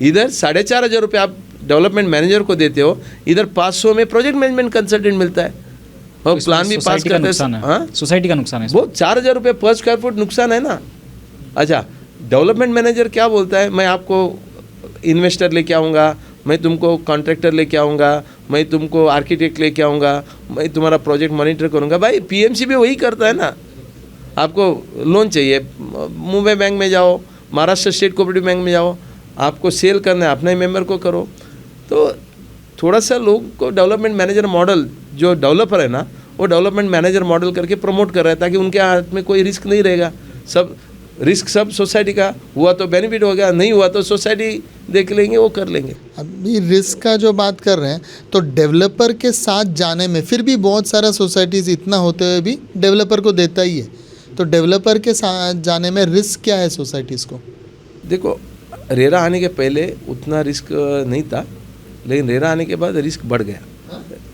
इधर 4,500 रुपया आप डेवलपमेंट मैनेजर को देते हो, इधर 500 में प्रोजेक्ट मैनेजमेंट कंसल्टेंट मिलता है और प्लान भी पास सोसाइटी का करते नुकसान हैं। है, हाँ, सोसाइटी का नुकसान है इसमें। वो 4,000 रुपये पर स्क्वायर फुट नुकसान है ना। अच्छा, डेवलपमेंट मैनेजर क्या बोलता है, मैं आपको इन्वेस्टर लेके आऊँगा, मैं तुमको कॉन्ट्रैक्टर लेके आऊँगा, मैं तुमको आर्किटेक्ट लेके आऊँगा, मैं तुम्हारा प्रोजेक्ट मॉनिटर करूँगा। भाई पीएमसी भी वही करता है ना। आपको लोन चाहिए, मुंबई बैंक में जाओ, महाराष्ट्र स्टेट कोऑपरेटिव बैंक में जाओ, आपको सेल करना है अपने ही मेंबर को करो। तो थोड़ा सा लोग को डेवलपमेंट मैनेजर मॉडल, जो डेवलपर है ना, वो डेवलपमेंट मैनेजर मॉडल करके प्रमोट कर रहा है ताकि उनके हाथ में कोई रिस्क नहीं रहेगा। सब रिस्क सब सोसाइटी का, हुआ तो बेनिफिट हो गया, नहीं हुआ तो सोसाइटी देख लेंगे, वो कर लेंगे। अभी रिस्क का जो बात कर रहे हैं, तो डेवलपर के साथ जाने में फिर भी बहुत सारा सोसाइटीज़ इतना होते हुए भी डेवलपर को देता ही है, तो डेवलपर के साथ जाने में रिस्क क्या है सोसाइटीज़ को? देखो, रेरा आने के पहले उतना रिस्क नहीं था, लेकिन रेरा आने के बाद रिस्क बढ़ गया।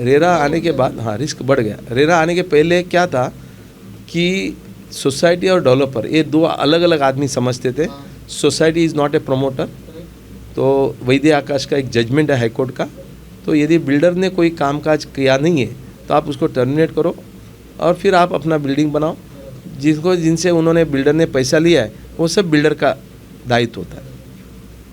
रेरा आने के बाद हाँ रिस्क बढ़ गया। रेरा आने के पहले क्या था कि सोसाइटी और डेवलपर ये दो अलग अलग आदमी समझते थे। Society is not a promoter. तो वैद्य आकाश का एक जजमेंट है हाईकोर्ट का, तो यदि बिल्डर ने कोई कामकाज किया नहीं है तो आप उसको टर्मिनेट करो और फिर आप अपना बिल्डिंग बनाओ। जिनसे उन्होंने बिल्डर ने पैसा लिया है वो सब बिल्डर का दायित्व होता है।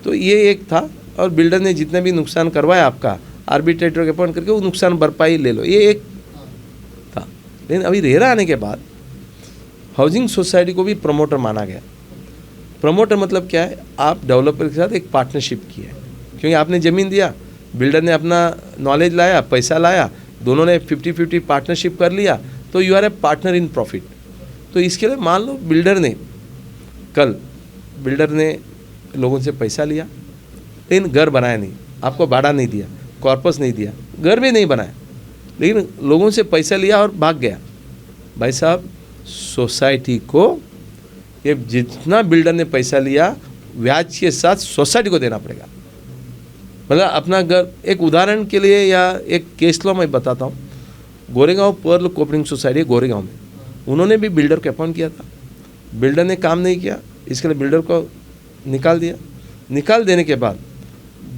तो ये एक था, और बिल्डर ने जितने भी नुकसान करवाया आपका, आर्बिट्रेटर के अपॉइंट करके वो नुकसान भरपाई ले लो, ये एक था। लेकिन अभी रेरा आने के बाद हाउसिंग सोसाइटी को भी प्रमोटर माना गया। प्रमोटर मतलब क्या है, आप डेवलपर के साथ एक पार्टनरशिप की है, क्योंकि आपने ज़मीन दिया, बिल्डर ने अपना नॉलेज लाया, पैसा लाया, दोनों ने 50-50 पार्टनरशिप कर लिया, तो you are a partner in profit. तो इसके लिए मान लो बिल्डर ने लोगों से पैसा लिया, लेकिन घर बनाया नहीं, आपको भाड़ा नहीं दिया, कॉर्पस नहीं दिया, घर भी नहीं बनाया, लेकिन लोगों से पैसा लिया और भाग गया। भाई साहब, सोसाइटी को ये जितना बिल्डर ने पैसा लिया ब्याज के साथ सोसाइटी को देना पड़ेगा। मतलब अपना घर, एक उदाहरण के लिए या एक केस लो मैं बताता हूँ। Goregaon pearl cooperative society Goregaon में, उन्होंने भी बिल्डर को अपॉइंट किया था, बिल्डर ने काम नहीं किया, इसके लिए बिल्डर को निकाल दिया। निकाल देने के बाद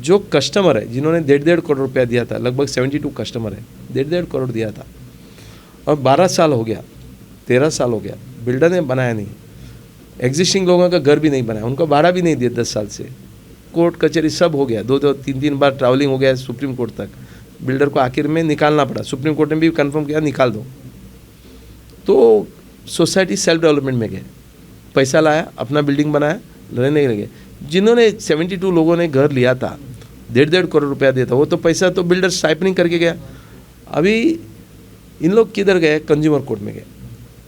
जो कस्टमर है जिन्होंने 1.5 करोड़ रुपया दिया था, लगभग 72 कस्टमर है, 1.5 करोड़ दिया था, और 12 साल हो गया, 13 साल हो गया, बिल्डर ने बनाया नहीं, एग्जिस्टिंग लोगों का घर भी नहीं बनाया, उनको भाड़ा भी नहीं दिया 10 साल से, कोर्ट कचहरी सब हो गया, 2-3 बार ट्रैवलिंग हो गया सुप्रीम कोर्ट तक, बिल्डर को आखिर में निकालना पड़ा, सुप्रीम कोर्ट ने भी कंफर्म किया निकाल दो। तो सोसाइटी सेल्फ डेवलपमेंट में गए, पैसा लाया, अपना बिल्डिंग बनाया, रहने लगे। जिन्होंने 72 लोगों ने घर लिया था, 1.5 करोड़ रुपया दिया था, वो तो पैसा तो बिल्डर स्टाइपनिंग करके गया। अभी इन लोग किधर गए, कंज्यूमर कोर्ट में गए।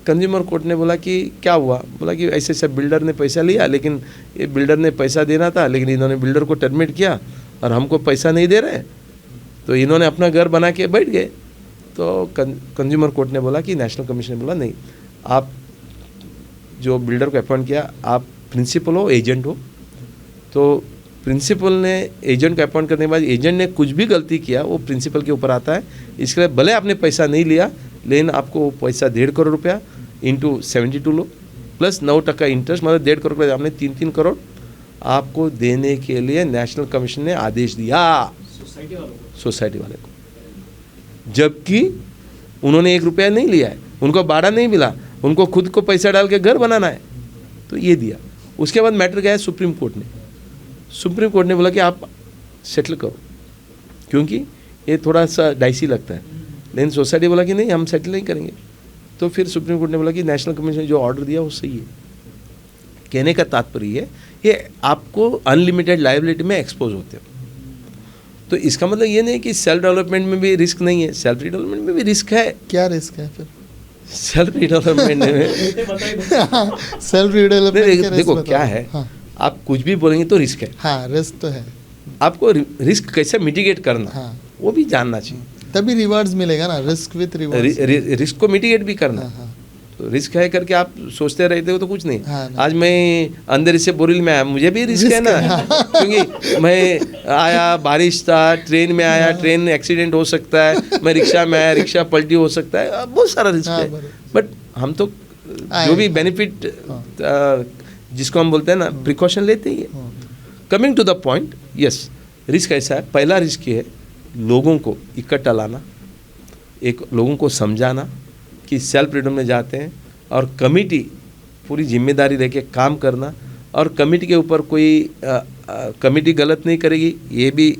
कंज्यूमर कोर्ट ने बोला कि क्या हुआ, बोला कि ऐसे सब बिल्डर ने पैसा लिया, लेकिन ये बिल्डर ने पैसा देना था, लेकिन इन्होंने बिल्डर को टर्मिनेट किया और हमको पैसा नहीं दे रहे, तो इन्होंने अपना घर बना के बैठ गए। तो कंज्यूमर कोर्ट ने बोला कि नेशनल कमीशन ने बोला नहीं, आप जो बिल्डर को अपॉइंट किया, आप प्रिंसिपल हो, एजेंट हो, तो प्रिंसिपल ने एजेंट को अपॉइंट करने के बाद एजेंट ने कुछ भी गलती किया वो प्रिंसिपल के ऊपर आता है। इसके लिए भले आपने पैसा नहीं लिया, लेकिन आपको पैसा 1.5 करोड़ रुपया इंटू 72 लो प्लस 9% इंटरेस्ट, मतलब 1.5 करोड़ रुपया आपने 3 करोड़ आपको देने के लिए नेशनल कमीशन ने आदेश दिया सोसाइटी वाले को, जबकि उन्होंने 1 रुपया नहीं लिया है, उनको भाड़ा नहीं मिला, उनको खुद को पैसा डाल के घर बनाना है, तो ये दिया। उसके बाद मैटर गया सुप्रीम कोर्ट ने। सुप्रीम कोर्ट ने बोला कि आप सेटल करो, क्योंकि ये थोड़ा सा डाइसी लगता है, लेकिन सोसाइटी बोला कि नहीं हम सेटल नहीं करेंगे। तो फिर सुप्रीम कोर्ट ने बोला कि नेशनल कमीशन ने जो ऑर्डर दिया वो सही है। कहने का तात्पर्य है ये आपको अनलिमिटेड लायबिलिटी में एक्सपोज होते हो, तो इसका मतलब ये नहीं कि सेल्फ डेवलपमेंट में भी रिस्क नहीं है, सेल्फ रिडेवलपमेंट में भी रिस्क है। क्या रिस्क है फिर सेल्फ रिडेवलपमेंट में? सेल्फ रिडेवलपमेंट देखो क्या है, आप कुछ भी बोलेंगे तो रिस्क है। हाँ, रिस्क तो है, आपको रिस्क कैसे मिटिगेट करना, हाँ, वो भी जानना चाहिए, तभी रिवार्ड्स मिलेगा ना। रिस्क विथ रिवार्ड्स, रिस्क को मिटिगेट भी करना। हाँ, हाँ। तो रिस्क है करके आप सोचते रहते हो तो कुछ नहीं। हाँ, आज मैं अंदर से बोरिल में आया, मुझे भी रिस्क है ना, क्योंकि मैं आया, बारिश था, ट्रेन में आया, ट्रेन एक्सीडेंट हो सकता है, मैं रिक्शा में आया, रिक्शा पलटी हो सकता है, बहुत सारा रिस्क है। बट हम तो जो भी बेनिफिट जिसको हम बोलते हैं ना प्रिकॉशन लेते ही है। Coming to the point, yes, risk ऐसा है, पहला रिस्क ये है लोगों को इकट्ठा लाना, एक लोगों को समझाना कि सेल्फ फ्रीडम में जाते हैं, और कमेटी पूरी जिम्मेदारी लेके काम करना, और कमेटी के ऊपर कोई कमेटी गलत नहीं करेगी ये भी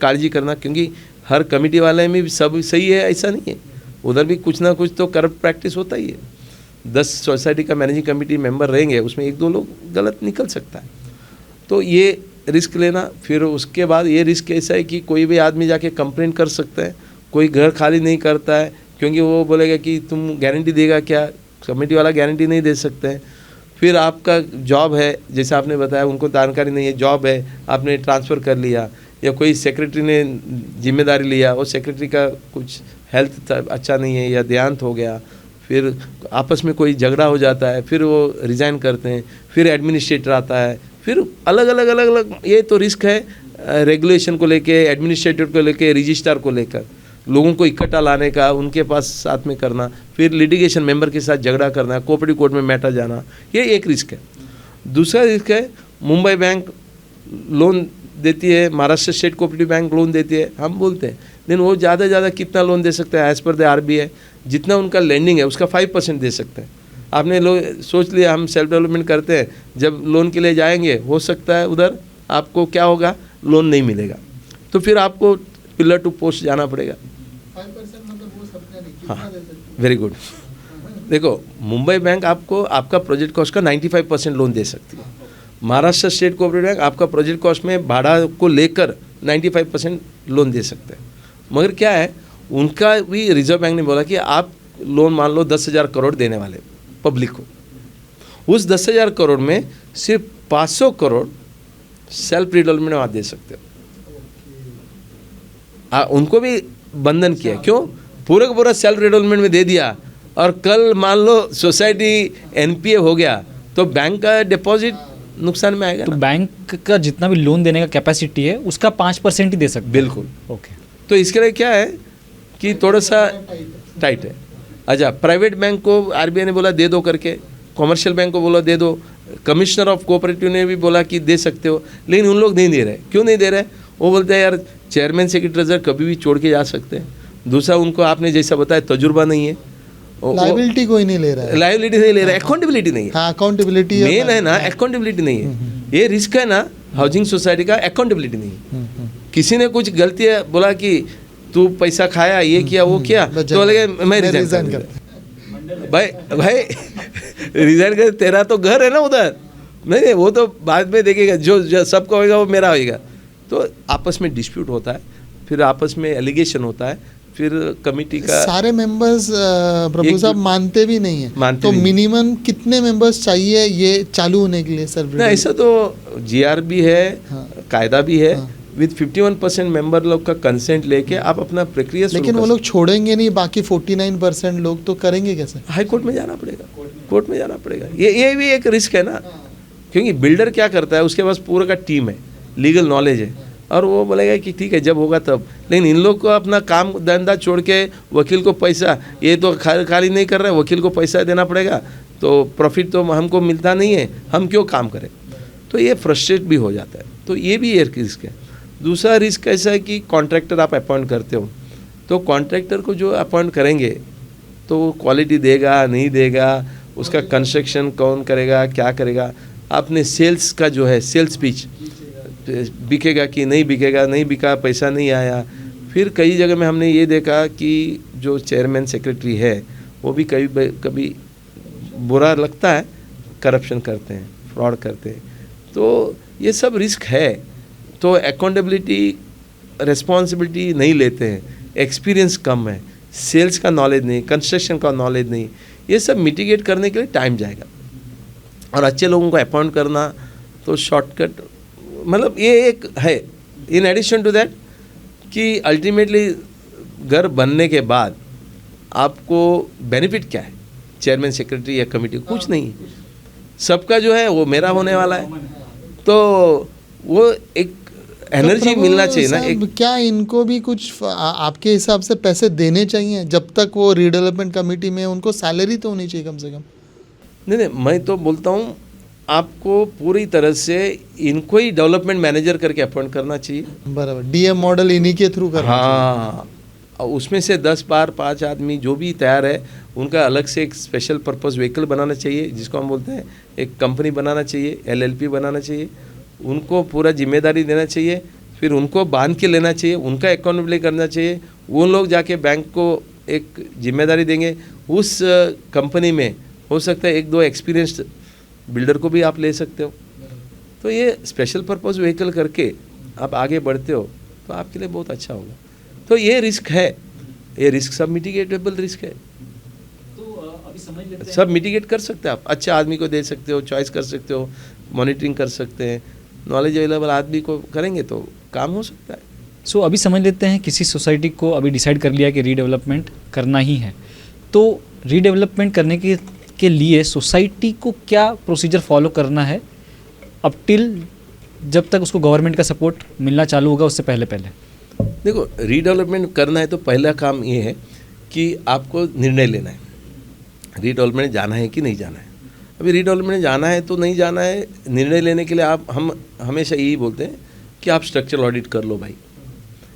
काळजी करना, क्योंकि हर कमेटी वाले में भी सब सही है ऐसा नहीं है, उधर भी कुछ ना कुछ तो करप्ट प्रैक्टिस होता ही है। 10 सोसाइटी का मैनेजिंग कमेटी मेंबर रहेंगे, उसमें 1-2 लोग गलत निकल सकता है, तो ये रिस्क लेना। फिर उसके बाद ये रिस्क ऐसा है कि कोई भी आदमी जाके कंप्लेंट कर सकता है, कोई घर खाली नहीं करता है, क्योंकि वो बोलेगा कि तुम गारंटी देगा क्या, कमेटी वाला गारंटी नहीं दे सकते हैं। फिर आपका जॉब है, जैसे आपने बताया उनको जानकारी नहीं है, जॉब है आपने ट्रांसफ़र कर लिया, या कोई सेक्रेटरी ने जिम्मेदारी लिया, वो सेक्रेटरी का कुछ हेल्थ अच्छा नहीं है या देहांत हो गया, फिर आपस में कोई झगड़ा हो जाता है, फिर वो रिज़ाइन करते हैं, फिर एडमिनिस्ट्रेटर आता है, फिर अलग अलग ये तो रिस्क है रेगुलेशन को लेके, एडमिनिस्ट्रेटर को लेके, रजिस्ट्रार को लेकर, लोगों को इकट्ठा लाने का, उनके पास साथ में करना, फिर लिटिगेशन मेंबर के साथ झगड़ा करना, कोऑपरेटिव कोर्ट में मैटर जाना, ये एक रिस्क है। दूसरा रिस्क है मुंबई बैंक लोन देती है, Maharashtra state cooperative bank loan देती है, हम बोलते हैं, लेकिन वो ज़्यादा से ज़्यादा कितना लोन दे सकता है एज़ पर द RBI, जितना उनका लेंडिंग है उसका 5% दे सकते हैं। आपने लोग सोच लिया हम सेल्फ डेवलपमेंट करते हैं, जब लोन के लिए जाएंगे हो सकता है उधर आपको क्या होगा, लोन नहीं मिलेगा, तो फिर आपको पिलर टू पोस्ट जाना पड़ेगा। 5% मतलब वो सबका नहीं, हाँ, कितना दे सकते हैं? Very good. देखो मुंबई बैंक आपको आपका प्रोजेक्ट कॉस्ट का 95% लोन दे सकती है, महाराष्ट्र स्टेट कोऑपरेटिव बैंक आपका प्रोजेक्ट कॉस्ट में भाड़ा को लेकर 95% लोन दे सकते हैं। मगर क्या है, उनका भी रिजर्व बैंक ने बोला कि आप लोन मान लो 10,000 करोड़ देने वाले पब्लिक को, उस 10,000 करोड़ में सिर्फ 500 करोड़ सेल्फ रिडेवलपमेंट में आप दे सकते हो। उनको भी बंधन किया, क्यों, पूरा का पूरा सेल्फ रिडेवलपमेंट में दे दिया, और कल मान लो सोसाइटी NPA हो गया तो बैंक का डिपॉजिट नुकसान में आएगा तो ना। बैंक का जितना भी लोन देने का कैपेसिटी है उसका 5% ही दे सकते हैं। बिल्कुल। ओके, तो इसके लिए क्या है कि थोड़ा सा टाइट है। अच्छा, प्राइवेट बैंक को RBI ने बोला दे दो करके, कॉमर्शियल बैंक को बोला दे दो, कमिश्नर ऑफ कोऑपरेटिव ने भी बोला कि दे सकते हो, लेकिन उन लोग नहीं दे रहे। क्यों नहीं दे रहे? वो बोलते हैं यार चेयरमैन सेक्रेटरी ट्रेजर कभी भी छोड़ के जा सकते हैं। दूसरा, उनको आपने जैसा बताया तजुर्बा नहीं है, लाइबिलिटी कोई नहीं ले रहा है, लाइबिलिटी नहीं ले रहा है, अकाउंटेबिलिटी नहीं है। हाँ अकाउंटेबिलिटी मेन है ना, अकाउंटेबिलिटी नहीं है। ये रिस्क है ना हाउसिंग सोसाइटी का, अकाउंटेबिलिटी नहीं है। किसी ने कुछ गलती है बोला कि तू पैसा खाया, ये किया वो किया, तो लगे मैं रिजाइन कर। भाई रिजाइन कर, तेरा तो घर है ना उधर, नहीं वो तो बाद में देखेगा, जो सबका होएगा वो मेरा होएगा। तो आपस में डिस्प्यूट होता है, फिर आपस में एलिगेशन होता है, फिर कमेटी का सारे मेंबर्स प्रभु साहब मानते भी नहीं है, तो मिनिमम कितने मेंबर्स चाहिए ये चालू होने के लिए सर? ना ऐसा तो GR भी है, कायदा भी है, विद 51% मेंबर लोग का कंसेंट लेके आप अपना प्रक्रिया शुरू लेकिन वो लोग छोड़ेंगे नहीं, बाकी 49% लोग तो करेंगे कैसे? हाई कोर्ट में जाना पड़ेगा, कोर्ट में जाना पड़ेगा। ये भी एक रिस्क है ना, क्योंकि बिल्डर क्या करता है, उसके पास पूरा का टीम है, लीगल नॉलेज है, और वो बोलेगा कि ठीक है जब होगा तब। लेकिन इन लोग को अपना काम धंधा छोड़ के वकील को पैसा, ये तो खाली नहीं कर रहा है, वकील को पैसा देना पड़ेगा, तो प्रॉफिट तो हमको मिलता नहीं है, हम क्यों काम करें? तो ये फ्रस्ट्रेट भी हो जाता है। तो ये भी एक रिस्क है। दूसरा रिस्क ऐसा है कि कॉन्ट्रैक्टर आप अपॉइंट करते हो, तो कॉन्ट्रैक्टर को जो अपॉइंट करेंगे तो वो क्वालिटी देगा नहीं देगा, उसका कंस्ट्रक्शन कौन करेगा, क्या करेगा, आपने सेल्स का जो है सेल्स पिच, बिकेगा कि नहीं बिकेगा, नहीं बिका पैसा नहीं आया। फिर कई जगह में हमने ये देखा कि जो चेयरमैन सेक्रेटरी है वो भी कभी बुरा लगता है, करप्शन करते हैं, फ्रॉड करते हैं, तो ये सब रिस्क है। तो अकाउंटेबिलिटी, रिस्पॉन्सिबिलिटी नहीं लेते हैं, एक्सपीरियंस कम है, सेल्स का नॉलेज नहीं, कंस्ट्रक्शन का नॉलेज नहीं, ये सब मिटिगेट करने के लिए टाइम जाएगा। और अच्छे लोगों को अपॉइंट करना तो शॉर्टकट, मतलब ये एक है। इन एडिशन टू दैट कि अल्टीमेटली घर बनने के बाद आपको बेनिफिट क्या है, चेयरमैन सेक्रेटरी या कमेटी, कुछ नहीं, सबका जो है वो मेरा होने वाला है। तो वो एक एनर्जी तो मिलना चाहिए ना। एक क्या इनको भी कुछ आपके हिसाब से पैसे देने चाहिए? जब तक वो रीडेवलपमेंट कमेटी में, उनको सैलरी तो होनी चाहिए कम से कम। नहीं, मैं तो बोलता हूँ आपको पूरी तरह से इनको ही डेवलपमेंट मैनेजर करके अपॉइंट करना चाहिए। बराबर, डीएम मॉडल इन्हीं के थ्रू करना हाँ, और उसमें से 10-5 आदमी जो भी तैयार है उनका अलग से एक स्पेशल पर्पस व्हीकल बनाना चाहिए, जिसको हम बोलते हैं एक कंपनी बनाना चाहिए, LLP बनाना चाहिए, उनको पूरा जिम्मेदारी देना चाहिए, फिर उनको बांध के लेना चाहिए, उनका अकाउंटेबिलिटी करना चाहिए। वो लोग जाके बैंक को एक जिम्मेदारी देंगे। उस कंपनी में हो सकता है 1-2 एक्सपीरियंस्ड बिल्डर को भी आप ले सकते हो। तो ये स्पेशल पर्पस व्हीकल करके आप आगे बढ़ते हो तो आपके लिए बहुत अच्छा होगा। तो ये रिस्क है, ये रिस्क सब मिटिगेटेबल रिस्क है, अभी समझ लेते हैं। सब मिटिगेट कर सकते हैं आप। अच्छे आदमी को दे सकते हो, चॉइस कर सकते हो, मॉनिटरिंग कर सकते हैं, नॉलेज अवेलेबल आदमी को करेंगे तो काम हो सकता है। सो अभी समझ लेते हैं, किसी सोसाइटी को अभी डिसाइड कर लिया कि रीडेवलपमेंट करना ही है, तो रीडेवलपमेंट करने के लिए सोसाइटी को क्या प्रोसीजर फॉलो करना है अब टिल जब तक उसको गवर्नमेंट का सपोर्ट मिलना चालू होगा, उससे पहले देखो, रीडेवलपमेंट करना है तो पहला काम ये है कि आपको निर्णय लेना है, रीडेवलपमेंट जाना है कि नहीं जाना है। अभी रीडेवलपमेंट जाना है तो नहीं जाना है, निर्णय लेने के लिए हम हमेशा यही बोलते हैं कि आप स्ट्रक्चरल ऑडिट कर लो भाई।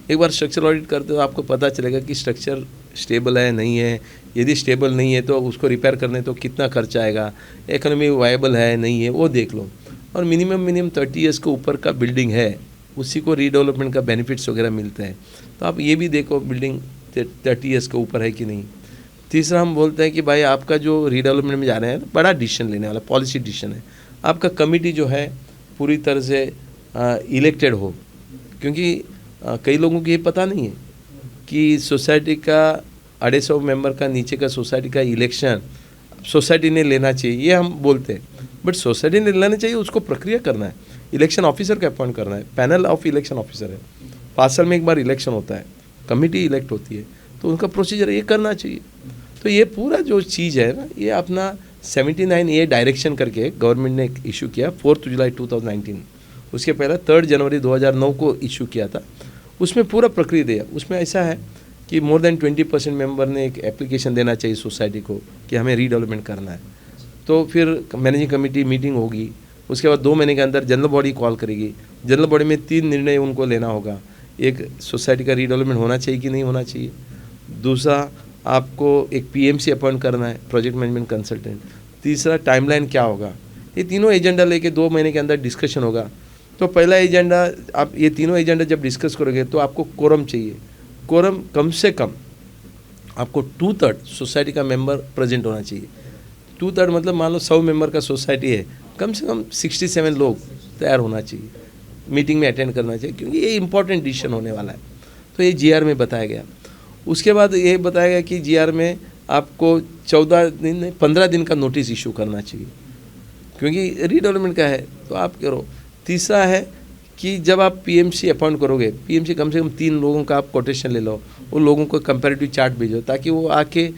एक बार स्ट्रक्चरल ऑडिट करते हो आपको पता चलेगा कि स्ट्रक्चर स्टेबल है नहीं है। यदि स्टेबल नहीं है तो उसको रिपेयर करने तो कितना खर्चा आएगा, इकोनॉमी वायबल है नहीं है वो देख लो। और मिनिमम 30 ईयर्स के ऊपर का बिल्डिंग है उसी को रीडेवलपमेंट का बेनिफिट्स वगैरह मिलते हैं, तो आप ये भी देखो बिल्डिंग 30 ईयर्स के ऊपर है कि नहीं। तीसरा हम बोलते हैं कि भाई आपका जो रीडेवलपमेंट में जा रहे हैं बड़ा डिसीजन लेने वाला पॉलिसी डिसीजन है, आपका कमिटी जो है पूरी तरह से इलेक्टेड हो, क्योंकि कई लोगों को ये पता नहीं है कि सोसाइटी का 250 मेंबर का नीचे का सोसाइटी का इलेक्शन सोसाइटी ने लेना चाहिए, ये हम बोलते हैं। बट सोसाइटी ने लेना चाहिए, उसको प्रक्रिया करना है, इलेक्शन ऑफिसर का अपॉइंट करना है, पैनल ऑफ इलेक्शन ऑफिसर है, 5 साल में एक बार इलेक्शन होता है, कमिटी इलेक्ट होती है, तो उनका प्रोसीजर ये करना चाहिए। तो ये पूरा जो चीज़ है ना, ये अपना 79A डायरेक्शन करके गवर्नमेंट ने इशू किया 4 जुलाई 2019, उसके पहले 3 जनवरी 2009 को इशू किया था। उसमें पूरा प्रक्रिया दिया, उसमें ऐसा है कि मोर देन 20% मेंबर ने एक एप्लीकेशन देना चाहिए सोसाइटी को कि हमें रीडेवलपमेंट करना है। तो फिर मैनेजिंग कमेटी मीटिंग होगी, उसके बाद 2 महीने के अंदर जनरल बॉडी कॉल करेगी, जनरल बॉडी में 3 निर्णय उनको लेना होगा। एक, सोसाइटी का रीडेवलपमेंट होना चाहिए कि नहीं होना चाहिए, दूसरा आपको एक PMC अपॉइंट करना है, प्रोजेक्ट मैनेजमेंट कंसल्टेंट, तीसरा टाइमलाइन क्या होगा। ये तीनों एजेंडा लेके 2 महीने के अंदर डिस्कशन होगा। तो पहला एजेंडा, आप ये तीनों एजेंडा जब डिस्कस करोगे तो आपको कोरम चाहिए। कोरम कम से कम आपको 2/3 सोसाइटी का मेंबर प्रेजेंट होना चाहिए। 2/3 मतलब मान लो 100 मेंबर का सोसाइटी है, कम से कम 67 लोग तैयार होना चाहिए, मीटिंग में अटेंड करना चाहिए, क्योंकि ये इंपॉर्टेंट डिसीजन होने वाला है। तो ये GR में बताया गया। उसके बाद ये बताया गया कि GR में आपको 15 दिन का नोटिस इशू करना चाहिए, क्योंकि रीडेवलपमेंट का है तो आप करो। तीसरा है कि जब आप PMC अपॉइंट करोगे, PMC कम से कम 3 लोगों का आप कोटेशन ले लो, उन लोगों को कंपैरेटिव चार्ट भेजो ताकि वो आके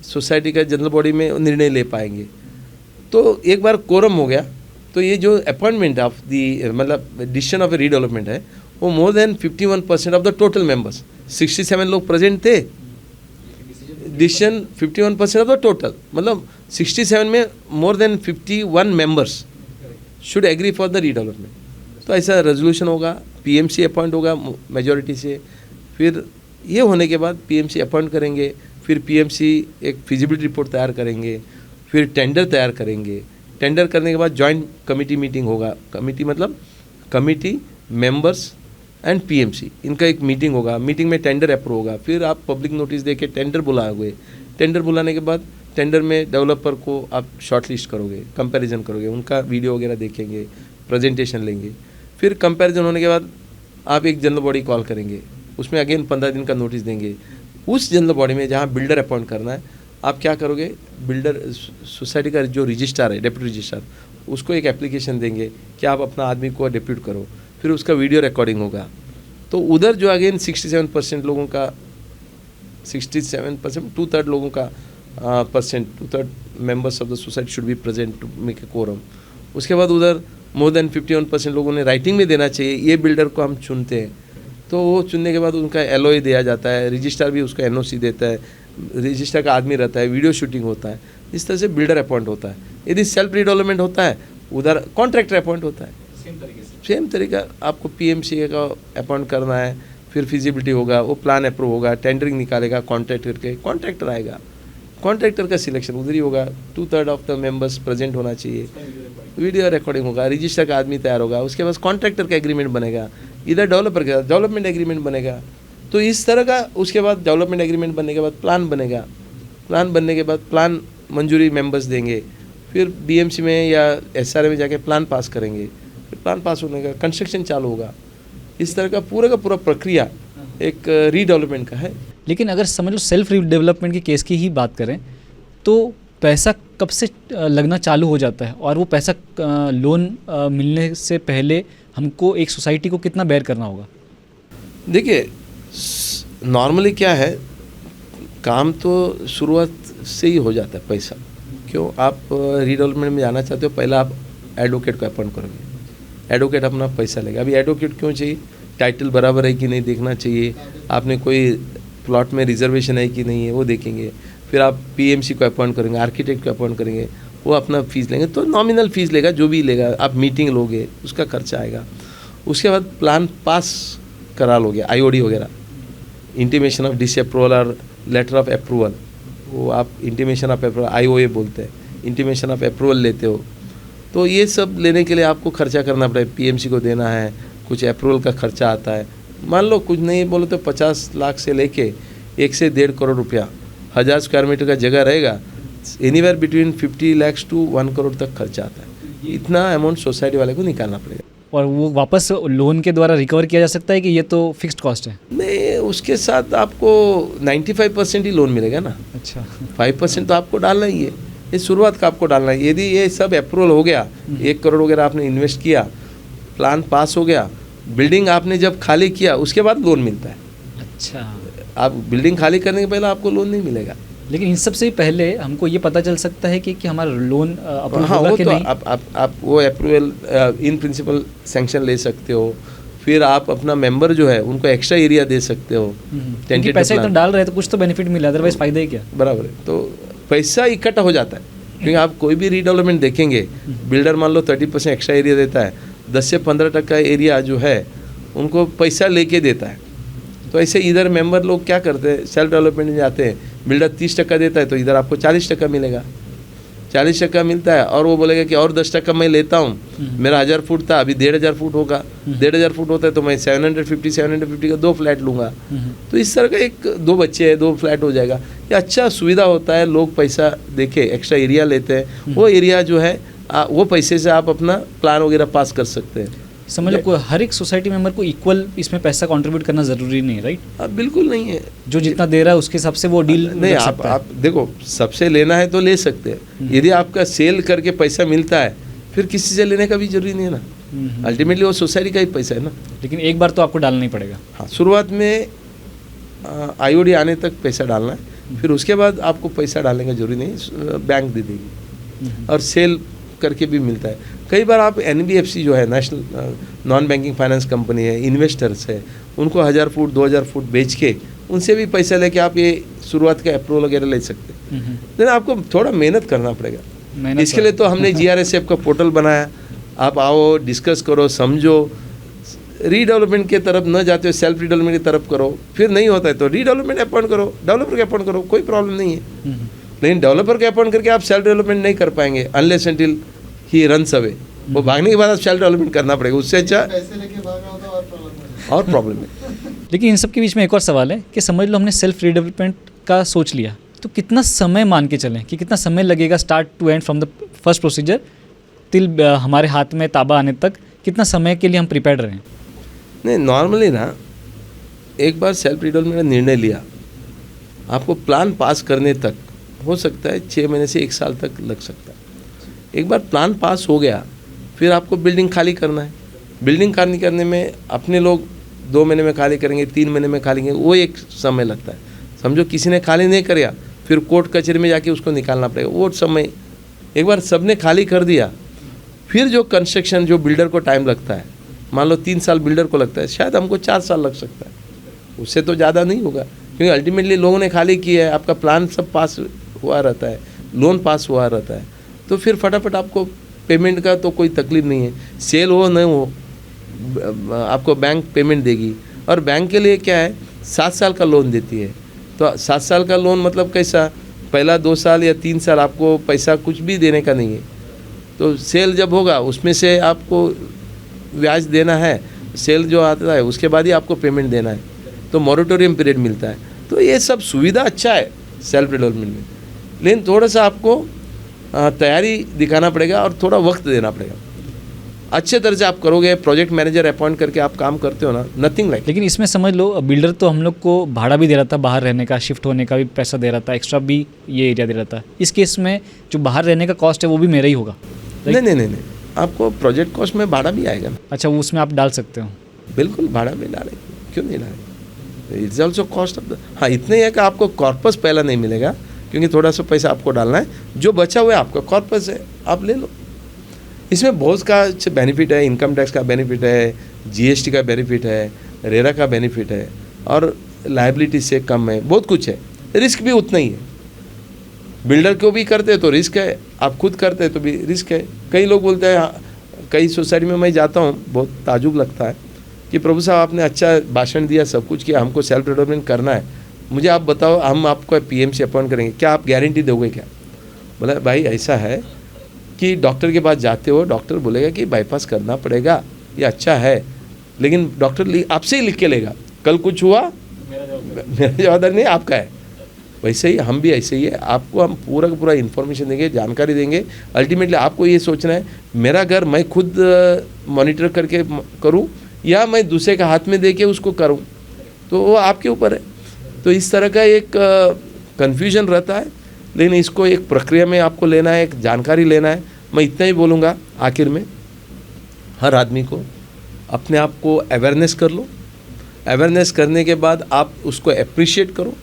सोसाइटी का जनरल बॉडी में निर्णय ले पाएंगे। तो एक बार कोरम हो गया तो ये जो अपॉइंटमेंट ऑफ दी मतलब डिसीजन ऑफ रीडेवलपमेंट है वो मोर than 51% of the total members, 67 लोग प्रेजेंट थे, डिसीजन 51% ऑफ द टोटल, मतलब 67 में more than 51 members should agree for the redevelopment. तो ऐसा रेजोल्यूशन होगा, PMC अपॉइंट होगा मेजॉरिटी से। फिर ये होने के बाद PMC अपॉइंट करेंगे, फिर PMC एक फिजिबिलिटी रिपोर्ट तैयार करेंगे, फिर टेंडर तैयार करेंगे। टेंडर करने के बाद जॉइंट कमेटी मीटिंग होगा, कमेटी मतलब कमेटी, मेंबर्स एंड PMC, इनका एक मीटिंग होगा। मीटिंग में टेंडर अप्रूव होगा, फिर आप पब्लिक नोटिस दे के टेंडर बुलाओगे। टेंडर बुलाने के बाद टेंडर में डेवलपर को आप शॉर्टलिस्ट करोगे, कंपैरिजन करोगे, उनका वीडियो वगैरह देखेंगे, प्रेजेंटेशन लेंगे। फिर कंपैरिजन होने के बाद आप एक जनरल बॉडी कॉल करेंगे, उसमें अगेन 15 दिन का नोटिस देंगे। उस जनरल बॉडी में जहाँ बिल्डर अपॉइंट करना है, आप क्या करोगे, बिल्डर सोसाइटी का जो रजिस्ट्रार है, डेप्यूटी रजिस्ट्रार, उसको एक एप्लीकेशन देंगे कि आप अपना आदमी को डेप्यूट करो, फिर उसका वीडियो रिकॉर्डिंग होगा। तो उधर जो अगेन 67% लोगों का 67% 2/3 लोगों का percent 2/3 members of the society should be present to make a quorum. उसके बाद उधर मोर देन 51% लोगों ने राइटिंग में देना चाहिए, ये बिल्डर को हम चुनते हैं। तो वो चुनने के बाद उनका LOA दिया जाता है, रजिस्ट्रार भी उसका NOC देता है, रजिस्ट्रार का आदमी रहता है, वीडियो शूटिंग होता है, इस तरह से बिल्डर अपॉइंट होता है। यदि सेल्फ रीडेवलपमेंट होता है उधर कॉन्ट्रैक्टर अपॉइंट होता है। सेम तरीका आपको पीएमसीए का अपॉइंट करना है, फिर फिजिबिलिटी होगा, वो प्लान अप्रूव होगा, टेंडरिंग निकालेगा कॉन्ट्रैक्टर के, कॉन्ट्रैक्टर आएगा, कॉन्ट्रैक्टर का सिलेक्शन उधर ही होगा, 2/3 ऑफ द मेंबर्स प्रेजेंट होना चाहिए, वीडियो रिकॉर्डिंग होगा, रजिस्टर का आदमी तैयार होगा, उसके बाद कॉन्ट्रैक्टर का एग्रीमेंट बनेगा, इधर डेवलपर के साथ डेवलपमेंट एग्रीमेंट बनेगा। तो इस तरह का उसके बाद डेवलपमेंट एग्रीमेंट बनने के बाद प्लान बनेगा, प्लान बनने के बाद प्लान मंजूरी मेंबर्स देंगे, फिर बीएमसी में या एसआरए में जाके प्लान पास करेंगे, फिर प्लान पास होने का कंस्ट्रक्शन चालू होगा। इस तरह का पूरा प्रक्रिया एक रीडेवलपमेंट का है। लेकिन अगर समझ लो सेल्फ डेवलपमेंट के केस की ही बात करें तो पैसा कब से लगना चालू हो जाता है, और वो पैसा लोन मिलने से पहले हमको एक सोसाइटी को कितना बेयर करना होगा? देखिए नॉर्मली क्या है, काम तो शुरुआत से ही हो जाता है पैसा। क्यों? आप रीडेवलपमेंट में जाना चाहते हो, पहले आप एडवोकेट को अपॉइंट करोगे, एडवोकेट अपना पैसा लेगा। अभी एडवोकेट क्यों चाहिए? टाइटल बराबर है कि नहीं देखना चाहिए, आपने कोई प्लॉट में रिजर्वेशन है कि नहीं है वो देखेंगे, फिर आप पीएमसी को अपॉइंट करेंगे, आर्किटेक्ट को अपॉइंट करेंगे, वो अपना फीस लेंगे, तो नॉमिनल फीस लेगा, जो भी लेगा, आप मीटिंग लोगे उसका खर्चा आएगा। उसके बाद प्लान पास करा लोगे, आईओडी वगैरह, इंटीमेशन ऑफ डिसअप्रूवल और लेटर ऑफ अप्रूवल, वो आप इंटीमेशन ऑफ अप्रूवल आईओए बोलते हैं, इंटीमेशन ऑफ अप्रूवल लेते हो, तो ये सब लेने के लिए आपको खर्चा करना पड़ेगा, पीएमसी को देना है, कुछ अप्रूवल का खर्चा आता है। मान लो कुछ नहीं बोलो तो 50 लाख से लेके 1 से 1.5 करोड़ रुपया, 1000 स्क्वायर मीटर का जगह रहेगा, anywhere between 50 lakh to 1 crore तक खर्चा आता है। इतना अमाउंट सोसाइटी वाले को निकालना पड़ेगा। और वो वापस लोन के द्वारा रिकवर किया जा सकता है कि ये तो फिक्स्ड कॉस्ट है? नहीं, उसके साथ आपको 95% ही लोन मिलेगा ना। अच्छा, 5% तो आपको डालना ही है, ये शुरुआत का आपको डालना है। यदि ये सब अप्रूवल हो गया, 1 करोड़ वगैरह आपने इन्वेस्ट किया, प्लान पास हो गया, बिल्डिंग आपने जब खाली किया उसके बाद लोन मिलता है। अच्छा, आप बिल्डिंग खाली करने के पहले आपको लोन नहीं मिलेगा। लेकिन इन सबसे पहले हमको ये पता चल सकता है कि हमारा लोन अप्रूव हाँ, होगा वो कि तो नहीं? आप वो अप्रूवल इन प्रिंसिपल सैंक्शन ले सकते हो, फिर आप अपना मेंबर जो है उनको एक्स्ट्रा एरिया दे सकते हो। क्योंकि पैसा इतना डाल रहे हैं तो कुछ तो बेनिफिट मिला, अदरवाइज फायदा ही क्या? बराबर है, तो पैसा इकट्ठा हो जाता है। क्योंकि आप कोई भी रीडेवलपमेंट देखेंगे, बिल्डर मान लो 30% एक्स्ट्रा एरिया देता है, 10 से 15% एरिया जो है उनको पैसा लेके देता है। तो ऐसे इधर मेंबर लोग क्या करते हैं, सेल्फ डेवलपमेंट में जाते हैं, बिल्डर 30% देता है तो इधर आपको 40% मिलेगा, 40% मिलता है, और वो बोलेगा कि और 10% मैं लेता हूँ, मेरा 1000 फुट था, अभी 1500 फुट होगा, 1500 फुट होता है तो मैं 750 का 2 फ्लैट लूँगा। तो इस तरह का एक 2 बच्चे हैं, 2 फ्लैट हो जाएगा। ये अच्छा सुविधा होता है, लोग पैसा देखे एक्स्ट्रा एरिया लेते हैं, वो एरिया जो है वो पैसे से आप अपना प्लान वगैरह पास कर सकते हैं। समझ लो हर एक सोसाइटी मेंबर को इक्वल इसमें पैसा कंट्रीब्यूट करना ज़रूरी नहीं, राइट? अब बिल्कुल नहीं है, जो जितना दे रहा है उसके हिसाब से वो डील नहीं। आप देखो, सबसे लेना है तो ले सकते हैं, यदि आपका सेल करके पैसा मिलता है फिर किसी से लेने का भी जरूरी नहीं है ना। अल्टीमेटली वो सोसाइटी का ही पैसा है ना। लेकिन एक बार तो आपको डालना ही पड़ेगा। हाँ, शुरुआत में आईओडी आने तक पैसा डालना है, फिर उसके बाद आपको पैसा डालने का जरूरी नहीं, बैंक दे देगी, और सेल करके भी मिलता है। कई बार आप NBFC जो है, national non banking finance company है, इन्वेस्टर्स है, उनको 1000 फुट 2000 फुट बेच के उनसे भी पैसा लेके आप ये शुरुआत का अप्रूवल वगैरह ले सकते हैं। लेकिन आपको थोड़ा मेहनत करना पड़ेगा। इसके लिए तो हमने GRSF का पोर्टल बनाया, आप आओ, डिस्कस करो, समझो, रीडेवलपमेंट के तरफ न जाते हो, सेल्फ रीडेवलपमेंट की तरफ करो। फिर नहीं होता है तो रीडेवलपमेंट अपॉइंट करो, डेवलपर के अपॉइंट करो, कोई प्रॉब्लम नहीं है। लेकिन डेवलपर के अपॉइंट करके आप सेल्फ डेवलपमेंट नहीं कर पाएंगे unless until he runs away. वो भागने के बाद आप सेल्फ डेवलपमेंट करना पड़ेगा, उससे अच्छा पैसे लेके भाग रहा होता और प्रॉब्लम है। लेकिन इन सब के बीच में एक और सवाल है कि समझ लो हमने सेल्फ रीडेवलपमेंट का सोच लिया, तो कितना समय मान के चलें कि कितना समय लगेगा start to end from the first procedure till हमारे हाथ में ताबा आने तक, कितना समय के लिए हम प्रिपेयर्ड रहें? नहीं, नॉर्मली ना, एक बार सेल्फ रीडेवलपमेंट का निर्णय लिया, आपको प्लान पास करने तक हो सकता है 6 महीने से 1 साल तक लग सकता है। एक बार प्लान पास हो गया फिर आपको बिल्डिंग खाली करना है। बिल्डिंग खाली करने में अपने लोग 2 महीने में खाली करेंगे, 3 महीने में खाली करेंगे, वो एक समय लगता है। समझो किसी ने खाली नहीं किया, फिर कोर्ट कचहरी में जाके उसको निकालना पड़ेगा, वो समय। एक बार सबने खाली कर दिया, फिर जो कंस्ट्रक्शन, जो बिल्डर को टाइम लगता है, मान लो 3 साल बिल्डर को लगता है, शायद हमको 4 साल लग सकता है, उससे तो ज़्यादा नहीं होगा। क्योंकि अल्टीमेटली लोगों ने खाली किया है, आपका प्लान सब पास हुआ रहता है, लोन पास हुआ रहता है, तो फिर फटाफट आपको पेमेंट का तो कोई तकलीफ नहीं है, सेल हो नहीं हो आपको बैंक पेमेंट देगी। और बैंक के लिए क्या है, 7 साल का लोन देती है। तो 7 साल का लोन मतलब कैसा, पहला 2 साल या 3 साल आपको पैसा कुछ भी देने का नहीं है, तो सेल जब होगा उसमें से आपको ब्याज देना है, सेल जो आता है उसके बाद ही आपको पेमेंट देना है, तो मॉरेटोरियम पीरियड मिलता है। तो ये सब सुविधा अच्छा है सेल्फ डेवलपमेंट में, लेकिन थोड़ा सा आपको तैयारी दिखाना पड़ेगा और थोड़ा वक्त देना पड़ेगा। अच्छे तरह से आप करोगे, प्रोजेक्ट मैनेजर अपॉइंट करके आप काम करते हो ना, नथिंग लाइक। लेकिन इसमें समझ लो बिल्डर तो हम लोग को भाड़ा भी दे रहा था, बाहर रहने का, शिफ्ट होने का भी पैसा दे रहा था, एक्स्ट्रा भी ये एरिया दे रहा था। इस केस में जो बाहर रहने का कॉस्ट है वो भी मेरा ही होगा? नहीं, आपको प्रोजेक्ट कॉस्ट में भाड़ा भी आएगा ना। अच्छा, वो उसमें आप डाल सकते हो? बिल्कुल भाड़ा में डालेंगे, क्यों नहीं डालेंगे, it's also cost of the. हाँ, इतने है कि आपको कॉर्पस पहला नहीं मिलेगा, क्योंकि थोड़ा सा पैसा आपको डालना है, जो बचा हुआ है आपका कॉर्पस है, आप ले लो। इसमें बहुत का बेनिफिट है, इनकम टैक्स का बेनिफिट है, जीएसटी का बेनिफिट है, रेरा का बेनिफिट है, और लायबिलिटी से कम है, बहुत कुछ है। रिस्क भी उतना ही है, बिल्डर को भी करते तो रिस्क है, आप खुद करते तो भी रिस्क है। कई लोग बोलते हैं, कई सोसाइटी में मैं जाता हूँ, बहुत ताजुब लगता है कि प्रभु साहब आपने अच्छा भाषण दिया, सब कुछ किया, हमको सेल्फ डेवलपमेंट करना है, मुझे आप बताओ, हम आपको पीएमसी अपॉइंट करेंगे, क्या आप गारंटी दोगे क्या? बोला भाई ऐसा है कि डॉक्टर के पास जाते हो, डॉक्टर बोलेगा कि बाईपास करना पड़ेगा, ये अच्छा है, लेकिन डॉक्टर आपसे ही लिख के लेगा, कल कुछ हुआ मेरा जवाबदारी नहीं, आपका है। वैसे ही हम भी ऐसे ही है, आपको हम पूरा का पूरा इन्फॉर्मेशन देंगे, जानकारी देंगे। अल्टीमेटली आपको ये सोचना है, मेरा घर मैं खुद मॉनिटर करके करूं या मैं दूसरे का हाथ में दे के उसको करूं, तो वो आपके ऊपर है। तो इस तरह का एक कन्फ्यूजन रहता है, लेकिन इसको एक प्रक्रिया में आपको लेना है, एक जानकारी लेना है। मैं इतना ही बोलूँगा आखिर में, हर आदमी को अपने आप को अवेयरनेस कर लो। अवेयरनेस करने के बाद आप उसको अप्रिशिएट करो।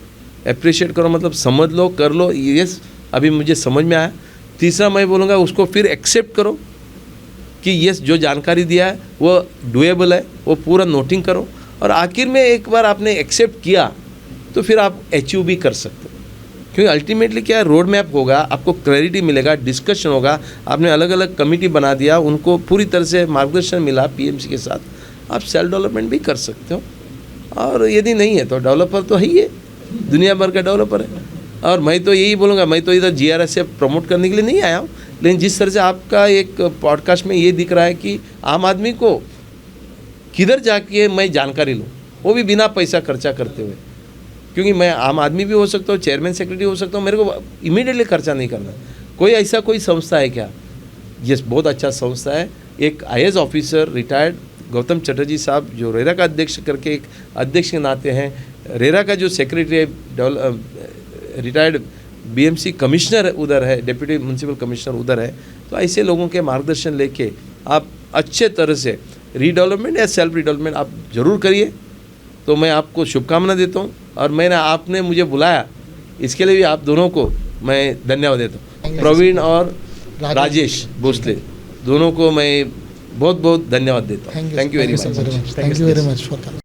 अप्रिशिएट करो मतलब समझ लो, कर लो, यस अभी मुझे समझ में आया। तीसरा मैं बोलूँगा उसको फिर एक्सेप्ट करो कि यस जो जानकारी दिया है वो डुएबल है, वो पूरा नोटिंग करो। और आखिर में एक बार आपने एक्सेप्ट किया तो फिर आप अचीव भी कर सकते हो, क्योंकि अल्टीमेटली क्या है, रोड मैप होगा, आपको क्लैरिटी मिलेगा, डिस्कशन होगा। आपने अलग अलग कमेटी बना दिया, उनको पूरी तरह से मार्गदर्शन मिला पीएमसी के साथ, आप सेल्फ डेवलपमेंट भी कर सकते हो। और यदि नहीं है तो डेवलपर तो है ही है, दुनिया भर का डेवलपर है। और मैं तो यही बोलूँगा, मैं तो इधर जीआरएस से प्रमोट करने के लिए नहीं आया हूँ, लेकिन जिस तरह से आपका एक पॉडकास्ट में ये दिख रहा है कि आम आदमी को किधर जाके मैं जानकारी लूँ, वो भी बिना पैसा खर्चा करते हुए, क्योंकि मैं आम आदमी भी हो सकता हूँ, चेयरमैन सेक्रेटरी हो सकता हूँ, मेरे को इमीडिएटली खर्चा नहीं करना। कोई ऐसा कोई संस्था है क्या? यस, बहुत अच्छा संस्था है। एक IAS officer retired Gautam Chatterjee साहब, जो रेरा का अध्यक्ष करके एक अध्यक्ष के नाते हैं, रेरा का जो सेक्रेटरी रिटायर्ड बीएमसी कमिश्नर उधर है, डिप्टी म्यूनसिपल कमिश्नर उधर है। तो ऐसे लोगों के मार्गदर्शन लेके आप अच्छे तरह से रीडेवलपमेंट या सेल्फ रिडेवलपमेंट आप ज़रूर करिए। तो मैं आपको शुभकामना देता हूँ, और मैंने आपने मुझे बुलाया इसके लिए भी आप दोनों को मैं धन्यवाद देता हूँ। प्रवीण और राजेश भोसले दोनों को मैं बहुत बहुत धन्यवाद देता हूँ। Thank you very much. Thank you very much for